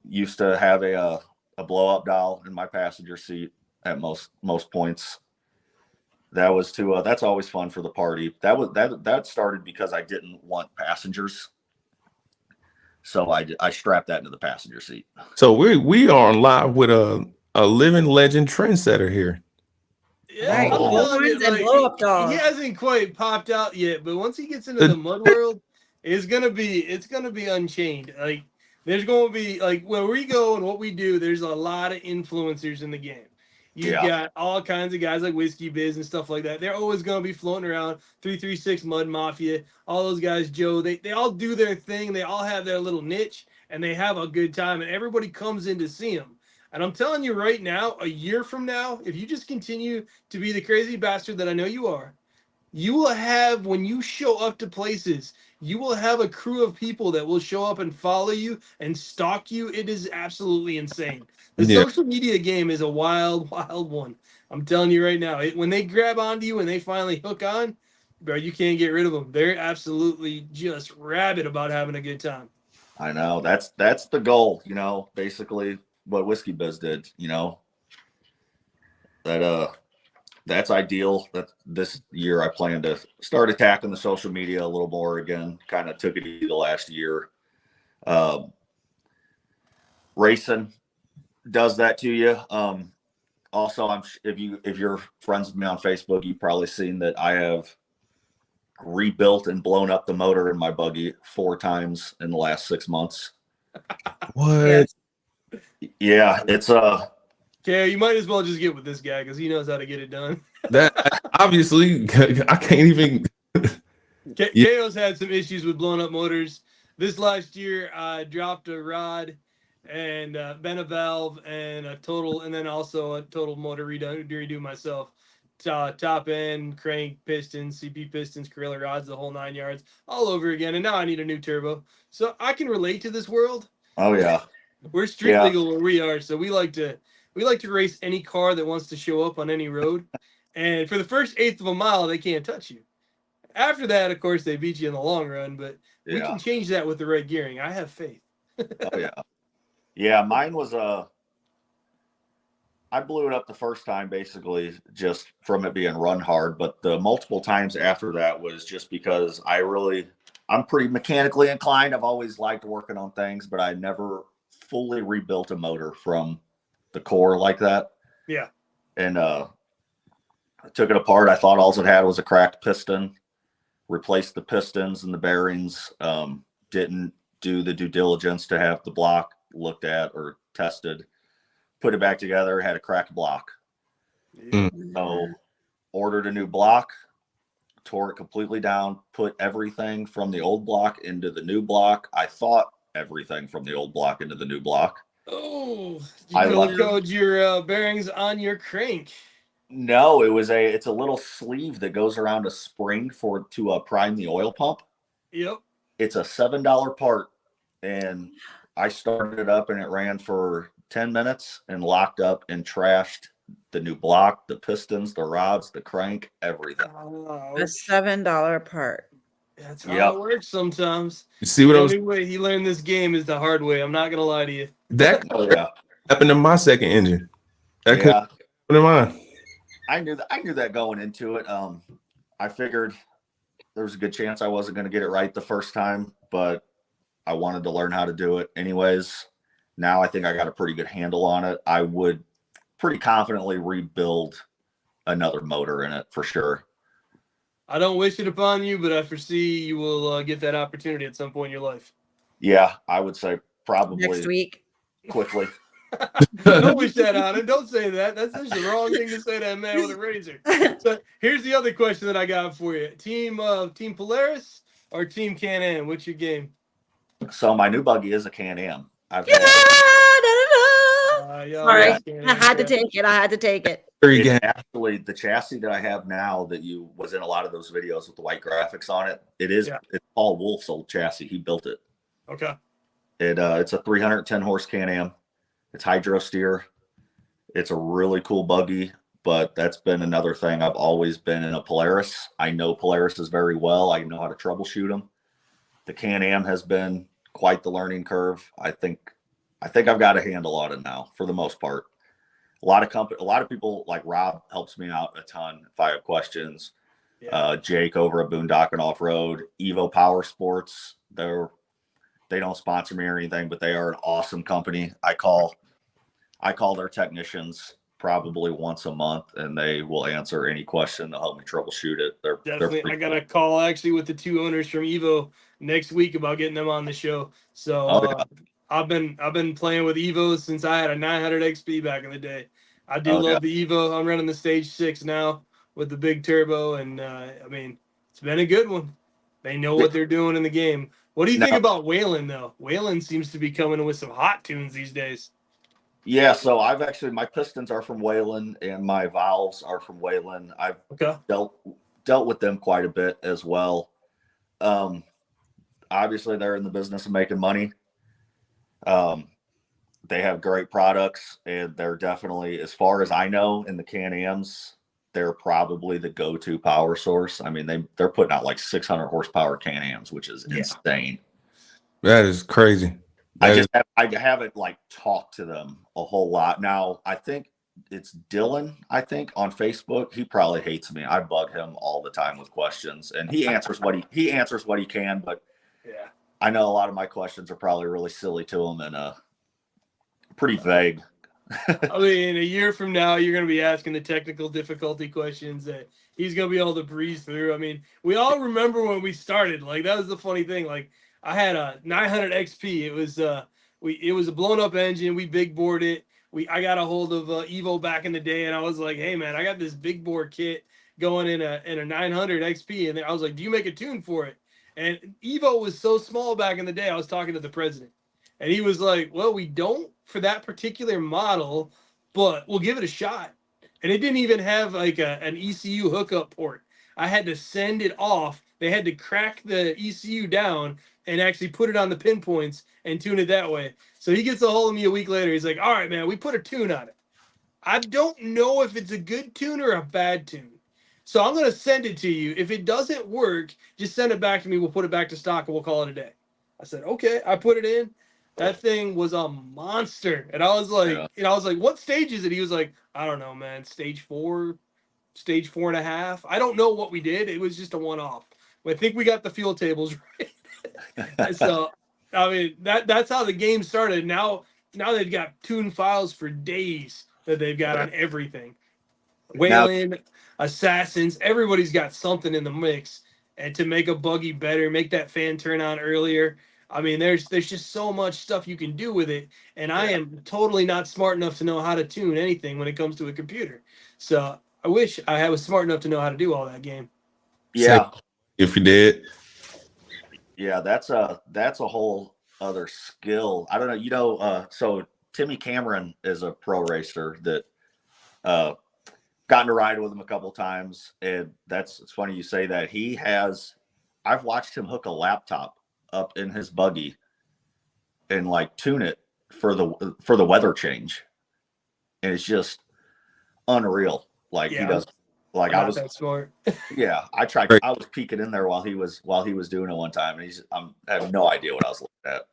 [SPEAKER 11] Used to have a blow up doll in my passenger seat at most points. That was that's always fun for the party. That started because I didn't want passengers, so I strapped that into the passenger seat.
[SPEAKER 2] So we are live with a living legend trendsetter here.
[SPEAKER 1] Yeah,
[SPEAKER 3] Right.
[SPEAKER 1] I'm telling you,
[SPEAKER 3] Bullhorns and blow-up dolls.
[SPEAKER 1] he hasn't quite popped out yet, but once he gets into the mud world, it's gonna be unchained. There's gonna be where we go and what we do. There's a lot of influencers in the game, You
[SPEAKER 11] Yeah.
[SPEAKER 1] got all kinds of guys like Whiskey Biz and stuff like that. They're always going to be floating around. 336 Mud Mafia, all those guys, Joe. They all do their thing. They all have their little niche, and they have a good time. And everybody comes in to see them. And I'm telling you right now, a year from now, if you just continue to be the crazy bastard that I know you are, you will have, when you show up to places, you will have a crew of people that will show up and follow you and stalk you. It is absolutely insane. The
[SPEAKER 2] Yeah.
[SPEAKER 1] social media game is a wild, wild one. I'm telling you right now, when they grab onto you and they finally hook on, bro, you can't get rid of them. They're absolutely just rabid about having a good time.
[SPEAKER 11] I know. That's the goal, you know, basically what Whiskey Biz did, you know. That's ideal. That this year I plan to start attacking the social media a little more again. Kind of took it easy the last year. Racing does that to you. Also, if you're friends with me on Facebook, you've probably seen that I have rebuilt and blown up the motor in my buggy 4 times in the last 6 months.
[SPEAKER 2] What?
[SPEAKER 3] Yes.
[SPEAKER 11] Yeah, it's
[SPEAKER 1] Okay, you might as well just get with this guy because he knows how to get it done.
[SPEAKER 2] That obviously I can't even. Yeah.
[SPEAKER 1] Kaio's had some issues with blowing up motors. This last year, I dropped a rod and bent a valve and then also a total motor redo myself. Top end, crank, pistons, CP pistons, Corella rods, the whole 9 yards, all over again. And now I need a new turbo. So I can relate to this world.
[SPEAKER 11] oh yeah.
[SPEAKER 1] We're street legal where we are, so we like to race any car that wants to show up on any road. And for the first 1/8 of a mile, they can't touch you. After that, of course, they beat you in the long run, but we can change that with the right gearing. I have faith.
[SPEAKER 11] Oh yeah. Yeah, mine was I blew it up the first time basically just from it being run hard, but the multiple times after that was just because I'm pretty mechanically inclined. I've always liked working on things, but I never fully rebuilt a motor from the core like that.
[SPEAKER 1] Yeah.
[SPEAKER 11] And I took it apart. I thought all it had was a cracked piston. Replaced the pistons and the bearings. Didn't do the due diligence to have the block looked at or tested. Put it back together, had a cracked block. So ordered a new block, tore it completely down, put everything from the old block into the new block. I thought everything from the old block into the new block.
[SPEAKER 1] Oh, you color code your bearings on your crank.
[SPEAKER 11] No, it's a little sleeve that goes around a spring to prime the oil pump.
[SPEAKER 1] Yep.
[SPEAKER 11] It's a $7 part, and I started it up and it ran for 10 minutes and locked up and trashed the new block, the pistons, the rods, the crank, everything.
[SPEAKER 3] A $7 part.
[SPEAKER 1] That's how it works sometimes.
[SPEAKER 2] You see what
[SPEAKER 1] the
[SPEAKER 2] I was?
[SPEAKER 1] only way he learned this game is the hard way. I'm not gonna lie to you.
[SPEAKER 2] That happened to my second engine. That could happen to mine.
[SPEAKER 11] I knew that going into it. I figured there was a good chance I wasn't going to get it right the first time, but I wanted to learn how to do it anyways. Now I think I got a pretty good handle on it. I would pretty confidently rebuild another motor in it for sure.
[SPEAKER 1] I don't wish it upon you, but I foresee you will get that opportunity at some point in your life.
[SPEAKER 11] Yeah, I would say probably
[SPEAKER 3] Next week.
[SPEAKER 11] Quickly.
[SPEAKER 1] Don't wish that on him. Don't say that. That's just the wrong thing to say to a man with a razor. So here's the other question that I got for you: Team Polaris or Team Can-Am? What's your game?
[SPEAKER 11] So my new buggy is a Can-Am.
[SPEAKER 3] Sorry, I had to take it.
[SPEAKER 11] Actually, the chassis that I have now that was in a lot of those videos with the white graphics on it, it's Paul Wolf's old chassis. He built it.
[SPEAKER 1] Okay.
[SPEAKER 11] It's a 310 horse Can-Am. It's hydro steer. It's a really cool buggy, but that's been another thing. I've always been in a Polaris. I know Polarises very well. I know how to troubleshoot them. The Can-Am has been quite the learning curve. I think I've got a handle on it now for the most part. A lot of people like Rob helps me out a ton if I have questions. Jake over at Boondock and Off-Road, Evo Power Sports. They don't sponsor me or anything, but they are an awesome company. I call their technicians probably once a month, and they will answer any question. They'll help me troubleshoot it.
[SPEAKER 1] Definitely. I got a call actually with the 2 owners from Evo next week about getting them on the show. So I've been playing with Evos since I had a 900 XP back in the day. I do love the Evo. I'm running the Stage 6 now with the big turbo, and I mean, it's been a good one. They know what they're doing in the game. What do you think about Whalen, though? Whalen seems to be coming with some hot tunes these days.
[SPEAKER 11] Yeah, so I've actually, my pistons are from Whalen and my valves are from Whalen. I've dealt with them quite a bit as well. Obviously, they're in the business of making money. They have great products, and they're definitely, as far as I know, in the Can-Ams, they're probably the go-to power source. I mean, they're putting out like 600 horsepower Can-Ams, which is insane.
[SPEAKER 2] That is crazy.
[SPEAKER 11] I haven't like talked to them a whole lot. Now, I think it's Dylan, I think, on Facebook. He probably hates me. I bug him all the time with questions, and he answers what he can, but
[SPEAKER 1] yeah,
[SPEAKER 11] I know a lot of my questions are probably really silly to him and pretty vague.
[SPEAKER 1] I mean, a year from now, you're going to be asking the technical difficulty questions that he's going to be able to breeze through. I mean, we all remember when we started. Like, that was the funny thing. Like, I had a 900 XP. It was a blown up engine. We big bored it. I got a hold of Evo back in the day, and I was like, hey man, I got this big bore kit going in a 900 XP, and I was like, do you make a tune for it? And Evo was so small back in the day. I was talking to the president, and he was like, well, we don't for that particular model, but we'll give it a shot. And it didn't even have like an ECU hookup port. I had to send it off. They had to crack the ECU down and actually put it on the pinpoints and tune it that way. So he gets a hold of me a week later. He's like, all right, man, we put a tune on it. I don't know if it's a good tune or a bad tune. So I'm going to send it to you. If it doesn't work, just send it back to me. We'll put it back to stock and we'll call it a day. I said, okay. I put it in. That thing was a monster. And I was like, what stage is it? He was like, I don't know, man. Stage 4, stage 4.5. I don't know what we did. It was just a one-off. I think we got the fuel tables right. So, I mean, that's how the game started. Now they've got tune files for days that they've got on everything. Whalen, Assassins, everybody's got something in the mix. And to make a buggy better, make that fan turn on earlier. I mean, there's just so much stuff you can do with it. And I am totally not smart enough to know how to tune anything when it comes to a computer. So I wish I was smart enough to know how to do all that game.
[SPEAKER 11] Yeah.
[SPEAKER 2] If you did.
[SPEAKER 11] Yeah, that's a whole other skill. I don't know, so Timmy Cameron is a pro racer that gotten to ride with him a couple times, and it's funny you say that. I've watched him hook a laptop up in his buggy and like tune it for the weather change, and it's just unreal. Like he does. Like I was
[SPEAKER 1] that smart.
[SPEAKER 11] Yeah, I tried. I was peeking in there while he was doing it one time, and I have no idea what I was looking at.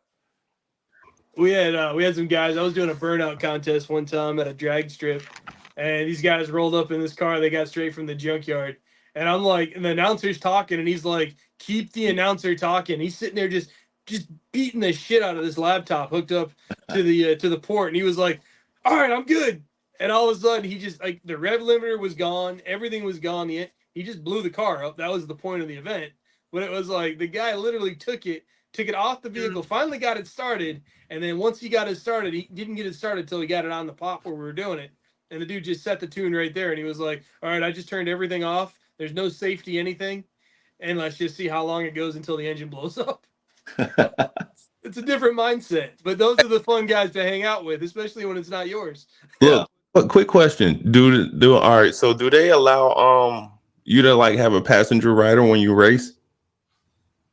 [SPEAKER 1] We had some guys. I was doing a burnout contest one time at a drag strip, and these guys rolled up in this car. They got straight from the junkyard, and I'm like, and the announcer's talking, and he's like, keep the announcer talking. He's sitting there just beating the shit out of this laptop hooked up to the port, and he was like, all right, I'm good. And all of a sudden, he just, like, the rev limiter was gone. Everything was gone. He just blew the car up. That was the point of the event. But it was like the guy literally took it off the vehicle, finally got it started. And then once he got it started, he didn't get it started until he got it on the pop where we were doing it. And the dude just set the tune right there. And he was like, all right, I just turned everything off. There's no safety, anything. And let's just see how long it goes until the engine blows up. It's a different mindset. But those are the fun guys to hang out with, especially when it's not yours.
[SPEAKER 2] Yeah. But quick question. All right, so do they allow you to like have a passenger rider when you race?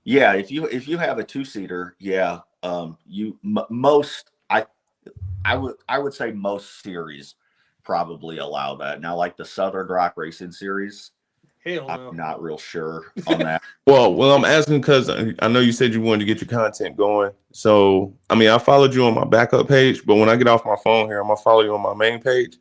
[SPEAKER 11] Yeah, if you have a 2-seater, yeah. I would say most series probably allow that. Now, like the Southern Rock Racing Series,
[SPEAKER 1] hell no.
[SPEAKER 11] I'm not real sure on that.
[SPEAKER 2] Well, I'm asking because I know you said you wanted to get your content going. So, I mean, I followed you on my backup page, but when I get off my phone here, I'm going to follow you on my main page.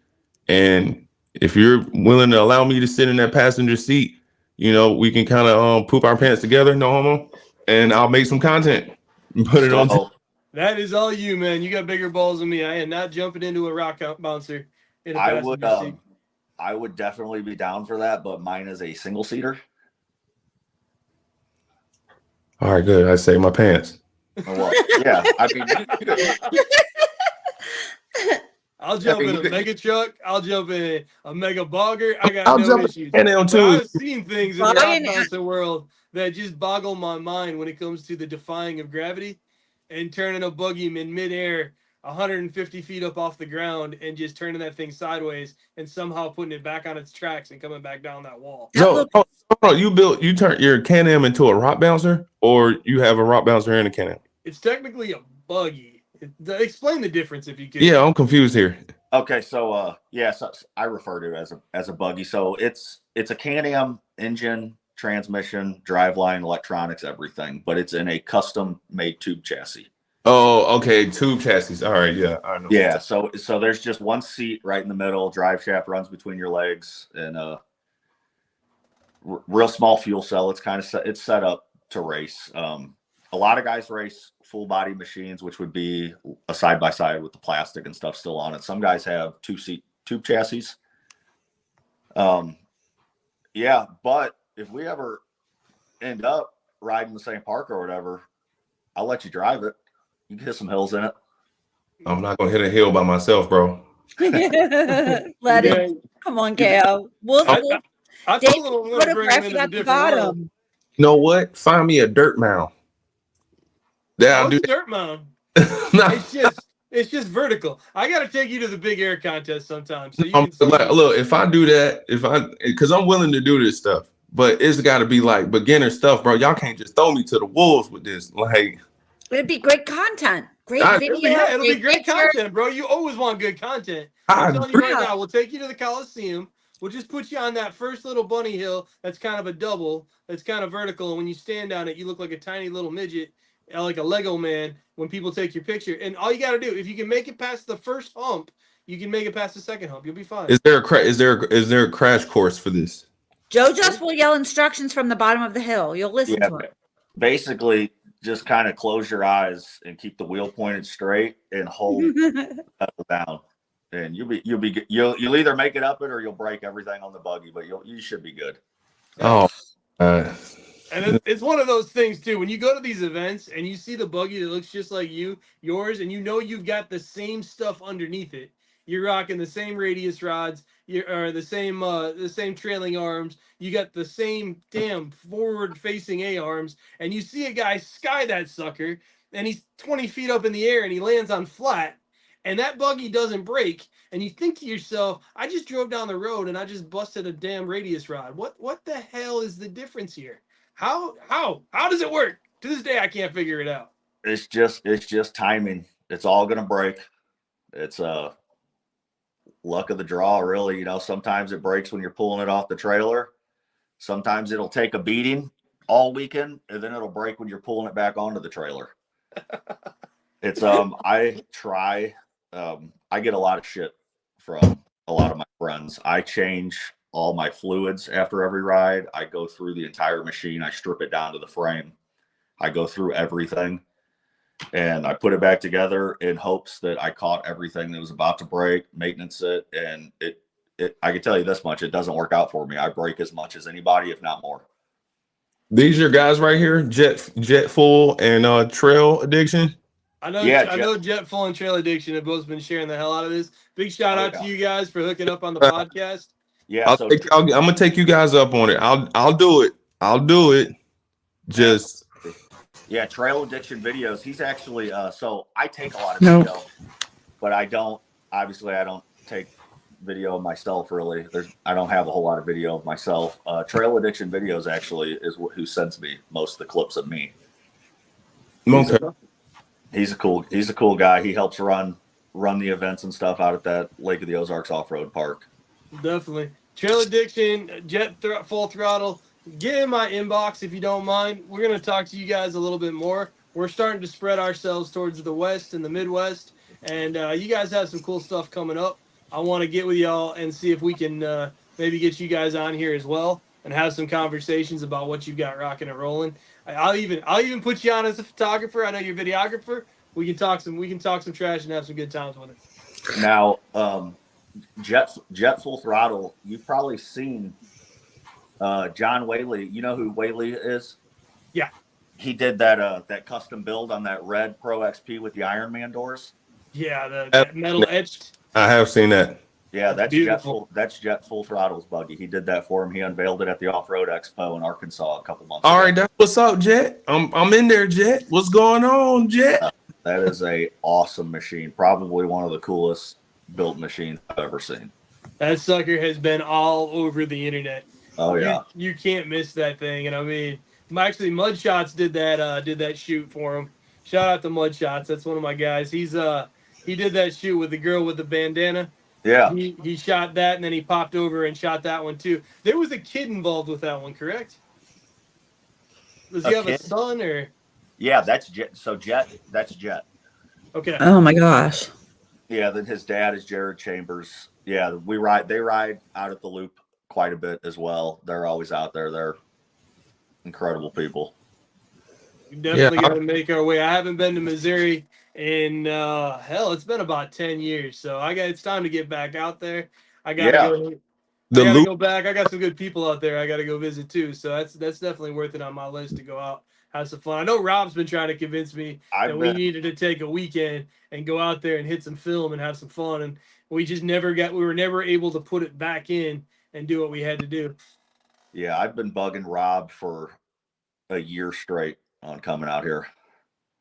[SPEAKER 2] And if you're willing to allow me to sit in that passenger seat, you know, we can kind of poop our pants together, no homo, and I'll make some content and put it on.
[SPEAKER 1] That is all you, man. You got bigger balls than me. I am not jumping into a rock bouncer in a passenger seat.
[SPEAKER 11] I would definitely be down for that, but mine is a single-seater.
[SPEAKER 2] All right, good. I saved my pants.
[SPEAKER 11] Well, yeah, I mean,
[SPEAKER 1] I'll jump in a mega truck. I'll jump in a mega bogger. I got
[SPEAKER 2] I'll
[SPEAKER 1] no
[SPEAKER 2] jump
[SPEAKER 1] issues.
[SPEAKER 2] in Can-Am
[SPEAKER 1] But
[SPEAKER 2] too.
[SPEAKER 1] I've seen things in the rock
[SPEAKER 3] Brian,
[SPEAKER 1] bouncer world that just boggle my mind when it comes to the defying of gravity and turning a buggy in midair 150 feet up off the ground and just turning that thing sideways and somehow putting it back on its tracks and coming back down that wall.
[SPEAKER 2] So, you turned your Can-Am into a rock bouncer, or you have a rock bouncer and a Can-Am?
[SPEAKER 1] It's technically a buggy. Explain the difference if you could.
[SPEAKER 2] Yeah, I'm confused here.
[SPEAKER 11] Okay, so so I refer to it as a buggy. So it's a Can-Am engine, transmission, driveline, electronics, everything, but it's in a custom made tube chassis.
[SPEAKER 2] Oh, okay, tube chassis. All right, yeah, I know.
[SPEAKER 11] Yeah, so there's just one seat right in the middle. Drive shaft runs between your legs, and real small fuel cell. It's set up to race. A lot of guys race full body machines, which would be a side by side with the plastic and stuff still on it. Some guys have 2-seat tube chassis. Yeah, but if we ever end up riding the same park or whatever, I'll let you drive it. You can hit some hills in it.
[SPEAKER 2] I'm not gonna hit a hill by myself, bro.
[SPEAKER 3] Let it. Come on, Kaio.
[SPEAKER 1] I
[SPEAKER 3] Dave
[SPEAKER 1] told him I'm going to bring him
[SPEAKER 3] photographed
[SPEAKER 1] into the
[SPEAKER 3] at the
[SPEAKER 1] different
[SPEAKER 3] bottom.
[SPEAKER 1] world.
[SPEAKER 2] You know what? Find me a dirt mound. Yeah, I'll do
[SPEAKER 1] What's dirt mound?
[SPEAKER 2] Nah.
[SPEAKER 1] It's just vertical. I got to take you to the big air contest sometime so you
[SPEAKER 2] I'm
[SPEAKER 1] can see.
[SPEAKER 2] like, look, if I do that, because I'm willing to do this stuff, but it's got to be like beginner stuff, bro. Y'all can't just throw me to the wolves with this. Like,
[SPEAKER 3] it'd be great content. Great video.
[SPEAKER 1] It'll be great content, bro. You always want good content. I'm telling you right now, we'll take you to the Coliseum. We'll just put you on that first little bunny hill that's kind of a double, that's kind of vertical. And when you stand on it, you look like a tiny little midget, like a Lego man when people take your picture. And all you got to do, if you can make it past the first hump, you can make it past the second hump. You'll be fine.
[SPEAKER 2] is there a crash course for this?
[SPEAKER 3] Joe just will yell instructions from the bottom of the hill. You'll listen to it.
[SPEAKER 11] Basically, just kind of close your eyes and keep the wheel pointed straight and hold the pedal down, and you'll either make it up it or you'll break everything on the buggy, but you should be good.
[SPEAKER 2] Oh,
[SPEAKER 1] and it's one of those things too. When you go to these events and you see the buggy that looks just like yours, and you know you've got the same stuff underneath it. You're rocking the same radius rods, or the same trailing arms. You got the same damn forward-facing A-arms, and you see a guy sky that sucker, and he's 20 feet up in the air, and he lands on flat, and that buggy doesn't break, and you think to yourself, I just drove down the road, and I just busted a damn radius rod. What the hell is the difference here? How does it work? To this day, I can't figure it out.
[SPEAKER 11] It's just timing. It's all gonna break. It's luck of the draw, really. You know, sometimes it breaks when you're pulling it off the trailer. Sometimes it'll take a beating all weekend, and then it'll break when you're pulling it back onto the trailer. It's I get a lot of shit from a lot of my friends. I change all my fluids after every ride. I go through the entire machine. I strip it down to the frame. I go through everything. And I put it back together in hopes that I caught everything that was about to break, maintenance it, and I can tell you this much, it doesn't work out for me. I break as much as anybody, if not more.
[SPEAKER 2] These are guys right here, Jetful and Trail Addiction.
[SPEAKER 1] I know Jetful and Trail Addiction have both been sharing the hell out of this. Big shout out to you guys for hooking up on the podcast.
[SPEAKER 11] Yeah,
[SPEAKER 2] I'm gonna take you guys up on it. I'll do it. I'll do it. Just
[SPEAKER 11] yeah, Trail Addiction videos. He's actually so I take a lot of video, but I don't take video of myself really. I don't have a whole lot of video of myself. Trail Addiction videos actually is who sends me most of the clips of me.
[SPEAKER 2] Okay.
[SPEAKER 11] He's a cool guy. He helps run the events and stuff out at that Lake of the Ozarks off-road park.
[SPEAKER 1] Definitely. Trail Addiction, Full Throttle. Get in my inbox if you don't mind. We're going to talk to you guys a little bit more. We're starting to spread ourselves towards the West and the Midwest, and you guys have some cool stuff coming up. I want to get with y'all and see if we can maybe get you guys on here as well and have some conversations about what you've got rocking and rolling. I'll even put you on as a photographer. I know you're a videographer. We can talk some trash and have some good times with it.
[SPEAKER 11] Now, Jet Full Throttle, you've probably seen John Whaley. You know who Whaley is?
[SPEAKER 1] Yeah.
[SPEAKER 11] He did that custom build on that red Pro XP with the Iron Man doors.
[SPEAKER 1] Yeah, the metal etched.
[SPEAKER 2] I have seen that.
[SPEAKER 11] Yeah, that's
[SPEAKER 1] Beautiful.
[SPEAKER 11] Jet Full Throttle's buggy. He did that for him. He unveiled it at the Off-Road Expo in Arkansas a couple months
[SPEAKER 2] All
[SPEAKER 11] ago.
[SPEAKER 2] right, that's what's up, Jet. I'm in there, Jet. What's going on, Jet?
[SPEAKER 11] That is a awesome machine. Probably one of the coolest built machines I've ever seen.
[SPEAKER 1] That sucker has been all over the internet.
[SPEAKER 11] Oh yeah.
[SPEAKER 1] You can't miss that thing. And I mean, actually, Mudshots did that shoot for him. Shout out to Mudshots. That's one of my guys. He did that shoot with the girl with the bandana.
[SPEAKER 11] Yeah.
[SPEAKER 1] He shot that, and then he popped over and shot that one too. There was a kid involved with that one, correct? Does he have a son or?
[SPEAKER 11] Yeah, that's Jet. So that's Jet.
[SPEAKER 1] Okay.
[SPEAKER 3] Oh my gosh.
[SPEAKER 11] Yeah, then his dad is Jared Chambers. Yeah, they ride out at the loop quite a bit as well. They're always out there. They're incredible people.
[SPEAKER 1] We definitely got to make our way. I haven't been to Missouri in it's been about 10 years. So it's time to get back out there. I gotta go back. I got some good people out there I gotta go visit too. So that's definitely worth it on my list to go out, have some fun. I know Rob's been trying to convince me that we needed to take a weekend and go out there and hit some film and have some fun. And we were never able to put it back in and do what we had to do.
[SPEAKER 11] Yeah, I've been bugging Rob for a year straight on coming out here.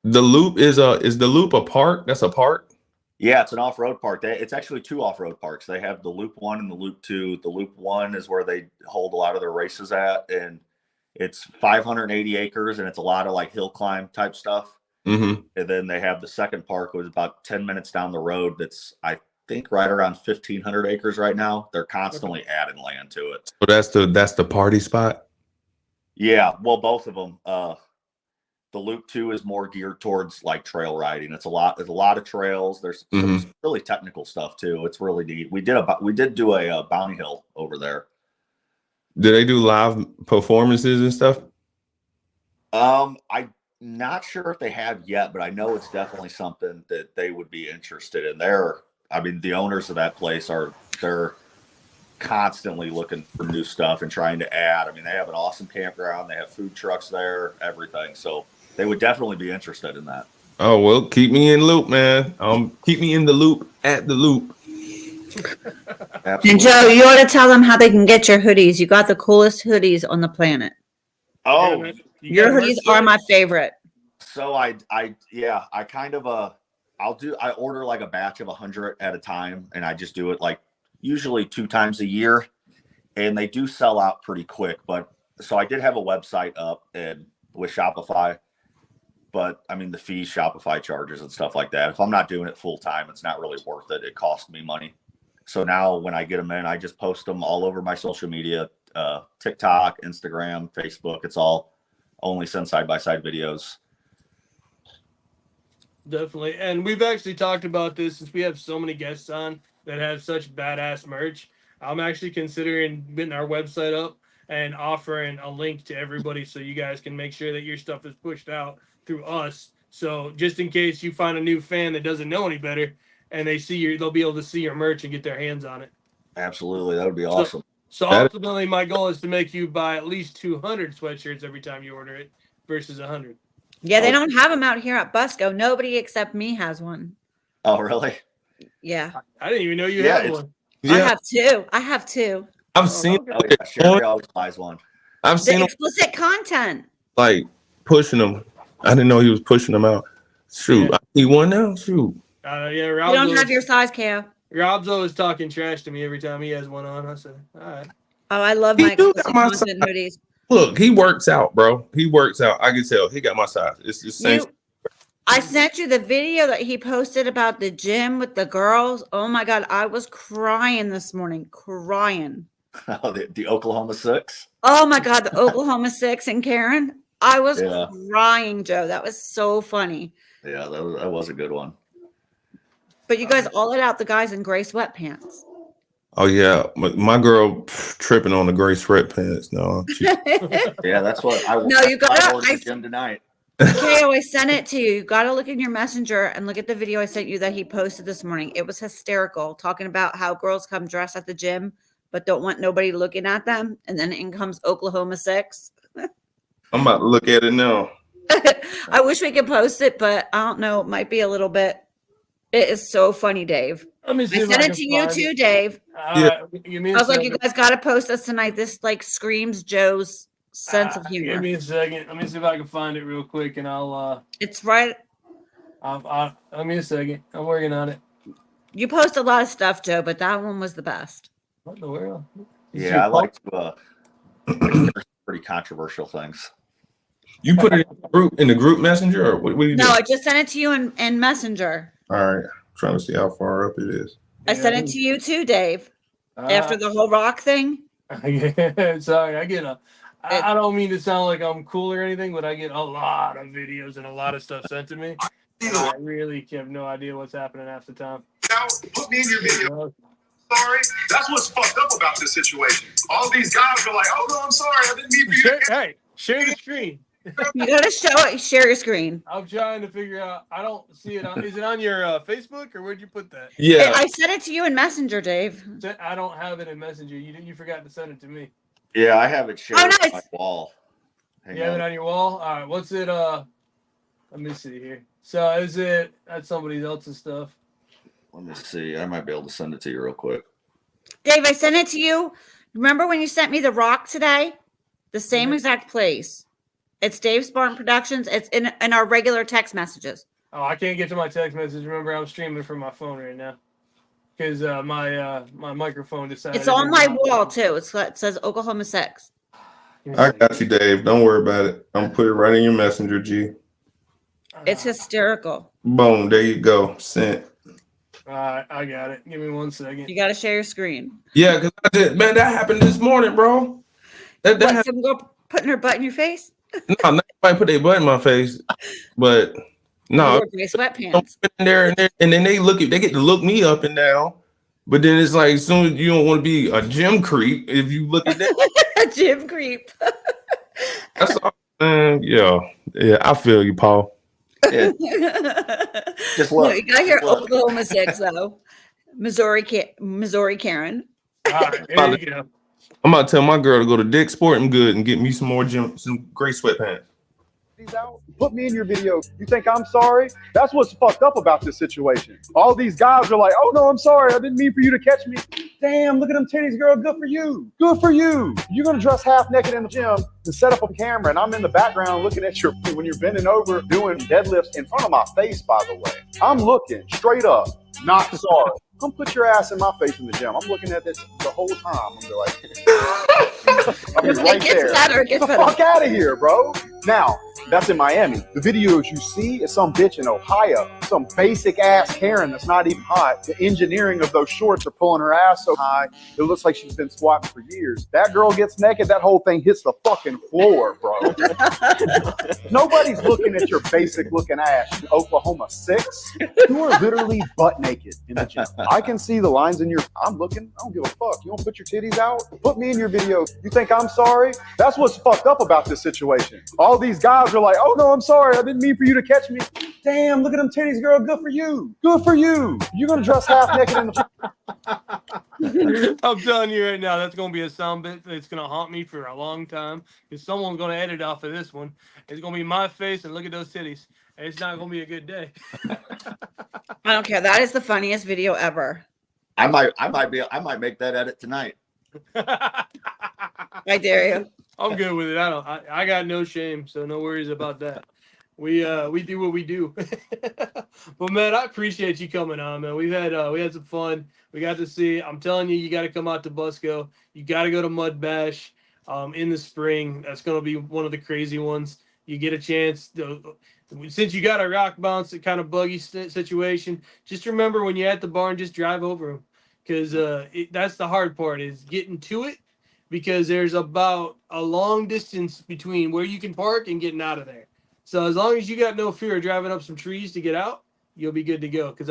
[SPEAKER 2] The loop is the loop a park? That's a park?
[SPEAKER 11] Yeah, it's an off-road park. It's actually two off-road parks. They have the Loop 1 and the Loop 2. The Loop 1 is where they hold a lot of their races at, and it's 580 acres, and it's a lot of like hill climb type stuff.
[SPEAKER 2] Mm-hmm.
[SPEAKER 11] And then they have the second park, which is about 10 minutes down the road. That's, I think, right around 1,500 acres right now. They're constantly adding land to it.
[SPEAKER 2] So that's the party spot?
[SPEAKER 11] Yeah, well, both of them. The Loop 2 is more geared towards like trail riding. There's a lot of trails. There's some really technical stuff too. It's really neat. We did do a bounty hill over there.
[SPEAKER 2] Do they do live performances and stuff?
[SPEAKER 11] I'm not sure if they have yet, but I know it's definitely something that they would be interested in. The owners of that place they're constantly looking for new stuff and trying to add. I mean, they have an awesome campground. They have food trucks there, everything. So they would definitely be interested in that.
[SPEAKER 2] Oh, well, keep me in loop, man. Keep me in the loop at the loop.
[SPEAKER 11] Absolutely.
[SPEAKER 3] And Joe, you ought to tell them how they can get your hoodies. You got the coolest hoodies on the planet.
[SPEAKER 11] Oh,
[SPEAKER 3] your hoodies are my favorite.
[SPEAKER 11] So I order like a batch of 100 at a time, and I just do it like usually 2 times a year, and they do sell out pretty quick. But so I did have a website up and with Shopify, but I mean the fees Shopify charges and stuff like that. If I'm not doing it full time, it's not really worth it. It costs me money. So now when I get them in, I just post them all over my social media, TikTok, Instagram, Facebook. It's all only send side-by-side videos.
[SPEAKER 1] Definitely. And we've actually talked about this since we have so many guests on that have such badass merch. I'm actually considering getting our website up and offering a link to everybody so you guys can make sure that your stuff is pushed out through us. So just in case you find a new fan that doesn't know any better and they'll be able to see your merch and get their hands on it.
[SPEAKER 11] Absolutely. That would be awesome.
[SPEAKER 1] So ultimately my goal is to make you buy at least 200 sweatshirts every time you order it versus 100.
[SPEAKER 3] Yeah, they don't have them out here at Busco. Nobody except me has one.
[SPEAKER 11] Oh, really?
[SPEAKER 3] Yeah.
[SPEAKER 1] I didn't even know you had one.
[SPEAKER 3] Yeah. I have two.
[SPEAKER 2] I've seen
[SPEAKER 11] Sherry always buys one.
[SPEAKER 2] I've seen
[SPEAKER 3] explicit content.
[SPEAKER 2] Like pushing them. I didn't know he was pushing them out. Shoot, I see one now. Shoot.
[SPEAKER 1] Yeah,
[SPEAKER 3] Rob's you don't have your size, Kaio.
[SPEAKER 1] Rob's always talking trash to me every time he has one on. I said, all right.
[SPEAKER 3] Oh, I love my explicit content hoodies.
[SPEAKER 2] Look, he works out, bro. He works out. I can tell. He got my size. It's the same.
[SPEAKER 3] I sent you the video that he posted about the gym with the girls. Oh my God, I was crying this morning. Crying.
[SPEAKER 11] Oh, the Oklahoma 6?
[SPEAKER 3] Oh my God, the Oklahoma 6 and Karen. I was crying, Joe. That was so funny.
[SPEAKER 11] Yeah, that was a good one.
[SPEAKER 3] But you guys all let out the guys in gray sweatpants.
[SPEAKER 2] Oh yeah, my girl tripping on the gray sweatpants. No,
[SPEAKER 11] yeah, that's what I.
[SPEAKER 3] No, you got
[SPEAKER 11] to the gym tonight.
[SPEAKER 3] Kaio, I sent it to you. You got to look in your messenger and look at the video I sent you that he posted this morning. It was hysterical, talking about how girls come dressed at the gym but don't want nobody looking at them, and then in comes Oklahoma 6.
[SPEAKER 2] I'm about to look at it now.
[SPEAKER 3] I wish we could post it, but I don't know. It might be a little bit. It is so funny, Dave.
[SPEAKER 1] Let me see
[SPEAKER 3] I
[SPEAKER 1] if
[SPEAKER 3] sent
[SPEAKER 1] I
[SPEAKER 3] it
[SPEAKER 1] can
[SPEAKER 3] to you
[SPEAKER 1] find
[SPEAKER 3] too,
[SPEAKER 1] it.
[SPEAKER 3] Dave.
[SPEAKER 1] Give me
[SPEAKER 3] I
[SPEAKER 1] a
[SPEAKER 3] was like, you
[SPEAKER 1] second.
[SPEAKER 3] guys got to post us tonight. This like screams Joe's sense of humor.
[SPEAKER 1] Give me a second. Let me see if I can find it real quick, and I'll.
[SPEAKER 3] It's right.
[SPEAKER 1] Let me a second. I'm working on it.
[SPEAKER 3] You post a lot of stuff, Joe, but that one was the best.
[SPEAKER 1] What in the world?
[SPEAKER 11] Yeah, I like to share some pretty controversial things.
[SPEAKER 2] You put it in the group messenger, or what do you do?
[SPEAKER 3] No, I just sent it to you in Messenger.
[SPEAKER 2] All right, trying to see how far up it is.
[SPEAKER 3] I sent it to you too, Dave. After the whole rock thing.
[SPEAKER 1] Sorry, I don't mean to sound like I'm cool or anything, but I get a lot of videos and a lot of stuff sent to me. And I really have no idea what's happening half the time.
[SPEAKER 13] Now, put me in your video. Sorry, that's what's fucked up about this situation. All these guys are like, "Oh no, I'm sorry, I didn't mean for you."
[SPEAKER 1] Hey, share the screen.
[SPEAKER 3] You gotta share your screen.
[SPEAKER 1] I'm trying to figure out. I don't see it. Is it on your Facebook or where'd you put that?
[SPEAKER 2] Yeah,
[SPEAKER 3] I sent it to you in Messenger, Dave.
[SPEAKER 1] I don't have it in Messenger. You forgot to send it to me.
[SPEAKER 11] Yeah, I have it shared
[SPEAKER 3] Oh,
[SPEAKER 11] on
[SPEAKER 3] nice.
[SPEAKER 11] my wall.
[SPEAKER 1] You have it on your wall? All right. What's it? Let me see here. So is it? That's somebody else's stuff.
[SPEAKER 11] Let me see. I might be able to send it to you real quick.
[SPEAKER 3] Dave, I sent it to you. Remember when you sent me the rock today? The same exact place. It's Dave Spartan Productions. It's in our regular text messages.
[SPEAKER 1] Oh, I can't get to my text message. Remember, I'm streaming from my phone right now because my microphone decided.
[SPEAKER 3] It's on my wall too. It says Oklahoma 6.
[SPEAKER 2] I got you, Dave. Don't worry about it. I'm gonna put it right in your messenger, G.
[SPEAKER 3] It's hysterical.
[SPEAKER 2] Boom, there you go. Sent.
[SPEAKER 1] All right, I got it. Give me 1 second.
[SPEAKER 3] You gotta share your screen.
[SPEAKER 2] Yeah, because man, that happened this morning, bro.
[SPEAKER 3] What, some girl putting her butt in your face?
[SPEAKER 2] No, nobody put their butt in my face, but no.
[SPEAKER 3] You wore gray sweatpants.
[SPEAKER 2] In there, and then they get to look me up and down. But then it's like, as soon as you don't want to be a gym creep, if you look at that,
[SPEAKER 3] A gym creep.
[SPEAKER 2] that's all. Yeah, I feel you, Paul.
[SPEAKER 11] Yeah. Just look.
[SPEAKER 3] No, you gotta hear Oklahoma 6 though. Missouri Karen.
[SPEAKER 1] All right, there you go.
[SPEAKER 2] I'm about to tell my girl to go to Dick's Sporting Good and get me some gray sweatpants.
[SPEAKER 13] Out, put me in your video. You think I'm sorry? That's what's fucked up about this situation. All these guys are like, "Oh no, I'm sorry, I didn't mean for you to catch me." Damn, look at them titties, girl. Good for you. Good for you. You're gonna dress half naked in the gym and set up a camera, and I'm in the background looking at your when you're bending over doing deadlifts in front of my face. By the way, I'm looking straight up. Not sorry. Come put your ass in my face in the gym. I'm looking at this the whole time. I'm like, I mean, right there. Get the fuck out of here, bro. Now, that's in Miami. The videos you see is some bitch in Ohio, some basic ass Karen that's not even hot. The engineering of those shorts are pulling her ass so high, it looks like she's been squatting for years. That girl gets naked, that whole thing hits the fucking floor, bro. Nobody's looking at your basic looking ass, Oklahoma 6. You are literally butt naked in the gym. I can see the lines in your, I'm looking, I don't give a fuck. You want to put your titties out? Put me in your video. You think I'm sorry? That's what's fucked up about this situation. All these guys are like, "Oh no, I'm sorry, I didn't mean for you to catch me." Damn, look at them titties, girl. Good for you. Good for you. You're gonna dress half naked in the
[SPEAKER 1] I'm telling you right now, that's going to be a sound bit that's going to haunt me for a long time because someone's going to edit off of this one. It's going to be my face and look at those titties. And it's not going to be a good day.
[SPEAKER 3] I don't care. That is the funniest video ever.
[SPEAKER 11] I might make that edit tonight.
[SPEAKER 3] I dare you.
[SPEAKER 1] I'm good with it. I got no shame, so no worries about that. We do what we do. But man, I appreciate you coming on, man. We had some fun. We got to see. I'm telling you, you got to come out to Busco. You got to go to Mud Bash in the spring. That's going to be one of the crazy ones. You get a chance since you got a rock bounce, a kind of buggy situation. Just remember when you're at the barn, just drive over them because that's the hard part is getting to it. Because there's about a long distance between where you can park and getting out of there. So as long as you got no fear of driving up some trees to get out, you'll be good to go. Because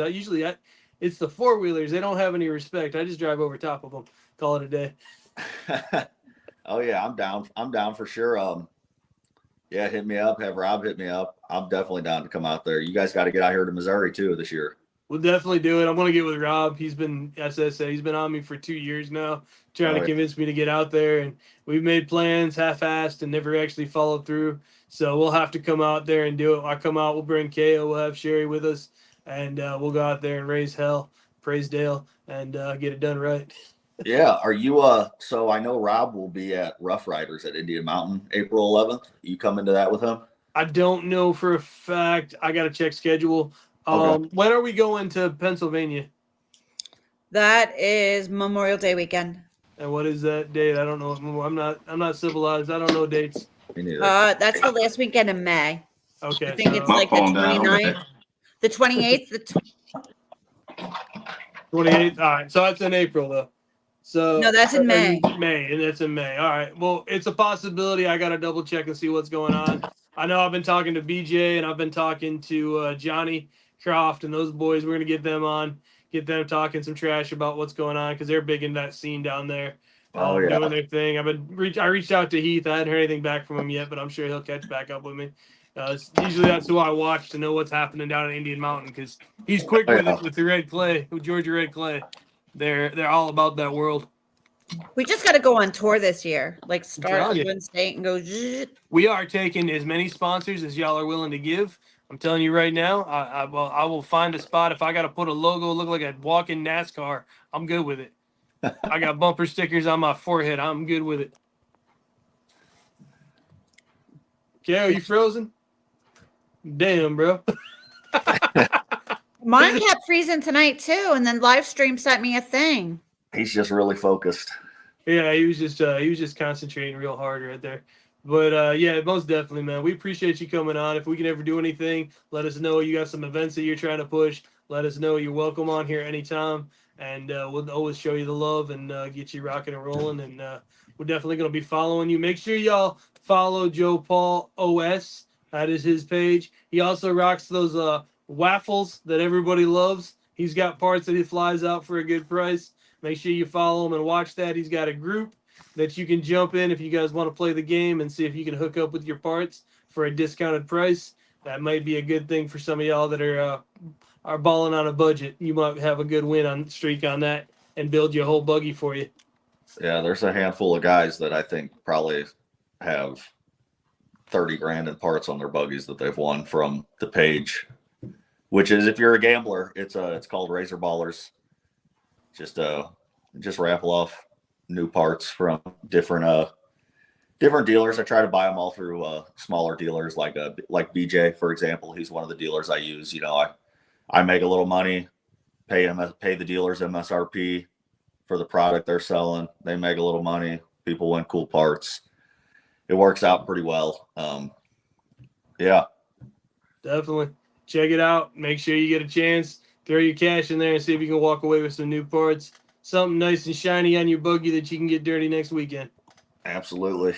[SPEAKER 1] it's the four-wheelers. They don't have any respect. I just drive over top of them. Call it a day.
[SPEAKER 11] Oh, yeah, I'm down. I'm down for sure. Yeah, hit me up. Have Rob hit me up. I'm definitely down to come out there. You guys got to get out here to Missouri, too, this year.
[SPEAKER 1] We'll definitely do it. I'm going to get with Rob. He's been, as I said, he's been on me for 2 years now, trying to convince me to get out there. And we've made plans half-assed and never actually followed through. So we'll have to come out there and do it. I come out, we'll bring Kaio, we'll have Sherry with us, and we'll go out there and raise hell. Praisdale and get it done right.
[SPEAKER 11] Yeah. Are you so I know Rob will be at Rough Riders at Indian Mountain April 11th. You come into that with him?
[SPEAKER 1] I don't know for a fact. I got to check schedule.
[SPEAKER 11] Okay.
[SPEAKER 1] When are we going to Pennsylvania?
[SPEAKER 3] That is Memorial Day weekend.
[SPEAKER 1] And what is that date? I don't know. I'm not civilized. I don't know dates.
[SPEAKER 11] Me neither.
[SPEAKER 3] That's the last weekend in May.
[SPEAKER 1] Okay.
[SPEAKER 3] I think
[SPEAKER 1] so
[SPEAKER 3] it's
[SPEAKER 2] My
[SPEAKER 3] like the
[SPEAKER 2] phone down.
[SPEAKER 3] 29th, the 28th.
[SPEAKER 1] 28th. All right. So that's in April though. So
[SPEAKER 3] No, that's in May.
[SPEAKER 1] May, and that's in May. All right. Well, it's a possibility. I got to double check and see what's going on. I know I've been talking to BJ and I've been talking to Johnny Croft and those boys. We're gonna get them on, get them talking some trash about what's going on because they're big in that scene down there.
[SPEAKER 11] Oh, yeah.
[SPEAKER 1] Doing their thing. I reached out to Heath. I hadn't heard anything back from him yet, but I'm sure he'll catch back up with me. Usually that's who I watch to know what's happening down in Indian Mountain because he's quick with it with the red clay, with Georgia red clay. They're all about that world.
[SPEAKER 3] We just got to go on tour this year, like start
[SPEAKER 1] telling
[SPEAKER 3] at
[SPEAKER 1] you.
[SPEAKER 3] one state and go. Zzz.
[SPEAKER 1] We are taking as many sponsors as y'all are willing to give. I'm telling you right now, I will find a spot. If I got to put a logo, look like a walking NASCAR, I'm good with it. I got bumper stickers on my forehead. I'm good with it. Kaio, you frozen? Damn, bro.
[SPEAKER 3] Mine kept freezing tonight too, and then live stream sent me a thing.
[SPEAKER 11] He's just really focused.
[SPEAKER 1] Yeah, he was just concentrating real hard right there. But yeah, most definitely, man. We appreciate you coming on. If we can ever do anything, let us know. You got some events that you're trying to push. Let us know. You're welcome on here anytime, and we'll always show you the love and get you rocking and rolling. And we're definitely gonna be following you. Make sure y'all follow Joe Paul OS. That is his page. He also rocks those waffles that everybody loves. He's got parts that he flies out for a good price. Make sure you follow him and watch that. He's got a group that you can jump in if you guys want to play the game and see if you can hook up with your parts for a discounted price. That might be a good thing for some of y'all that are balling on a budget. You might have a good win on streak on that and build your whole buggy for you.
[SPEAKER 11] Yeah, there's a handful of guys that I think probably have 30 grand in parts on their buggies that they've won from the page, which is, if you're a gambler, it's called Razor Ballers. Just raffle off new parts from different dealers. I try to buy them all through smaller dealers like BJ, for example. He's one of the dealers I use. You know, I make a little money, pay the dealers MSRP for the product they're selling. They make a little money. People win cool parts. It works out pretty well. Yeah.
[SPEAKER 1] Definitely. Check it out. Make sure you get a chance. Throw your cash in there and see if you can walk away with some new parts. Something nice and shiny on your buggy that you can get dirty next weekend.
[SPEAKER 11] Absolutely.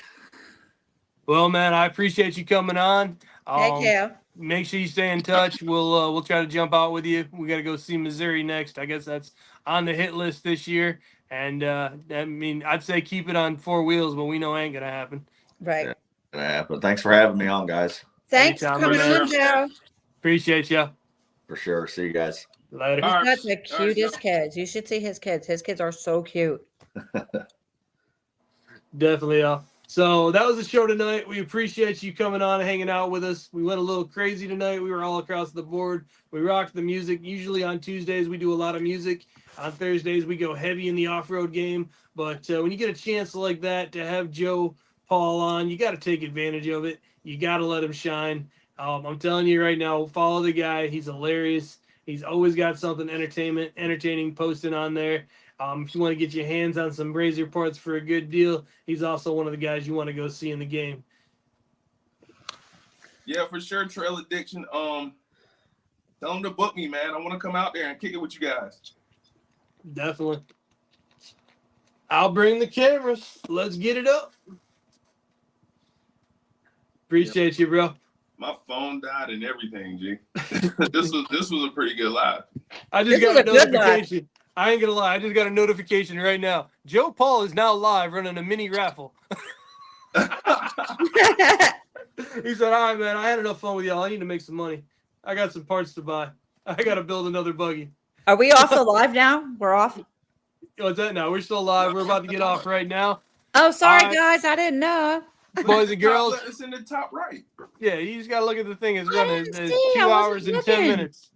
[SPEAKER 1] Well, man, I appreciate you coming on.
[SPEAKER 3] Thank you.
[SPEAKER 1] Make sure you stay in touch. We'll try to jump out with you. We got to go see Missouri next. I guess that's on the hit list this year. And I mean, I'd say keep it on 4 wheels, but we know it ain't gonna happen.
[SPEAKER 3] Right.
[SPEAKER 11] Yeah, but thanks for having me on, guys.
[SPEAKER 3] Thanks
[SPEAKER 1] Anytime,
[SPEAKER 3] for coming
[SPEAKER 1] man.
[SPEAKER 3] on, Joe.
[SPEAKER 1] Appreciate you.
[SPEAKER 11] For sure. See you guys.
[SPEAKER 1] Later.
[SPEAKER 3] He's got the cutest kids. You should see his kids. His kids are so cute.
[SPEAKER 1] Definitely. So that was the show tonight. We appreciate you coming on and hanging out with us. We went a little crazy tonight. We were all across the board. We rocked the music. Usually on Tuesdays, we do a lot of music. On Thursdays, we go heavy in the off-road game. But when you get a chance like that to have Joe Paul on, you got to take advantage of it. You got to let him shine. I'm telling you right now, follow the guy. He's hilarious. He's always got something entertaining posting on there. If you want to get your hands on some Razor parts for a good deal, he's also one of the guys you want to go see in the game.
[SPEAKER 2] Yeah, for sure. Trail Addiction. Tell them to book me, man. I want to come out there and kick it with you guys.
[SPEAKER 1] Definitely. I'll bring the cameras. Let's get it up. Appreciate you, bro.
[SPEAKER 2] My phone died and everything, G. This was a pretty good live.
[SPEAKER 1] I just got a notification. I ain't gonna lie. I just got a notification right now. Joe Paul is now live running a mini raffle. He said, all right, man, I had enough fun with y'all. I need to make some money. I got some parts to buy. I got to build another buggy.
[SPEAKER 3] Are we off the live now? We're off.
[SPEAKER 1] What's that now? We're still live. We're about to get off right now.
[SPEAKER 3] Oh, sorry,
[SPEAKER 1] All right.
[SPEAKER 3] guys. I didn't know.
[SPEAKER 1] Boys and girls.
[SPEAKER 2] It's in the top right.
[SPEAKER 1] Yeah, you just got to look at the thing. It's
[SPEAKER 3] I
[SPEAKER 1] running.
[SPEAKER 3] didn't
[SPEAKER 1] It's
[SPEAKER 3] see.
[SPEAKER 1] 2
[SPEAKER 3] I wasn't
[SPEAKER 1] hours and 10
[SPEAKER 3] looking.
[SPEAKER 1] minutes.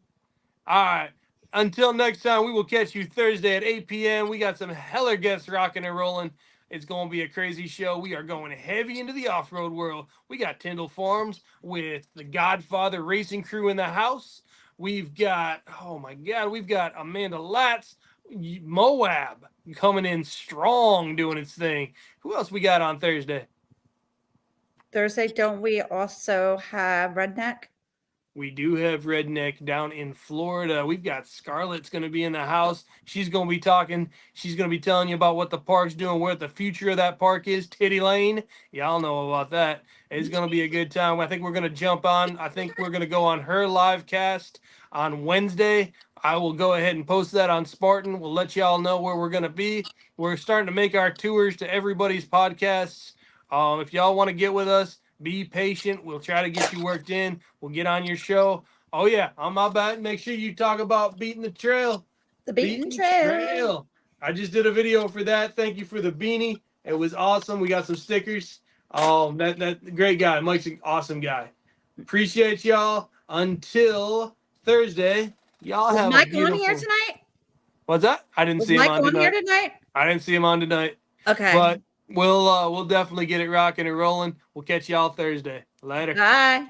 [SPEAKER 1] All right. until next time, we will catch you Thursday at 8 p.m. We got some heller guests rocking and rolling. It's going to be a crazy show. We are going heavy into the off-road world. We got Tyndall Farms with the Godfather Racing Crew in the house. We've got, oh my God, we've got Amanda Latz, Moab coming in strong doing its thing. Who else we got on Thursday?
[SPEAKER 3] Thursday, don't we also have Redneck?
[SPEAKER 1] We do have Redneck down in Florida. We've got Scarlett's going to be in the house. She's going to be talking. She's going to be telling you about what the park's doing, where the future of that park is. Titty Lane. Y'all know about that. It's going to be a good time. I think we're going to jump on. I think we're going to go on her live cast on Wednesday. I will go ahead and post that on Spartan. We'll let y'all know where we're going to be. We're starting to make our tours to everybody's podcasts. If y'all want to get with us, be patient. We'll try to get you worked in. We'll get on your show. Oh, yeah. On my back, make sure you talk about beating the trail.
[SPEAKER 3] The beaten trail.
[SPEAKER 1] I just did a video for that. Thank you for the beanie. It was awesome. We got some stickers. That great guy. Mike's an awesome guy. Appreciate y'all. Until Thursday, y'all have
[SPEAKER 3] Mike
[SPEAKER 1] a beautiful...
[SPEAKER 3] on here tonight?
[SPEAKER 1] What's that? I didn't
[SPEAKER 3] Was
[SPEAKER 1] see
[SPEAKER 3] Mike
[SPEAKER 1] him on tonight.
[SPEAKER 3] here tonight?
[SPEAKER 1] I didn't see him on tonight.
[SPEAKER 3] Okay.
[SPEAKER 1] But we'll definitely get it rocking and rolling. We'll catch y'all Thursday. Later.
[SPEAKER 3] Bye.